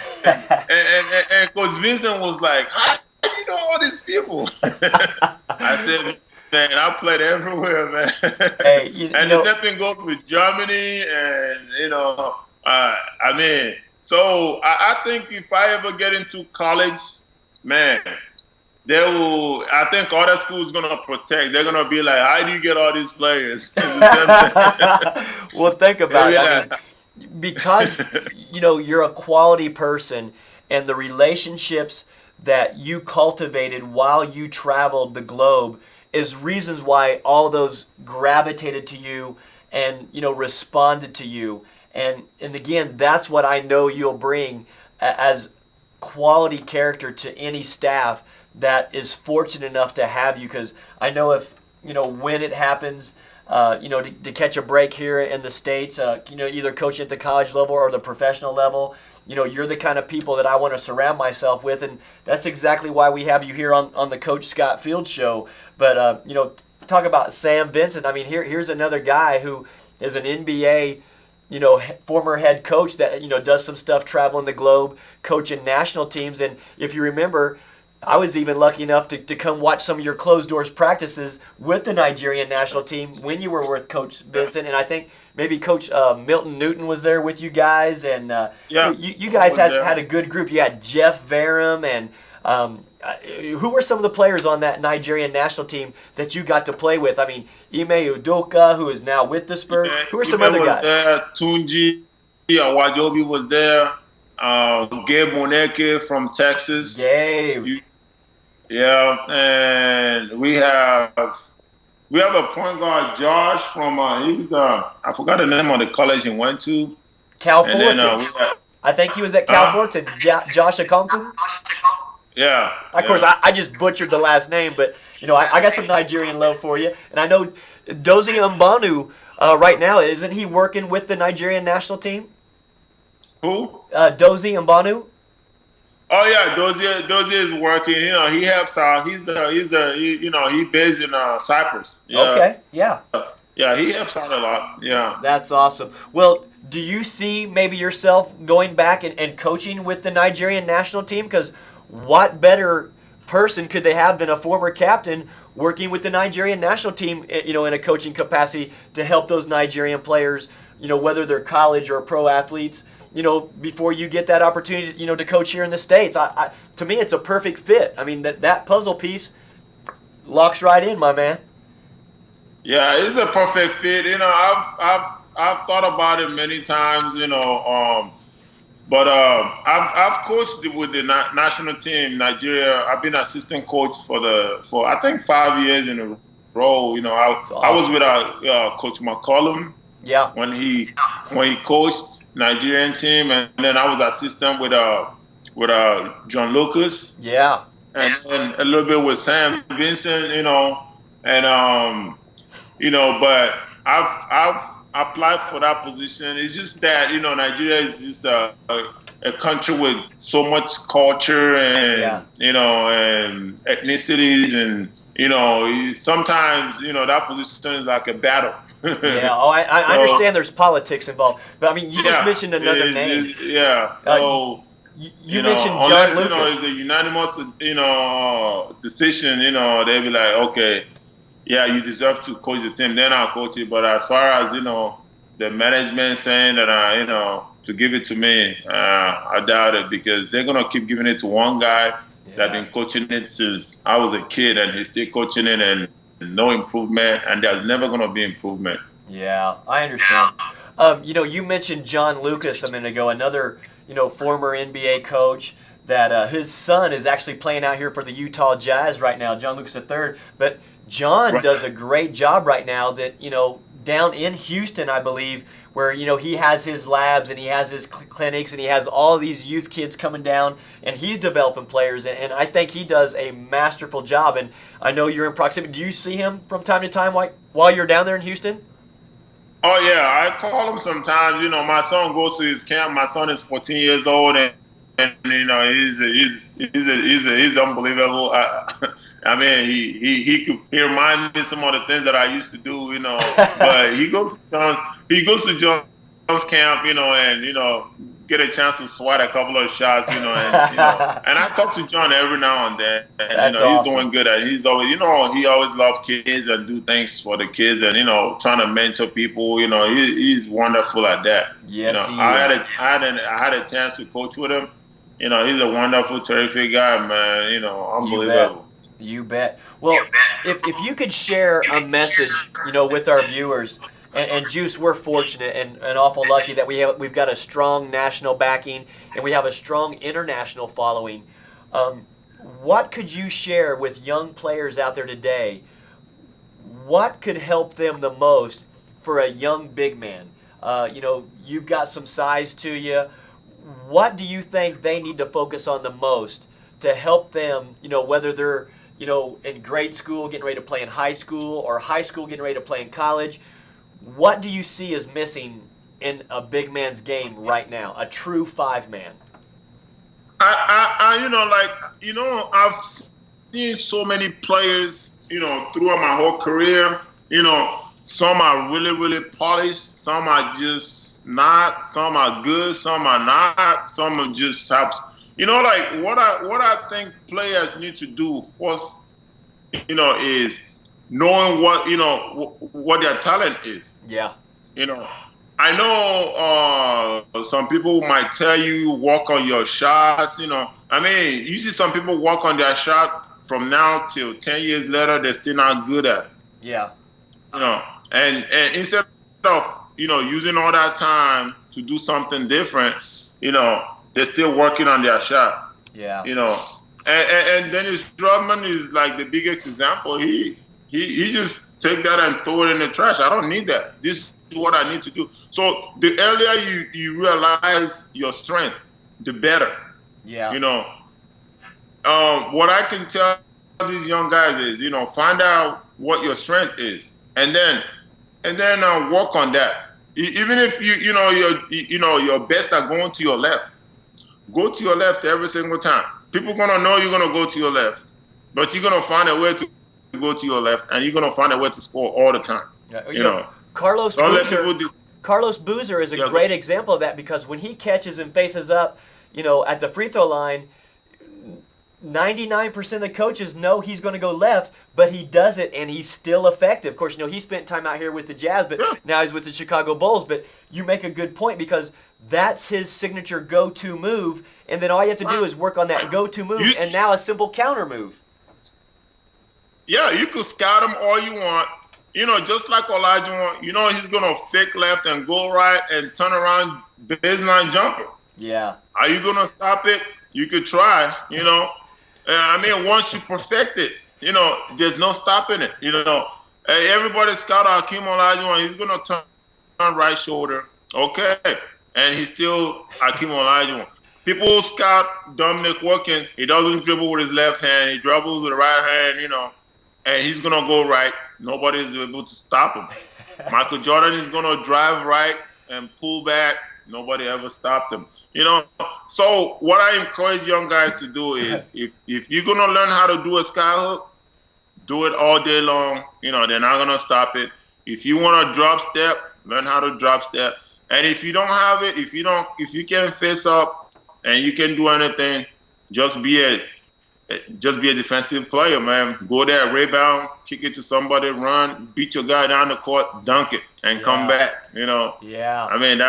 And Coach Vincent was like, how do you know all these people? I said, man, I played everywhere, man. Hey, the same thing goes with Germany and, so I think if I ever get into college, man, I think other schools going to protect. They're going to be like, how do you get all these players? Well, think about it. Because, you're a quality person and the relationships that you cultivated while you traveled the globe is reasons why all those gravitated to you and, responded to you. And again, that's what I know you'll bring as quality character to any staff that is fortunate enough to have you, because I know if, when it happens, to catch a break here in the States, either coaching at the college level or the professional level, you're the kind of people that I want to surround myself with. And that's exactly why we have you here on the Coach Scott Field Show. But, talk about Sam Vincent. I mean, here's another guy who is an NBA former head coach that, does some stuff traveling the globe, coaching national teams. And if you remember, I was even lucky enough to come watch some of your closed doors practices with the Nigerian national team when you were with Coach Vincent. And I think maybe Coach Milton Newton was there with you guys. And you guys had a good group. You had Jeff Varum and who were some of the players on that Nigerian national team that you got to play with? I mean, Ime Udoka, who is now with the Spurs. Who are some other guys? Tunji Awajobi was there. Gabe Moneke from Texas. Gabe. Yeah, and we have a point guard, Josh from I forgot the name of the college he went to. Cal Fullerton. I think he was at Cal Fullerton. Josh Okonkwo. Yeah. Of course, I just butchered the last name, but I got some Nigerian love for you, and I know Dozie Mbanu right now, isn't he working with the Nigerian national team? Who? Dozie Mbanu. Oh yeah, Dozie is working. He helps out. He's based in Cyprus. Yeah. Okay. Yeah. Yeah, he helps out a lot. Yeah. That's awesome. Well, do you see maybe yourself going back and coaching with the Nigerian national team? Because what better person could they have than a former captain working with the Nigerian national team, in a coaching capacity to help those Nigerian players, whether they're college or pro athletes, before you get that opportunity, to coach here in the States. To me, it's a perfect fit. I mean, that puzzle piece locks right in, my man. Yeah, it's a perfect fit. I've thought about it many times, but I've coached with the national team, Nigeria. I've been assistant coach for I think 5 years in a row. I was with Coach McCollum. Yeah. When he coached Nigerian team, and then I was assistant with John Lucas. Yeah. And then a little bit with Sam Vincent, but I've applied for that position. It's just that, Nigeria is just a country with so much culture and, and ethnicities and, sometimes, that position is like a battle. Yeah, I understand there's politics involved. But, I mean, you just mentioned another name. So... You mentioned John unless, Lucas. It's a unanimous, decision, they'll be like, okay, yeah, you deserve to coach the team, then I'll coach it. But as far as, the management saying that, to give it to me, I doubt it, because they're going to keep giving it to one guy that's been coaching it since I was a kid, and he's still coaching it. And no improvement, and there's never going to be improvement. Yeah, I understand. You mentioned John Lucas a minute ago, another, former NBA coach that his son is actually playing out here for the Utah Jazz right now, John Lucas III. But John Right. does a great job right now that, down in Houston, I believe, where, he has his labs and he has his clinics and he has all these youth kids coming down and he's developing players. And I think he does a masterful job. And I know you're in proximity. Do you see him from time to time while you're down there in Houston? Oh yeah, I call him sometimes. My son goes to his camp. My son is 14 years old, and he's unbelievable. I mean, he reminds me of some of the things that I used to do. But he goes to John's camp, and get a chance to swat a couple of shots, and I talk to John every now and then, and That's he's awesome. doing good at it. He's always, he always loved kids and do things for the kids, and trying to mentor people. He's wonderful at that. Yes, he I had a chance to coach with him. He's a wonderful, terrific guy, man. Unbelievable. You bet. Well, if you could share a message, with our viewers, and Juice, we're fortunate and awful lucky that we've got a strong national backing and we have a strong international following. What could you share with young players out there today? What could help them the most for a young big man? You've got some size to you. What do you think they need to focus on the most to help them, whether they're, in grade school getting ready to play in high school or high school getting ready to play in college? What do you see as missing in a big man's game right now, a true 5-man? I've seen so many players, throughout my whole career. Some are really, really polished. Some are just not. Some are good. Some are not. Some are just have. What I think players need to do first, is knowing what their talent is. Yeah. I know some people might tell you work on your shots. You see some people work on their shot from now till 10 years later, they're still not good at it. Yeah. And instead of using all that time to do something different, they're still working on their shot. Yeah. And Dennis Rodman is like the biggest example. He just take that and throw it in the trash. I don't need that. This is what I need to do. So the earlier you realize your strength, the better. Yeah. What I can tell these young guys is, find out what your strength is, and then work on that. Even if your best are going to your left, go to your left every single time. People gonna know you're gonna go to your left, but you're gonna find a way to go to your left, and you're gonna find a way to score all the time. Yeah. Carlos Boozer is a great example of that, because when he catches and faces up, at the free throw line, 99% of the coaches know he's going to go left, but he does it and he's still effective. Of course, he spent time out here with the Jazz, but now he's with the Chicago Bulls. But you make a good point, because that's his signature go-to move, and then all you have to do is work on that go-to move, and now a simple counter move. Yeah, you could scout him all you want. Just like Olajuwon, he's going to fake left and go right and turn around baseline jumper. Yeah. Are you going to stop it? You could try, once you perfect it, there's no stopping it. Everybody scout Hakeem Olajuwon. He's going to turn right shoulder. Okay. And he's still Hakeem Olajuwon. People scout Dominic Wilkins. He doesn't dribble with his left hand. He dribbles with the right hand, and he's going to go right. Nobody is able to stop him. Michael Jordan is going to drive right and pull back. Nobody ever stopped him. So what I encourage young guys to do is, if you're going to learn how to do a sky hook, do it all day long. They're not going to stop it. If you want to drop step, learn how to drop step. And if you don't have it, if you can't face up and you can do anything, just be a defensive player, man. Go there, rebound, kick it to somebody, run, beat your guy down the court, dunk it, and come back. Yeah. And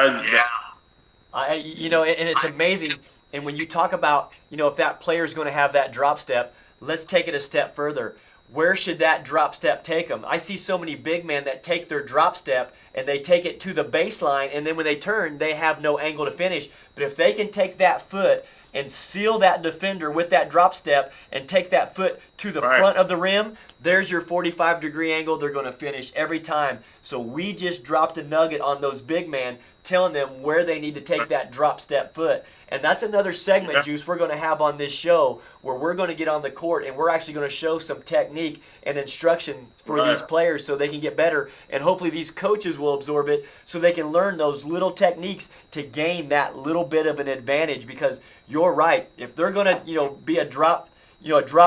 it's amazing. And when you talk about, if that player is going to have that drop step, let's take it a step further. where should that drop step take them? I see so many big men that take their drop step and they take it to the baseline, and then when they turn, they have no angle to finish. But if they can take that foot and seal that defender with that drop step and take that foot to the front of the rim, there's your 45-degree angle. They're going to finish every time. So we just dropped a nugget on those big men, telling them where they need to take that drop step foot. And that's another segment, Juice, we're going to have on this show where we're going to get on the court and we're actually going to show some technique and instruction for these players so they can get better. And hopefully these coaches will absorb it so they can learn those little techniques to gain that little bit of an advantage. Because you're right. If they're going to, be a drop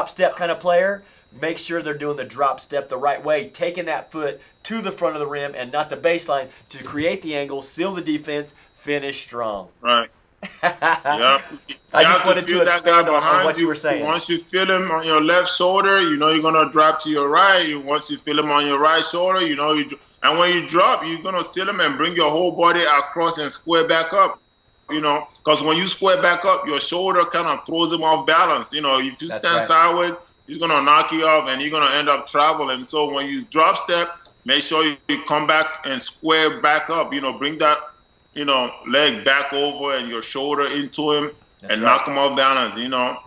step kind of player, make sure they're doing the drop step the right way, taking that foot to the front of the rim and not the baseline to create the angle, seal the defense, finish strong. Right. Yeah. I just wanted to that guy expand on what you were saying. Once you feel him on your left shoulder, you're gonna drop to your right. Once you feel him on your right shoulder, and when you drop, you're gonna seal him and bring your whole body across and square back up. Because when you square back up, your shoulder kind of throws him off balance. If you stand sideways, he's gonna knock you off, and you're gonna end up traveling. So when you drop step, make sure you come back and square back up. Bring that leg back over and your shoulder into him and knock him off balance.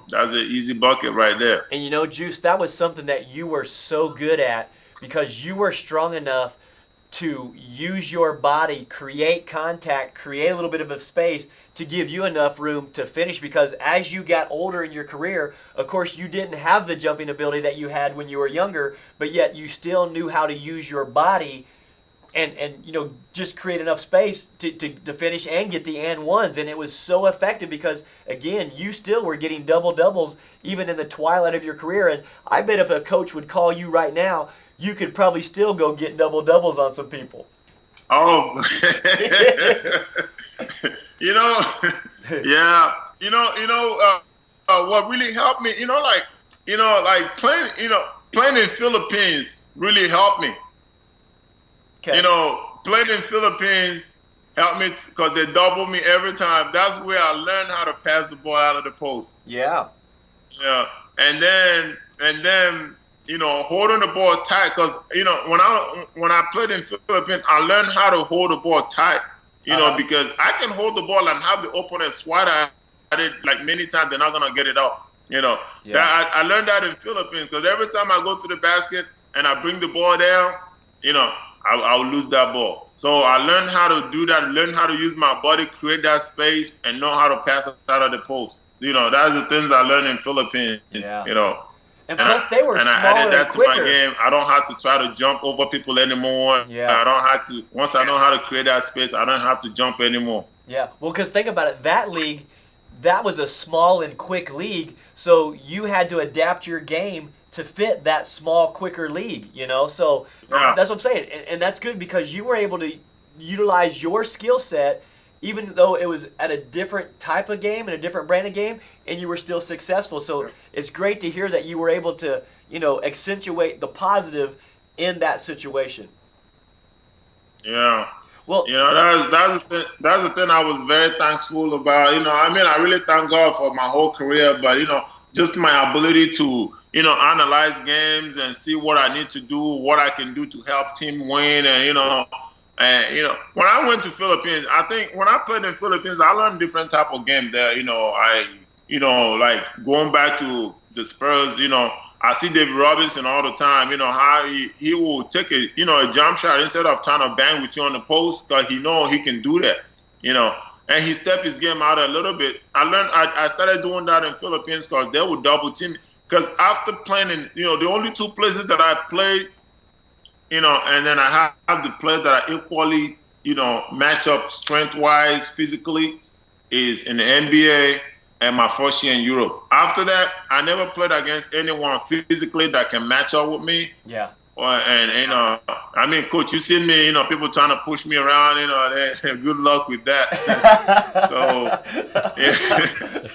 That's an easy bucket right there. And Juice, that was something that you were so good at because you were strong enough to use your body, create contact, create a little bit of a space to give you enough room to finish. Because as you got older in your career, of course, you didn't have the jumping ability that you had when you were younger, but yet you still knew how to use your body and just create enough space to finish and get the and ones. And it was so effective because, again, you still were getting double-doubles even in the twilight of your career. And I bet if a coach would call you right now, you could probably still go get double-doubles on some people. Oh, yeah. What really helped me, playing in Philippines really helped me. Okay. Playing in Philippines helped me because they double me every time. That's where I learned how to pass the ball out of the post. Yeah. Yeah. And then holding the ball tight because when I played in Philippines, I learned how to hold the ball tight. Because I can hold the ball and have the opponent swat at it like many times. They're not gonna get it out. I learned that in Philippines because every time I go to the basket and I bring the ball down, I'll lose that ball. So I learned how to do that, learn how to use my body, create that space, and know how to pass out of the post. That's the things I learned in Philippines. Yeah. And plus, they were smaller and I added that and to quicker. my game. I don't have to try to jump over people anymore. Yeah. I don't have to. Once I know how to create that space, I don't have to jump anymore. Yeah. Well, because think about it. That league, that was a small and quick league. So you had to adapt your game to fit that small, quicker league, So that's what I'm saying. And that's good because you were able to utilize your skill set even though it was at a different type of game and a different brand of game, and you were still successful. So it's great to hear that you were able to, accentuate the positive in that situation. Yeah. Well, that's the thing I was very thankful about. I really thank God for my whole career, but just my ability to analyze games and see what I need to do, what I can do to help team win, and when I went to Philippines, I think when I played in Philippines, I learned different type of game there. Like going back to the Spurs, I see David Robinson all the time, how he will take a jump shot instead of trying to bang with you on the post because he can do that, and he stepped his game out a little bit. I started doing that in Philippines because they would double team me. Because after playing in, the only two places that I played, and then I have the players that are equally, match up strength-wise, physically, is in the NBA and my first year in Europe. After that, I never played against anyone physically that can match up with me. Yeah. Coach, you seen me, people trying to push me around, good luck with that.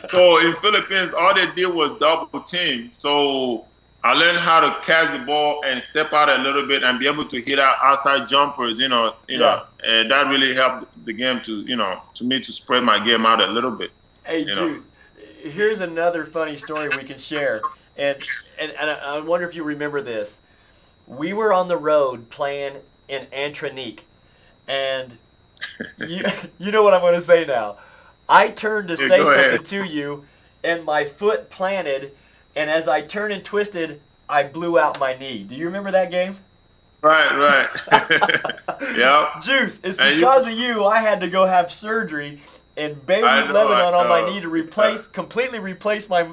So in Philippines, all they did was double team. So I learned how to catch the ball and step out a little bit and be able to hit out outside jumpers, and that really helped the game to me to spread my game out a little bit. Hey, Juice, here's another funny story we can share. and I wonder if you remember this. We were on the road playing in Antronique, and you know what I'm going to say now. I turned to Yeah, say go something ahead. to you, and my foot planted, and as I turned and twisted, I blew out my knee. Do you remember that game? Right. Yep. Juice, it's And because of you I had to go have surgery in I Beirut, know, Lebanon I on my know. knee to completely replace my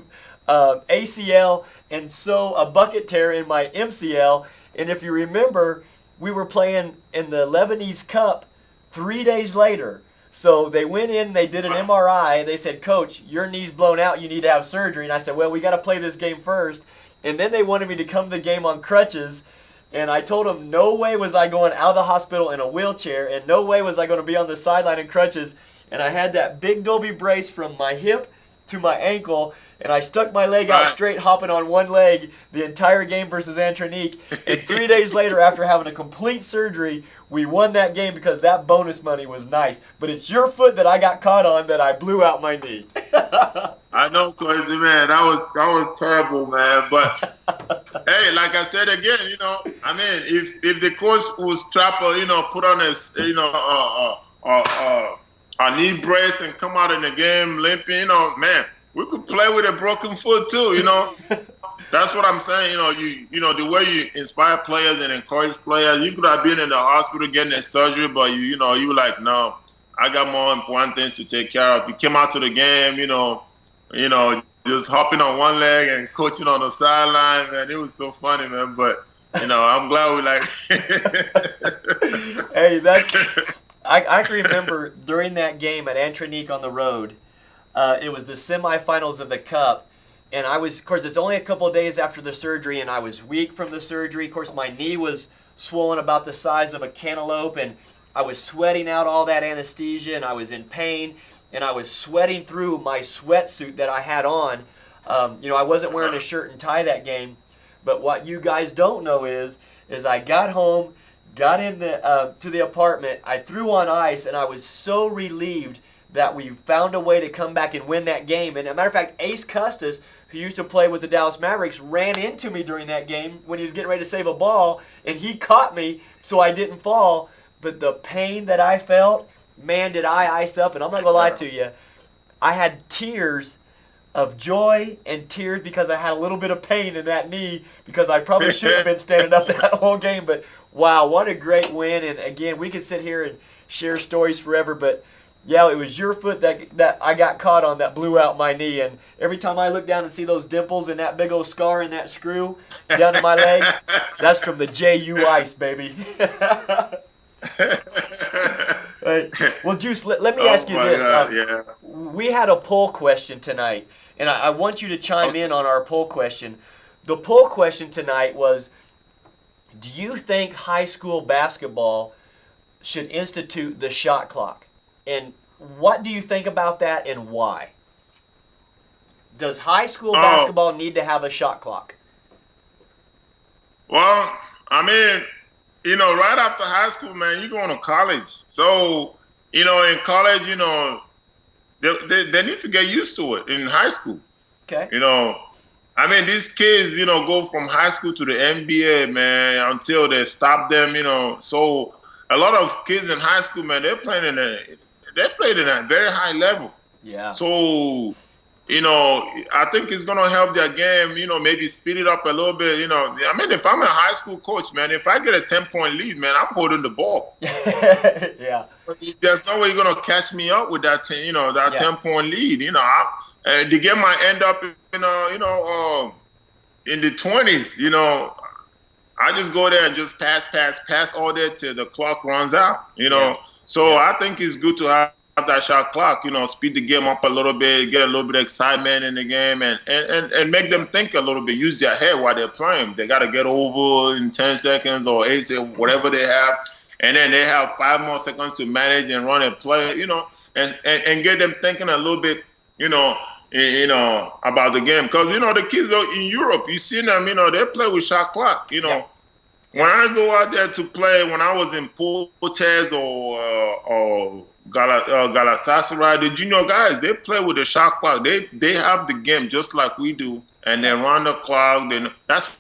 ACL and sew a bucket tear in my MCL. And if you remember, we were playing in the Lebanese Cup 3 days later. So they went in, they did an MRI, they said, Coach, your knee's blown out, you need to have surgery. And I said, well, we got to play this game first. And then they wanted me to come to the game on crutches. And I told them no way was I going out of the hospital in a wheelchair, and no way was I going to be on the sideline in crutches. And I had that big Dolby brace from my hip to my ankle, and I stuck my leg out Right. straight, hopping on one leg the entire game versus Antronique. And 3 days later, after having a complete surgery, we won that game because that bonus money was nice. But it's your foot that I got caught on that I blew out my knee. I know, crazy man. That was terrible, man. But hey, like I said again, I mean, if the coach was trapper, put on his, a knee brace and come out in the game limping, man, we could play with a broken foot too, That's what I'm saying. The way you inspire players and encourage players, you could have been in the hospital getting a surgery, but you were like, no, I got more important things to take care of. You came out to the game, just hopping on one leg and coaching on the sideline, man. It was so funny, man. But I'm glad we like. Hey, I can remember during that game at Antronique on the road. It was the semifinals of the Cup, and of course, it's only a couple of days after the surgery, and I was weak from the surgery. Of course, my knee was swollen about the size of a cantaloupe, and I was sweating out all that anesthesia, and I was in pain, and I was sweating through my sweatsuit that I had on. I wasn't wearing a shirt and tie that game, but what you guys don't know is I got home, got in to the apartment, I threw on ice, and I was so relieved that we found a way to come back and win that game. And as a matter of fact, Ace Custis, who used to play with the Dallas Mavericks, ran into me during that game when he was getting ready to save a ball, and he caught me so I didn't fall. But the pain that I felt, man, did I ice up. And I'm not going to lie to you, I had tears of joy and tears because I had a little bit of pain in that knee because I probably shouldn't have been standing up that whole game. But wow, what a great win. And again, we could sit here and share stories forever, but yeah, it was your foot that I got caught on that blew out my knee. And every time I look down and see those dimples and that big old scar and that screw down to my leg, that's from the JU ice, baby. Right. Well, Juice, let me ask you my this. God, yeah. We had a poll question tonight, and I want you to chime in on our poll question. The poll question tonight was, do you think high school basketball should institute the shot clock? And what do you think about that, and why? Does high school basketball need to have a shot clock? Well, I mean, right after high school, man, you're going to college. So, in college, they need to get used to it in high school. Okay. I mean, these kids, go from high school to the NBA, man, until they stop them, So, a lot of kids in high school, man, they played in a very high level. Yeah. So, I think it's gonna help their game. Maybe speed it up a little bit. I mean, if I'm a high school coach, man, if I get a 10-point lead, man, I'm holding the ball. Yeah. There's no way you're gonna catch me up with that 10-point lead. The game might end up, in the 20s. I just go there and just pass all day till the clock runs out. Yeah. So I think it's good to have that shot clock, speed the game up a little bit, get a little bit of excitement in the game, and make them think a little bit, use their head while they're playing. They got to get over in 10 seconds or 8 seconds, whatever they have, and then they have 5 more seconds to manage and run and play, and get them thinking a little bit, about the game. Because, the kids in Europe, you see them, they play with shot clock, Yeah. When I go out there to play, when I was in Portes or Galatasaray, the junior guys, they play with the shot clock. They have the game just like we do, and they run the clock. That's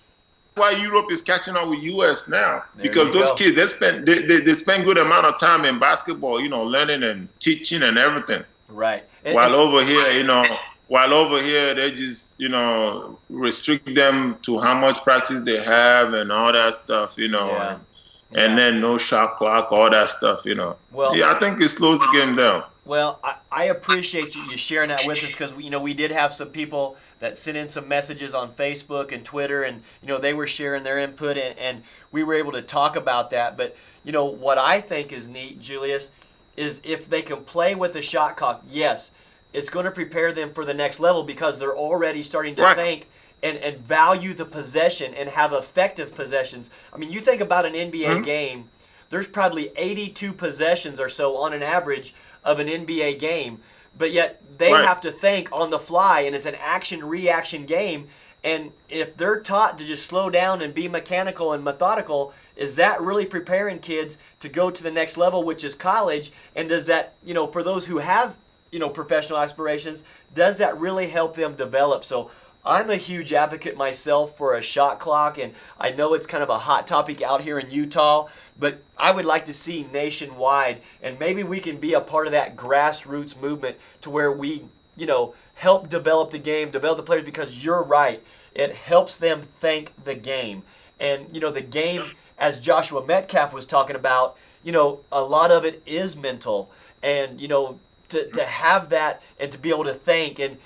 why Europe is catching up with US now, because those kids they spend good amount of time in basketball, learning and teaching and everything. Right. While over here, they just restrict them to how much practice they have and all that stuff, and then no shot clock, all that stuff, Well, I think it slows the game down. Well, I appreciate you sharing that with us, because we did have some people that sent in some messages on Facebook and Twitter, and they were sharing their input, and we were able to talk about that. But what I think is neat, Julius, is if they can play with the shot clock, yes, it's going to prepare them for the next level, because they're already starting to think and value the possession and have effective possessions. I mean, you think about an NBA game, there's probably 82 possessions or so on an average of an NBA game, but yet they have to think on the fly, and it's an action-reaction game. And if they're taught to just slow down and be mechanical and methodical, is that really preparing kids to go to the next level, which is college? And does that, for those who have, professional aspirations, does that really help them develop? So I'm a huge advocate myself for a shot clock, and I know it's kind of a hot topic out here in Utah, but I would like to see nationwide, and maybe we can be a part of that grassroots movement to where we, help develop the game, develop the players, because you're right. It helps them think the game. And, the game, as Joshua Metcalf was talking about, a lot of it is mental. And, to have that and to be able to think. And,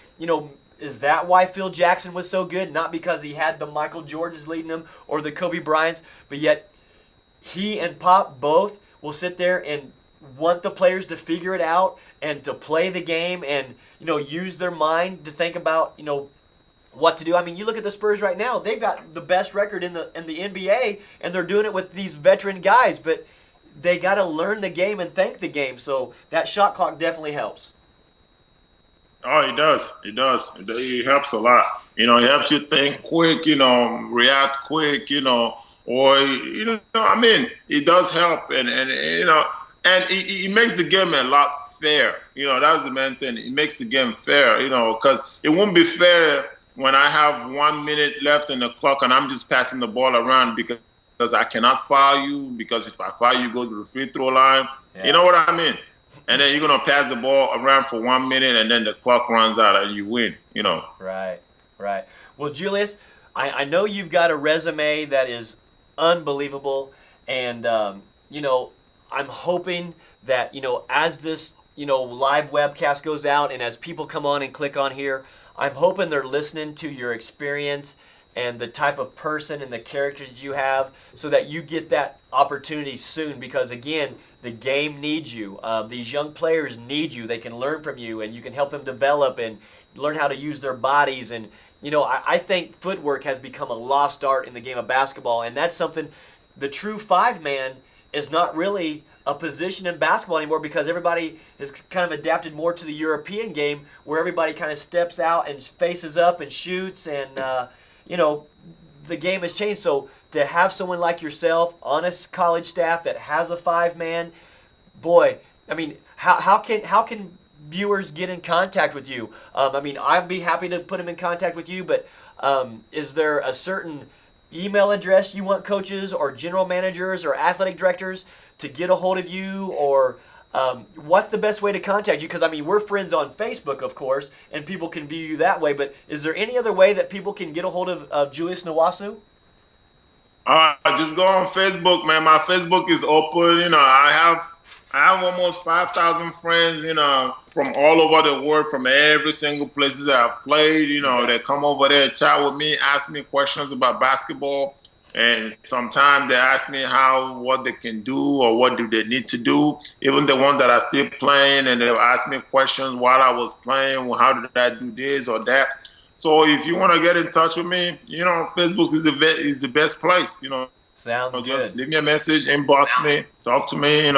is that why Phil Jackson was so good? Not because he had the Michael Jordans leading him or the Kobe Bryants, but yet he and Pop both will sit there and want the players to figure it out and to play the game and, use their mind to think about, what to do. I mean, you look at the Spurs right now, they've got the best record in the NBA, and they're doing it with these veteran guys, but they got to learn the game and think the game. So that shot clock definitely helps. Oh, it does. It does. It helps a lot. It helps you think quick, react quick, or, it does help. And it makes the game a lot fair. That's the main thing. It makes the game fair, because it won't be fair when I have 1 minute left in the clock and I'm just passing the ball around because I cannot foul you, because if I foul you, go to the free throw line. Yeah. You know what I mean? And then you're going to pass the ball around for 1 minute and then the clock runs out and you win, Right. Well, Julius, I know you've got a resume that is unbelievable. And, I'm hoping that, as this, live webcast goes out and as people come on and click on here, I'm hoping they're listening to your experience and the type of person and the characters you have, so that you get that opportunity soon, because, again, the game needs you. These young players need you. They can learn from you, and you can help them develop and learn how to use their bodies. And, I think footwork has become a lost art in the game of basketball, and that's something the true five-man is not really a position in basketball anymore, because everybody has kind of adapted more to the European game, where everybody kind of steps out and faces up and shoots, and the game has changed. So to have someone like yourself on a college staff that has a five-man, boy, I mean, how can viewers get in contact with you? I'd be happy to put them in contact with you, but is there a certain email address you want coaches or general managers or athletic directors to get a hold of you, or what's the best way to contact you? Because, we're friends on Facebook, of course, and people can view you that way, but is there any other way that people can get a hold of Julius Nwosu? Just go on Facebook, man. My Facebook is open. I have almost 5,000 friends, from all over the world, from every single places that I've played. They come over there, chat with me, ask me questions about basketball. And sometimes they ask me what they can do or what do they need to do. Even the ones that are still playing, and they'll ask me questions while I was playing. Well, how did I do this or that? So if you want to get in touch with me, Facebook is the best place. Sounds just good. leave me a message, inbox me, talk to me,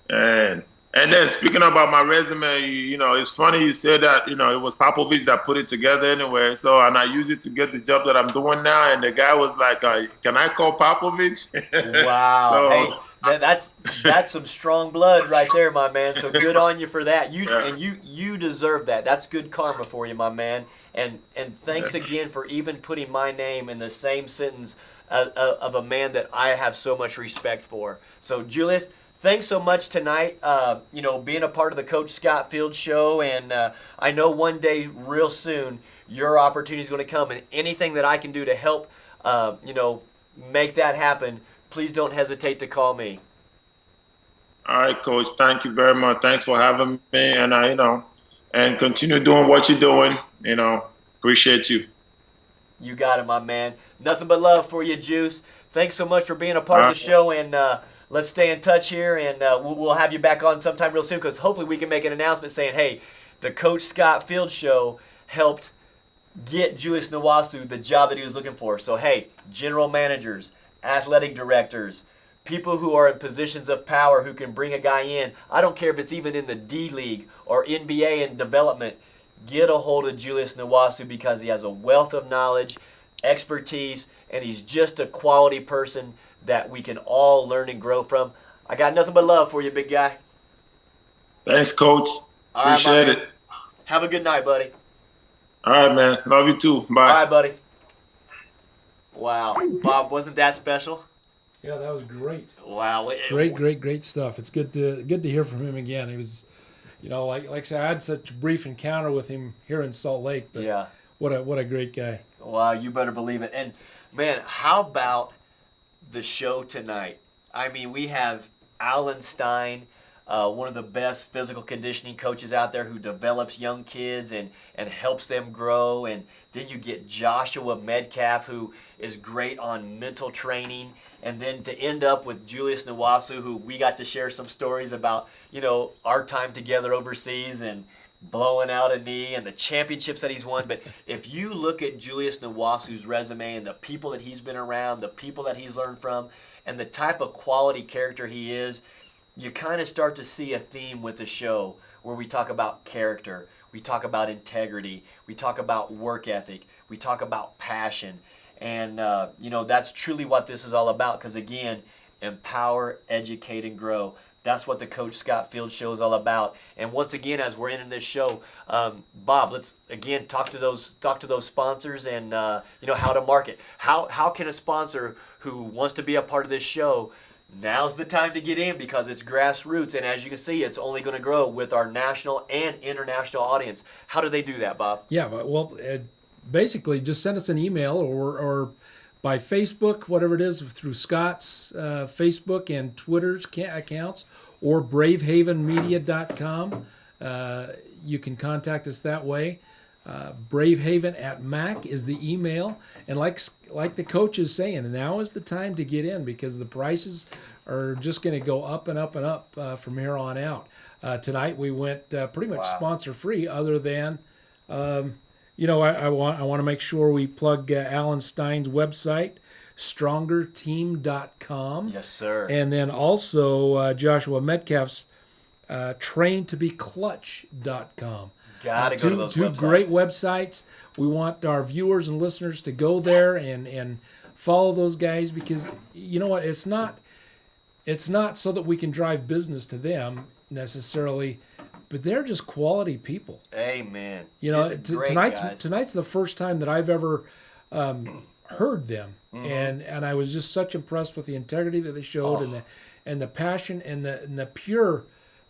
and And then speaking about my resume, it's funny you said that, it was Popovich that put it together anyway. So, and I use it to get the job that I'm doing now. And the guy was like, can I call Popovich? Wow. So, Hey, that's some strong blood right there, my man. So good on you for that. Yeah. And you deserve that. That's good karma for you, my man. And thanks again for even putting my name in the same sentence of a man that I have so much respect for. So Julius, thanks so much tonight. Being a part of the Coach Scott Field Show, and I know one day, real soon, your opportunity is going to come, and anything that I can do to help, make that happen, please don't hesitate to call me. all right, Coach. Thank you very much. Thanks for having me. And and continue doing what you're doing. Appreciate you. You got it, my man. Nothing but love for you, Juice. Thanks so much for being a part of the show, and let's stay in touch here, and we'll have you back on sometime real soon, because hopefully we can make an announcement saying, hey, the Coach Scott Field Show helped get Julius Nwasu the job that he was looking for. So, hey, general managers, athletic directors, people who are in positions of power who can bring a guy in, I don't care if it's even in the D League or NBA and development, get a hold of Julius Nwasu, because he has a wealth of knowledge, expertise, and he's just a quality person that we can all learn and grow from. I got nothing but love for you, big guy. Thanks, Coach. All right, my Appreciate man. it. Have a good night, buddy. All right, man. Love you too. Bye. All right, buddy. Wow. Bob, wasn't that special? Yeah, that was great. Wow. Great stuff. It's good to hear from him again. He was, like I said, I had such a brief encounter with him here in Salt Lake, but Yeah. what a great guy. Wow, you better believe it. And, man, how about the show tonight? I mean, we have Alan Stein, one of the best physical conditioning coaches out there, who develops young kids and helps them grow. And then you get Joshua Metcalf, who is great on mental training. And then to end up with Julius Nwasu, who we got to share some stories about, our time together overseas and blowing out a knee and the championships that he's won. But if you look at Julius Nwasu's resume and the people that he's been around, the people that he's learned from, and the type of quality character he is, you kind of start to see a theme with the show where we talk about character, we talk about integrity, we talk about work ethic, we talk about passion. And, that's truly what this is all about, because, again, empower, educate, and grow. That's what the Coach Scott Field Show is all about. And once again, as we're ending this show, Bob, let's again talk to those sponsors and how to market. How can a sponsor who wants to be a part of this show, now's the time to get in, because it's grassroots, and as you can see, it's only going to grow with our national and international audience. How do they do that, Bob? Yeah, well, basically, just send us an email or by Facebook, whatever it is, through Scott's Facebook and Twitter's accounts, or bravehavenmedia.com. You can contact us that way. bravehaven@mac is the email. And like the coach is saying, now is the time to get in, because the prices are just going to go up and up and up from here on out. Tonight we went pretty much sponsor free, other than I want to make sure we plug Alan Stein's website, strongerteam.com. Yes, sir. And then also Joshua Metcalf's traintobeclutch.com. Gotta go to those two websites. Great websites. We want our viewers and listeners to go there and follow those guys, because you know what? It's not so that we can drive business to them necessarily, but they're just quality people. Amen. Great Tonight's the first time that I've ever heard them, and I was just such impressed with the integrity that they showed, and the passion and the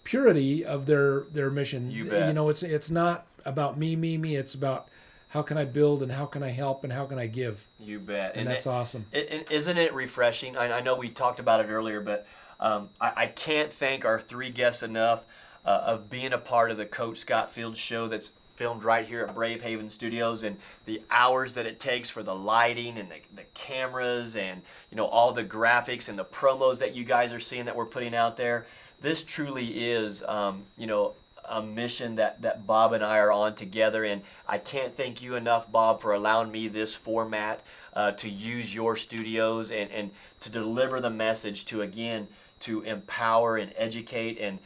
purity of their mission. You bet. It's not about me. It's about how can I build and how can I help and how can I give. You bet. And that's awesome. Isn't it refreshing? I know we talked about it earlier, but I can't thank our three guests enough of being a part of the Coach Scott Field Show that's filmed right here at Brave Haven Studios, and the hours that it takes for the lighting and the cameras and all the graphics and the promos that you guys are seeing that we're putting out there. This truly is a mission that Bob and I are on together, and I can't thank you enough, Bob, for allowing me this format to use your studios and to deliver the message to empower and educate and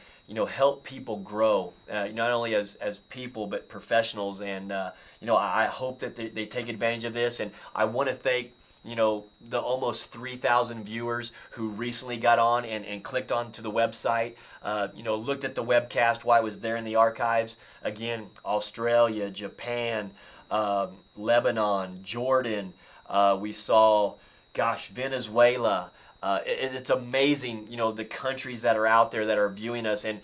help people grow, not only as people but professionals. And I hope that they take advantage of this. And I want to thank the almost 3,000 viewers who recently got on and clicked onto the website, looked at the webcast while it was there in the archives. Again, Australia, Japan, Lebanon, Jordan. We saw, Venezuela. It's amazing, the countries that are out there that are viewing us, and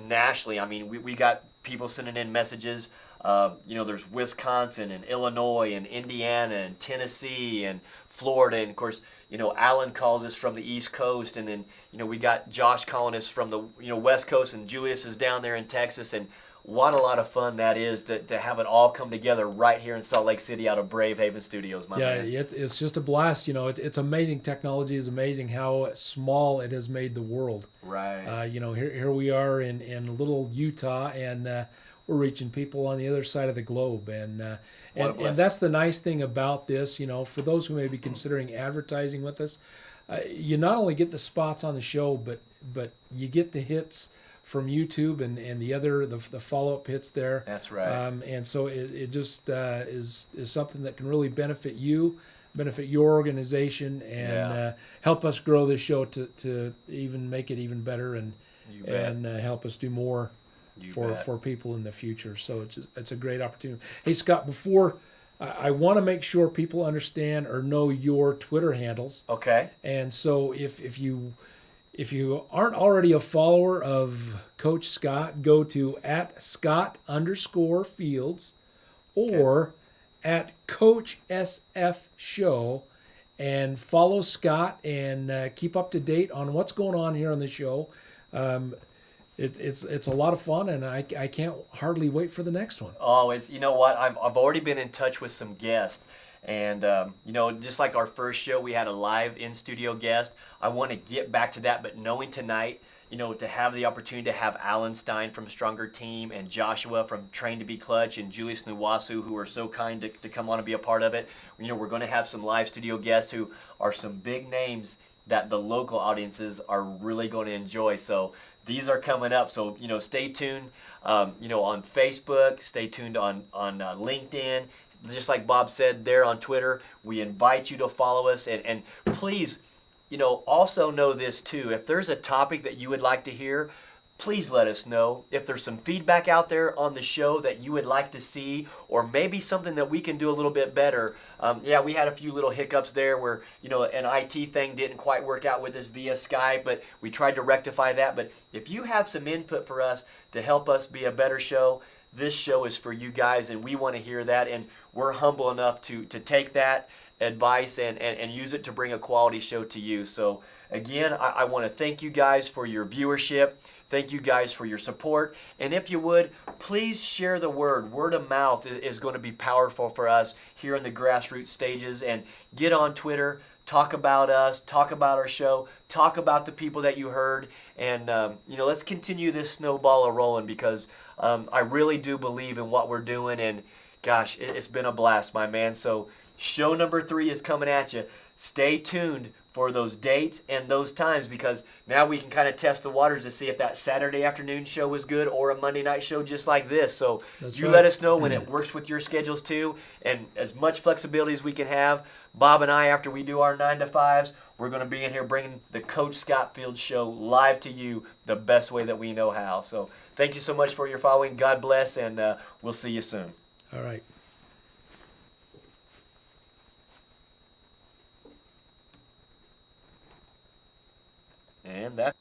nationally. I mean, we got people sending in messages. There's Wisconsin and Illinois and Indiana and Tennessee and Florida, and of course, Alan calls us from the East Coast, and then we got Josh calling us from the West Coast, and Julius is down there in Texas. And what a lot of fun that is to have it all come together right here in Salt Lake City out of Brave Haven Studios, my man. Yeah, it's just a blast. It's amazing. Technology is amazing how small it has made the world. Right. Here we are in little Utah, and we're reaching people on the other side of the globe. And that's the nice thing about this. For those who may be considering advertising with us, you not only get the spots on the show, but you get the hits from YouTube and the follow-up hits there. That's right. And so it just is something that can really benefit you, benefit your organization, and help us grow this show to even make it even better and help us do more for people in the future. So it's a great opportunity. Hey, Scott, before I want to make sure people understand or know your Twitter handles. Okay. And so if you aren't already a follower of Coach Scott, go to @Scott_Fields or @CoachSFShow and follow Scott and keep up to date on what's going on here on the show. It's a lot of fun, and I can't hardly wait for the next one. Oh, I've already been in touch with some guests. And, just like our first show, we had a live in-studio guest. I want to get back to that, but knowing tonight, to have the opportunity to have Alan Stein from Stronger Team and Joshua from Train to Be Clutch and Julius Nuwasu, who are so kind to come on and be a part of it. We're going to have some live studio guests who are some big names that the local audiences are really going to enjoy. So these are coming up. So, stay tuned, on Facebook, stay tuned on LinkedIn. Just like Bob said there on Twitter, we invite you to follow us. And please, also know this too. If there's a topic that you would like to hear, please let us know. If there's some feedback out there on the show that you would like to see, or maybe something that we can do a little bit better. We had a few little hiccups there where, an IT thing didn't quite work out with us via Skype, but we tried to rectify that. But if you have some input for us to help us be a better show, this show is for you guys, and we want to hear that. And we're humble enough to take that advice and use it to bring a quality show to you. So again, I want to thank you guys for your viewership. Thank you guys for your support. And if you would, please share the word. Word of mouth is going to be powerful for us here in the grassroots stages. And get on Twitter, talk about us, talk about our show, talk about the people that you heard. And, let's continue this snowball a-rolling, because I really do believe in what we're doing. And gosh, it's been a blast, my man. So show number 3 is coming at you. Stay tuned for those dates and those times, because now we can kind of test the waters to see if that Saturday afternoon show is good or a Monday night show just like this. So let us know when it works with your schedules too, and as much flexibility as we can have. Bob and I, after we do our 9 to 5s, we're going to be in here bringing the Coach Scott Fields show live to you the best way that we know how. So thank you so much for your following. God bless, and we'll see you soon. All right. And that.